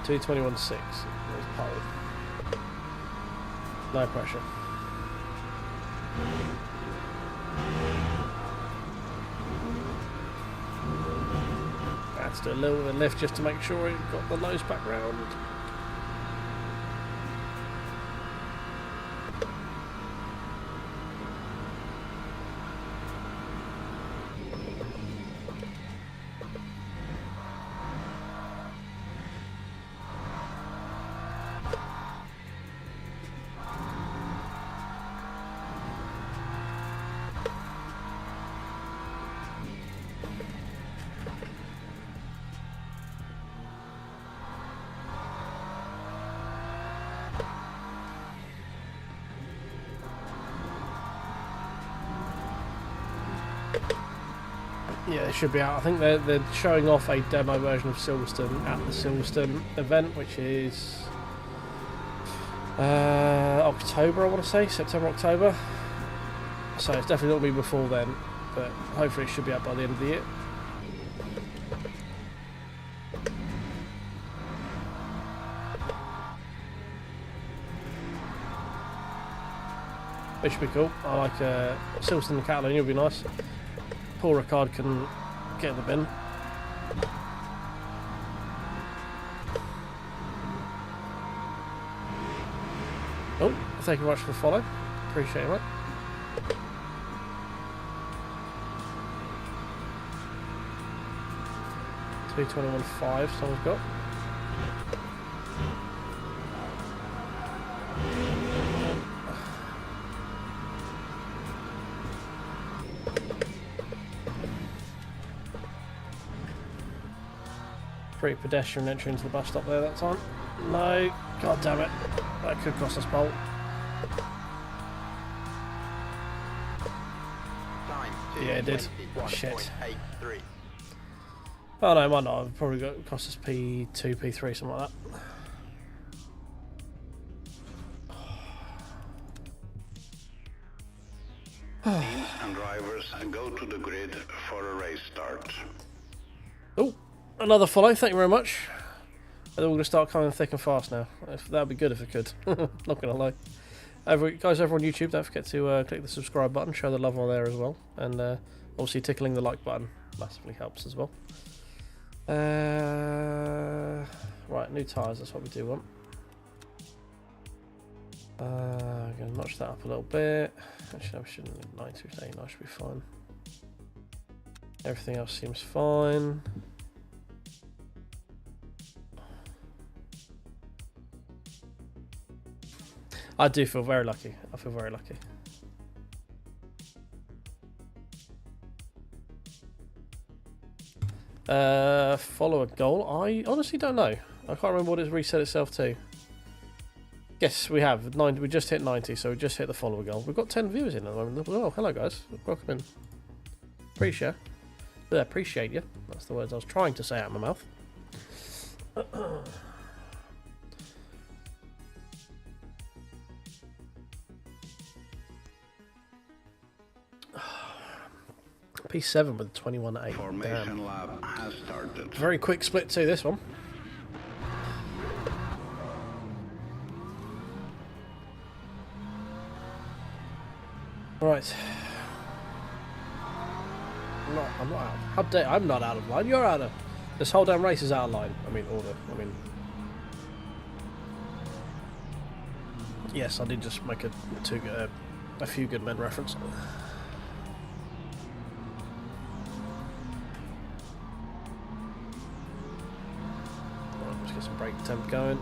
.221.6. There's Paul. No pressure. Let's do a little bit of lift just to make sure it got the nose back round. Yeah, it should be out. I think they're showing off a demo version of Silverstone at the Silverstone event, which is October, I want to say, September, October. So it's definitely not going to be before then, but hopefully it should be out by the end of the year. It should be cool. I like Silverstone and Catalunya, would be nice. Paul Ricard can get in the bin. Oh, thank you very much for the follow. Appreciate it. 221.5 someone's got. Pretty pedestrian entry into the bus stop there that time. No, god damn it. That could cost us pole. Yeah, it did. Shit. Oh no, it might not. It probably got cost us P2, P3, something like that. Teams and drivers go to the grid for a race start. Oh, another follow. Thank you very much. They're all going to start coming thick and fast now. That'd be good if it could. Not going to lie. Guys over on YouTube, don't forget to click the subscribe button, show the love on there as well, and obviously tickling the like button massively helps as well. Right, new tyres, that's what we do want. I'm going to notch that up a little bit. Actually, no, we shouldn't need 90 today, that should be fine. Everything else seems fine. I do feel very lucky. I feel very lucky. Follow a goal. I honestly don't know. I can't remember what it's reset itself to. Yes, we have. 90, we just hit 90, so we just hit the follower goal. We've got 10 viewers in at the moment. Oh, hello guys. Welcome in. Appreciate you. That's the words I was trying to say out of my mouth. P7 with 21.8. Formation lab has started. Very quick split too, this one. Right. I'm not out. How dare I'm not out of line. You're out of. This whole damn race is out of line. I mean order. I mean. Yes, I did just make a few good men reference. Let's get some brake temp going.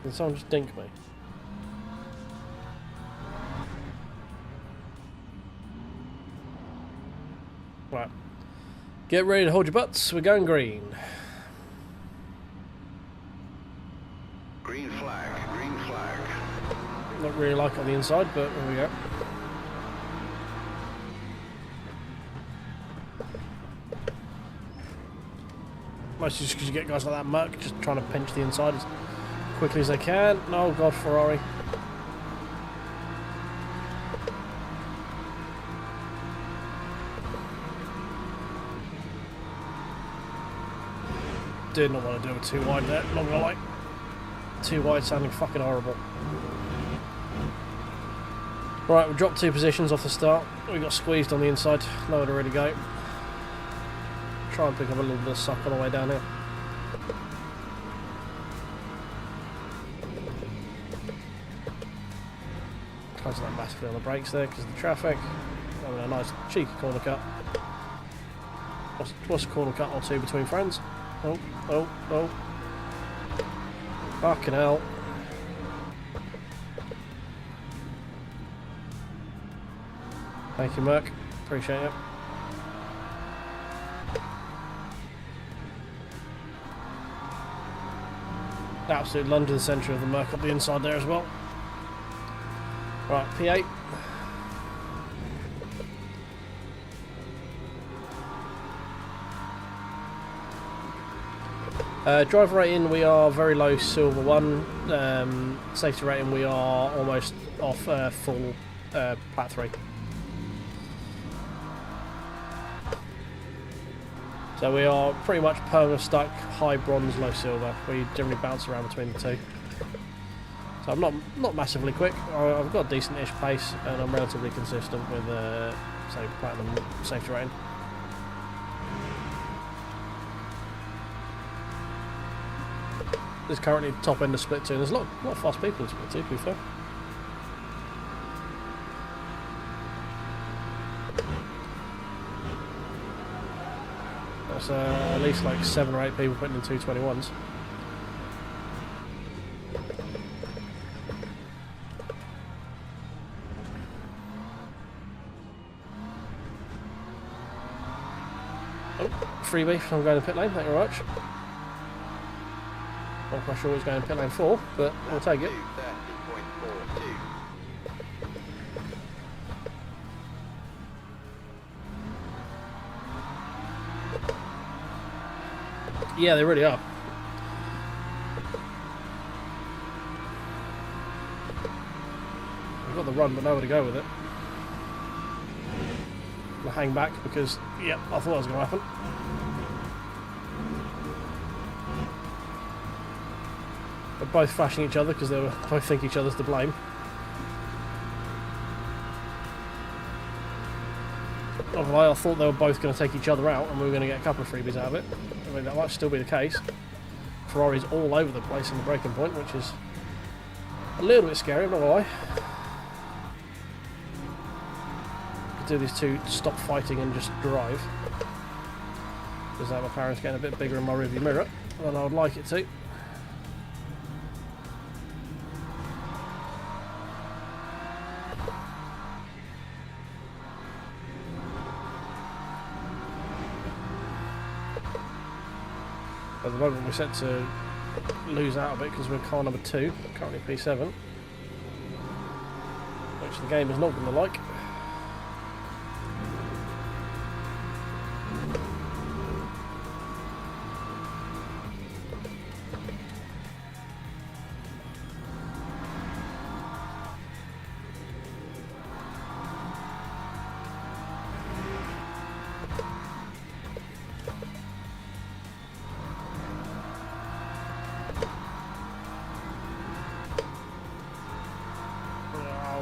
Did someone just dink me? Right. Get ready to hold your butts. We're going green. Green flag, green flag. Not really like it on the inside, but there we go. Mostly just because you get guys like that Merc just trying to pinch the inside as quickly as they can. Oh god, Ferrari. Did not want to do it too wide there, not gonna lie. Too wide sounding fucking horrible. Right, we dropped 2 positions off the start. We got squeezed on the inside, nowhere to really go. Try and pick up a little bit of suck on the way down here. Closing that massively on the brakes there because of the traffic. Having a nice cheeky corner cut. What's a corner cut or 2 between friends? Oh, oh, oh. Fucking hell. Thank you, Merc. Appreciate it. Absolute lunge in the centre of the Merc up the inside there as well. Right, P8. Driver rating, we are very low, silver 1. Safety rating, we are almost off full plat 3. So we are pretty much permanent stuck, high bronze, low silver. We generally bounce around between the 2. So I'm not massively quick. I've got a decent-ish pace, and I'm relatively consistent with say platinum safety rating. There's currently top end of split 2, and there's a lot of fast people in split 2, to be fair. That's at least like 7 or 8 people putting in 221s. Oh, freebie, I'm going to pit lane, thank you very much. Not quite sure who's going to pit lane 4, but we'll take it. Yeah, they really are. I've got the run, but nowhere to go with it. I'm going to hang back because, yeah, I thought that was going to happen. They're both flashing each other because they both think each other's to blame. Not gonna lie, I thought they were both going to take each other out and we were going to get a couple of freebies out of it. I mean, that might still be the case. Ferrari's all over the place in the braking point, which is a little bit scary, I'm not gonna lie. Could do these two stop fighting and just drive. Because that McLaren's getting a bit bigger in my rearview mirror than I would like it to. At the moment we're set to lose out a bit because we're car number 2, currently P7, which the game is not going to like.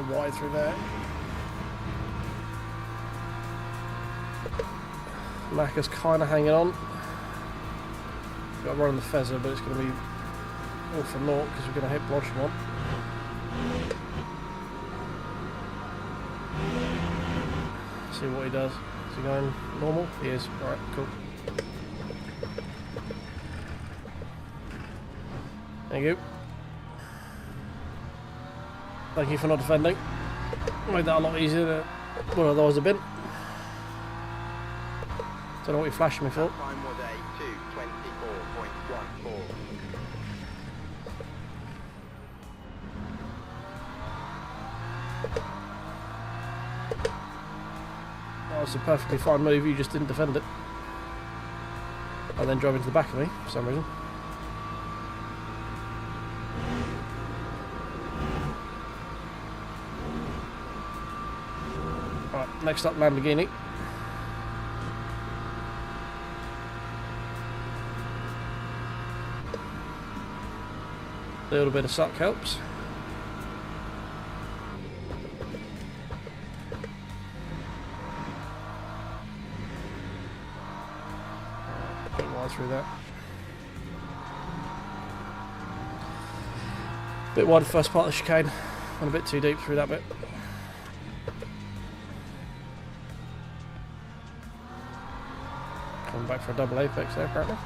Wide through there. Macca's kind of hanging on. Got to run the Fezzer, but it's going to be all for naught because we're going to hit Blanchemont. See what he does. Is he going normal? He is. Alright, cool. Thank you. Thank you for not defending. Made that a lot easier than it would otherwise have been. Don't know what you're flashing me for. Time was a 2:24.14. That was a perfectly fine move, you just didn't defend it. And then drove into the back of me for some reason. Right, next up Lamborghini. A little bit of suck helps. Bit wide through that. Bit wide the first part of the chicane. Went a bit too deep through that bit. Coming back for a double apex there apparently.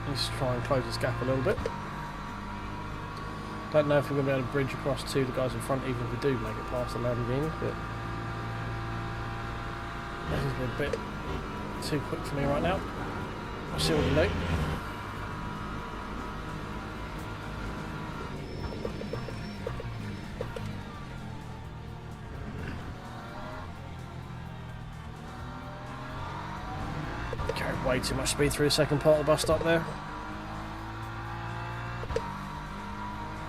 Let's try and close this gap a little bit. Don't know if we're going to be able to bridge across to the guys in front even if we do make it past the Lamborghini, but this has been a bit too quick for me right now. I'll see what we do. Carried way too much speed through the second part of the bus stop there.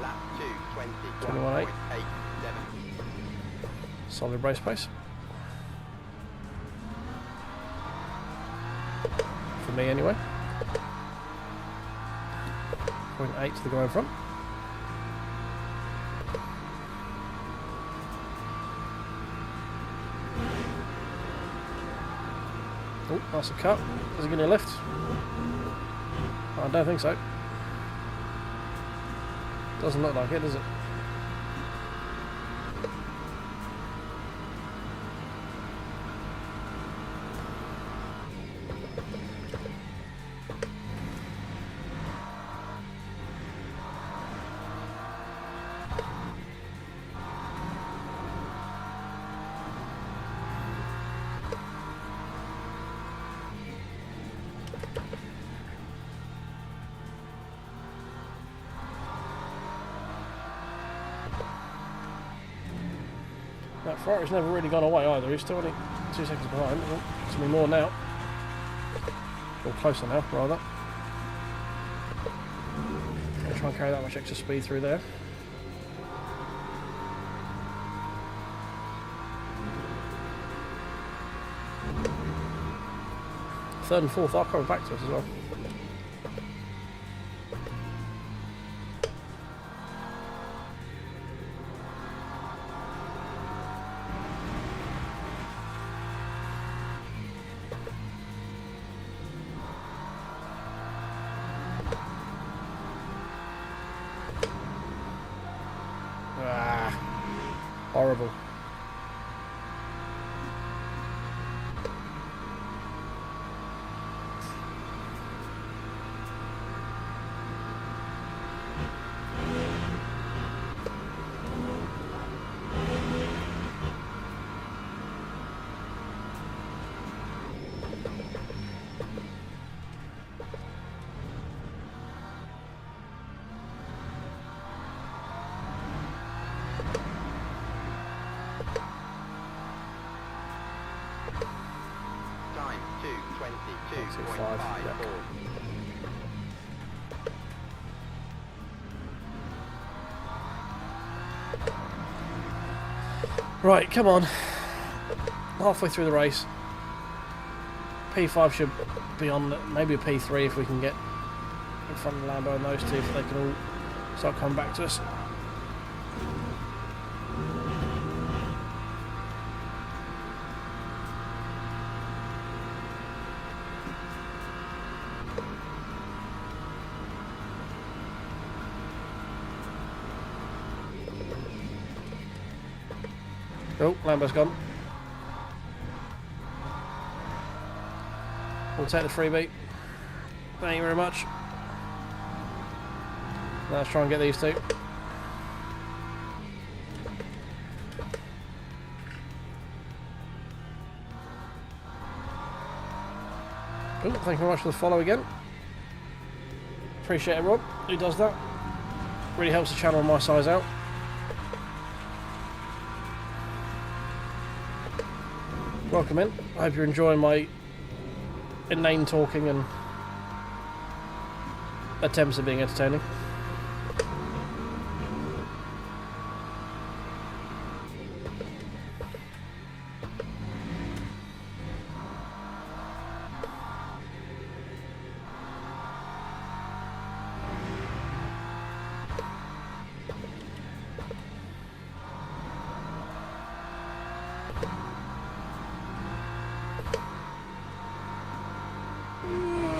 Lap 21.8. 2:21.87. Solid race pace. For me anyway. 0.8 to the guy in front. Oh, that's a cut. Is he going to lift? I don't think so. Doesn't look like it, does it? Ferrari's never really gone away either. He's still only 2 seconds behind. Oh, it's going to be more now. Or closer now, rather. I'll try and carry that much extra speed through there. Third and fourth are coming back to us as well. Horrible. Time 2:22.54. Right, come on. Halfway through the race. P5 should be on, maybe a P3 if we can get in front of the Lambo and those two, if they can all start coming back to us. Oh, Lambo's gone. We'll take the freebie. Thank you very much. Now let's try and get these two. Oh, thank you very much for the follow again. Appreciate it, Rob, who does that. Really helps the channel and my size out. Welcome in. I hope you're enjoying my inane talking and attempts at being entertaining.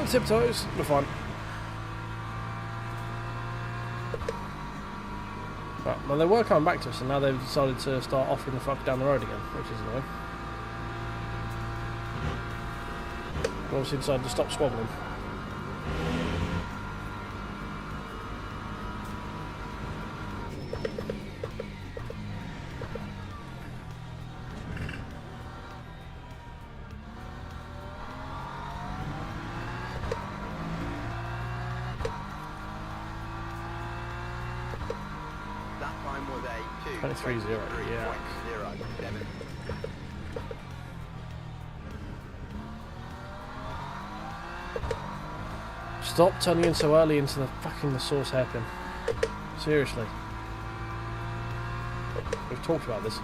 Tiptoes, we're fine. Right, well, they were coming back to us, and now they've decided to start offering the fuck down the road again, which is annoying. They obviously decided to stop squabbling. That time was a 23.0, yeah. 2:23.07. Stop turning in so early into the fucking the source hairpin. Seriously. We've talked about this.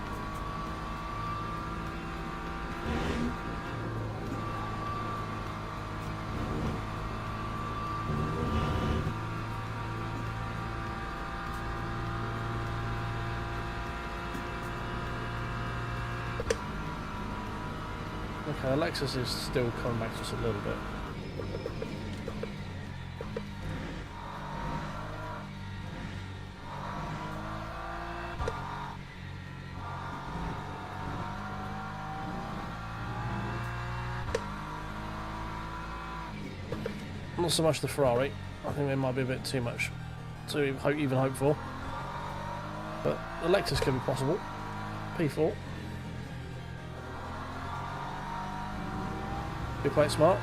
Okay, Alexis is still coming back to us a little bit. Not so much the Ferrari. I think they might be a bit too much to even hope for. But the Lexus could be possible. P4. Be quite smart.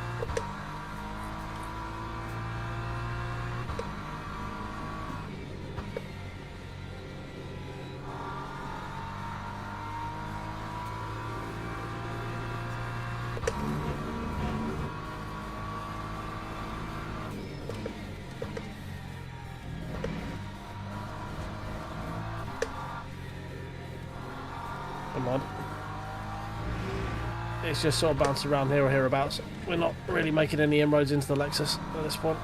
it's just sort of bouncing around here or hereabouts. We're not really making any inroads into the Lexus at this point.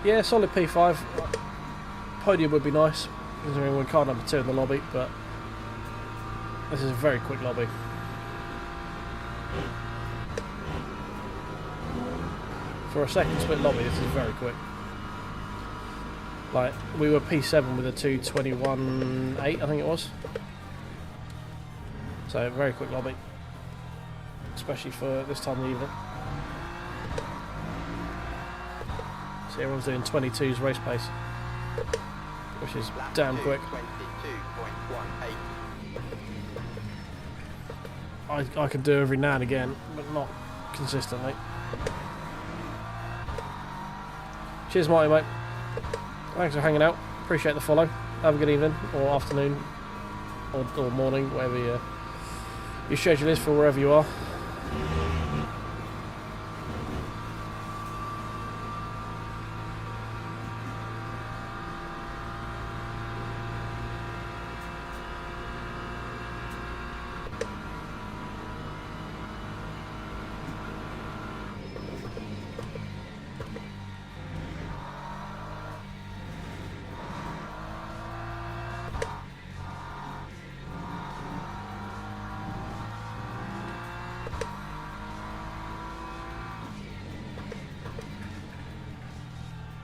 Yeah, solid P5. Podium would be nice, considering we're car number 2 in the lobby, but this is a very quick lobby. For a second split lobby, this is very quick. Like, we were P7 with a 2:21.8, I think it was. So, very quick lobby. Especially for this time of the evening. So everyone's doing 22's race pace, which is Lap damn 2, quick. 22.18. I can do every now and again, but not consistently. Cheers, Marty, mate. Thanks for hanging out. Appreciate the follow. Have a good evening, or afternoon, or morning, whatever your schedule is for wherever you are.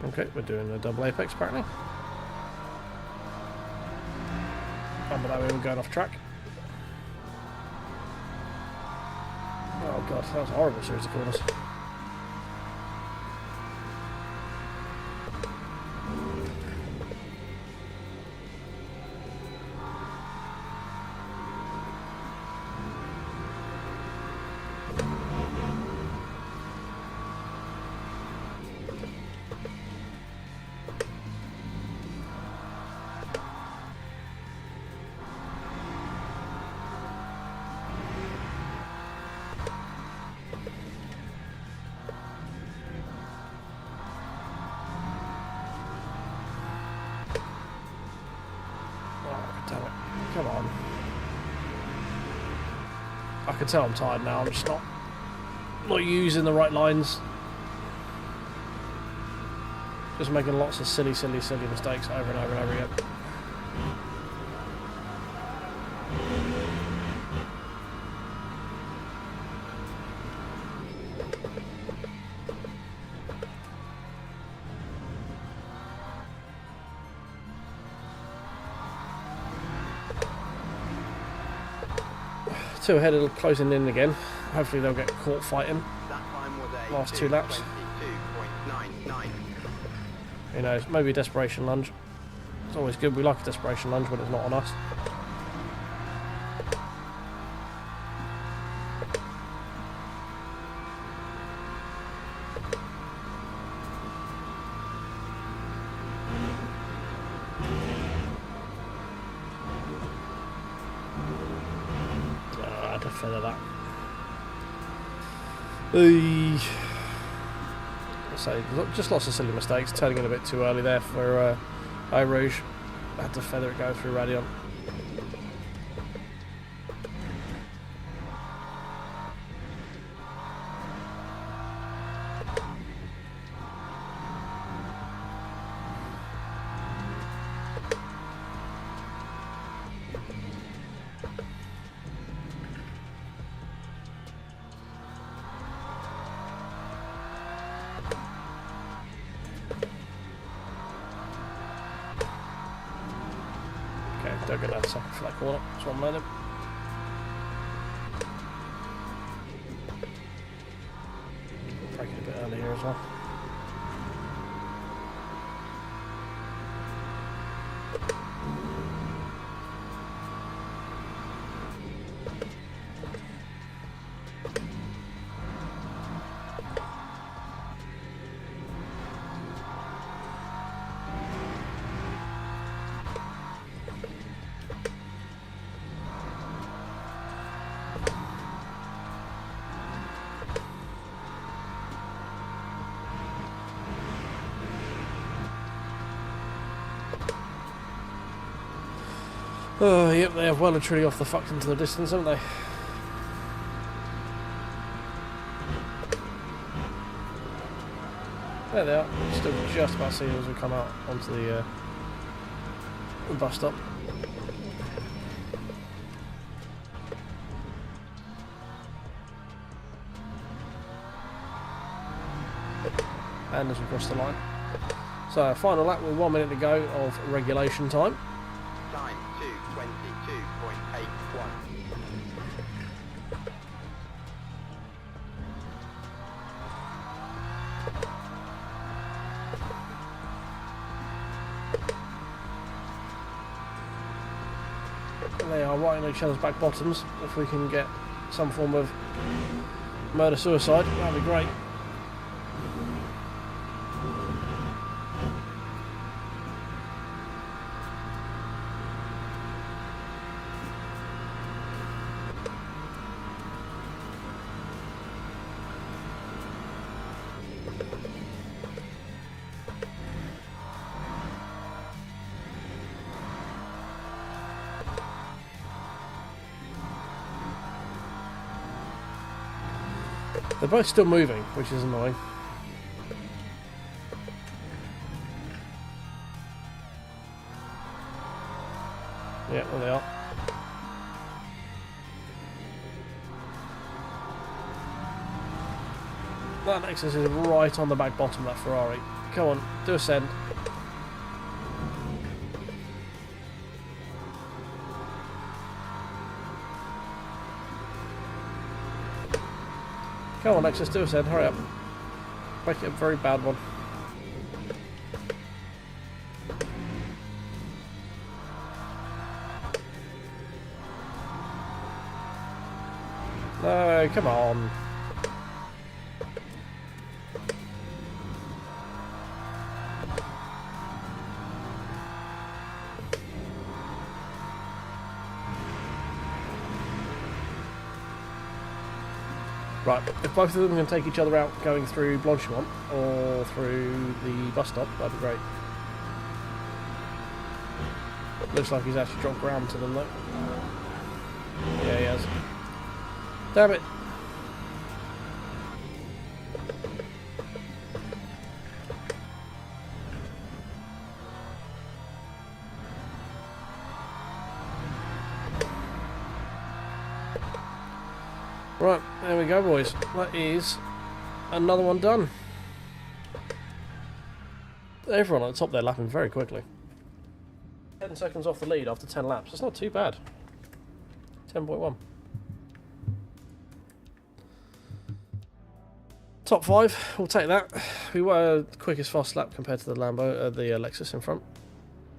Okay, we're doing a double apex apparently. And that way we're going off track. Oh god, that was a horrible series of corners. Come on. I can tell I'm tired now, I'm just not using the right lines. Just making lots of silly mistakes over and over and over again. Two ahead of closing in again. Hopefully they'll get caught fighting. That time was a Last 2 laps. 22.99. Who knows? Maybe a desperation lunge. It's always good. We like a desperation lunge when it's not on us. I had to feather that. So just lots of silly mistakes, turning in a bit too early there for Eau Rouge. I had to feather it going through Radion. Don't get that second for that corner, that's what I'm letting. Braking a bit early here as well. Oh, yep, they have well and truly off the fuck into the distance, haven't they? There they are. Still just about seeing as we come out onto the bus stop. And as we cross the line. So, final lap with 1 minute to go of regulation time. Time 2:22.81. They are right on each other's back bottoms. If we can get some form of murder-suicide, that'd be great. They're both still moving, which is annoying. Yeah, there they are. That Nexus is right on the back bottom of that Ferrari. Come on, do a send. Come on, Nexus, do a send, hurry up. Make it a very bad one. No, come on. Right, if both of them can take each other out going through Blanchimont or through the bus stop, that'd be great. Looks like he's actually dropped ground to them though. Yeah, he has. Damn it! Right, there we go, boys. That is another one done. Everyone at the top there lapping very quickly. 10 seconds off the lead after 10 laps. That's not too bad. 10.1. Top 5, we'll take that. We were the quickest fast lap compared to the Lambo, the Lexus in front.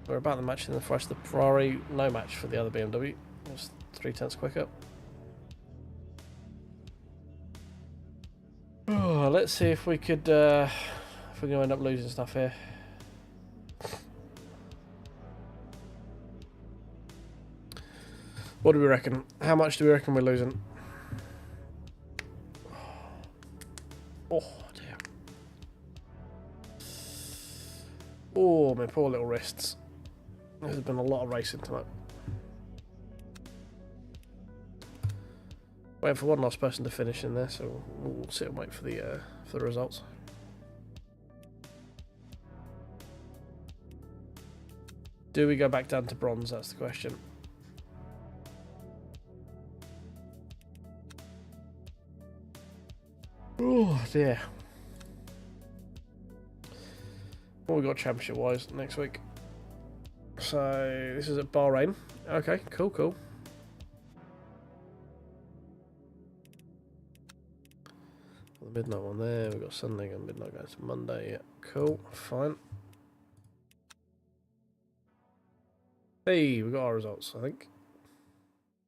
We're about the match in the rest of the Ferrari. No match for the other BMW. Just 0.3 quicker. Oh, let's see if we could, if we're going to end up losing stuff here. What do we reckon? How much do we reckon we're losing? Oh, dear. Oh, my poor little wrists. There's been a lot of racing tonight. Waiting for one last person to finish in there, so we'll sit and wait for the results. Do we go back down to bronze? That's the question. Oh dear. What we got championship wise next week? So this is at Bahrain. Okay, cool. The midnight one there. We've got Sunday and midnight going to Monday. Yeah, cool, fine. Hey, we got our results, I think.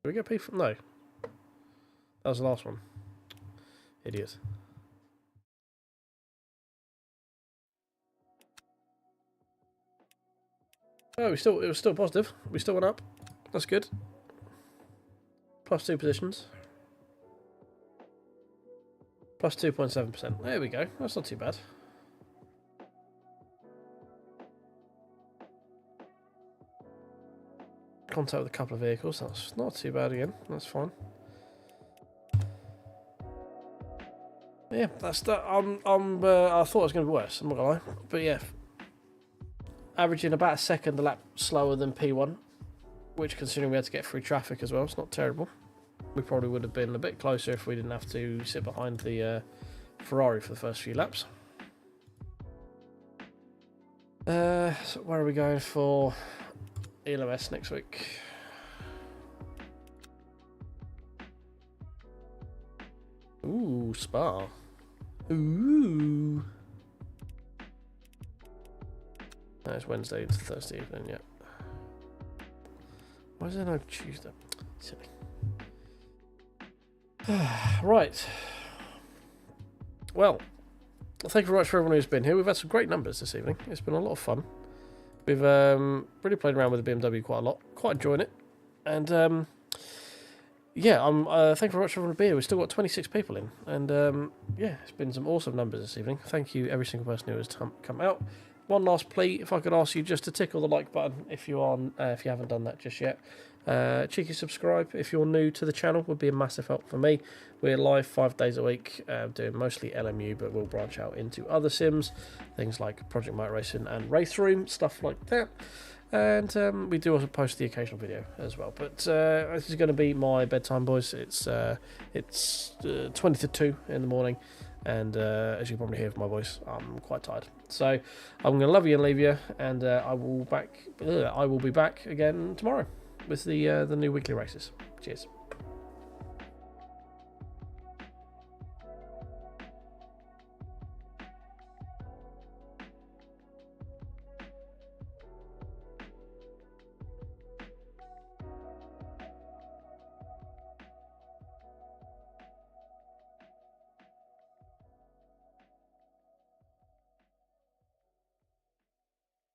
Did we get P from? No. That was the last one. Idiot. Oh, it was still positive. We still went up. That's good. Plus 2 positions. Plus 2.7%. There we go. That's not too bad. contact with a couple of vehicles. That's not too bad again. That's fine. Yeah, that's that. I thought it was going to be worse. I'm not gonna lie, but yeah, averaging about a second a lap slower than P1, which, considering we had to get through traffic as well, it's not terrible. We probably would have been a bit closer if we didn't have to sit behind the Ferrari for the first few laps. So where are we going for ELMS next week? Ooh, Spa. Ooh. No, it's Wednesday to Thursday evening, yeah. Why is there no Tuesday? Silly. Right. Well, thank you very much for everyone who's been here. We've had some great numbers this evening. It's been a lot of fun. We've really played around with the BMW quite a lot. Quite enjoying it. And yeah, thank you very much for everyone being here. We've still got 26 people in. And yeah, it's been some awesome numbers this evening. Thank you, every single person who has come out. One last plea, if I could ask you just to tickle the like button if you haven't done that just yet. Cheeky subscribe if you're new to the channel would be a massive help for me. We're live 5 days a week, doing mostly LMU, but we'll branch out into other sims, things like Project Motor Racing and Race Room, stuff like that. And we do also post the occasional video as well. But this is going to be my bedtime, boys. It's 20 to 2 in the morning. And as you can probably hear from my voice, I'm quite tired. So I'm going to love you and leave you, and I will be back again tomorrow with the new weekly races. Cheers.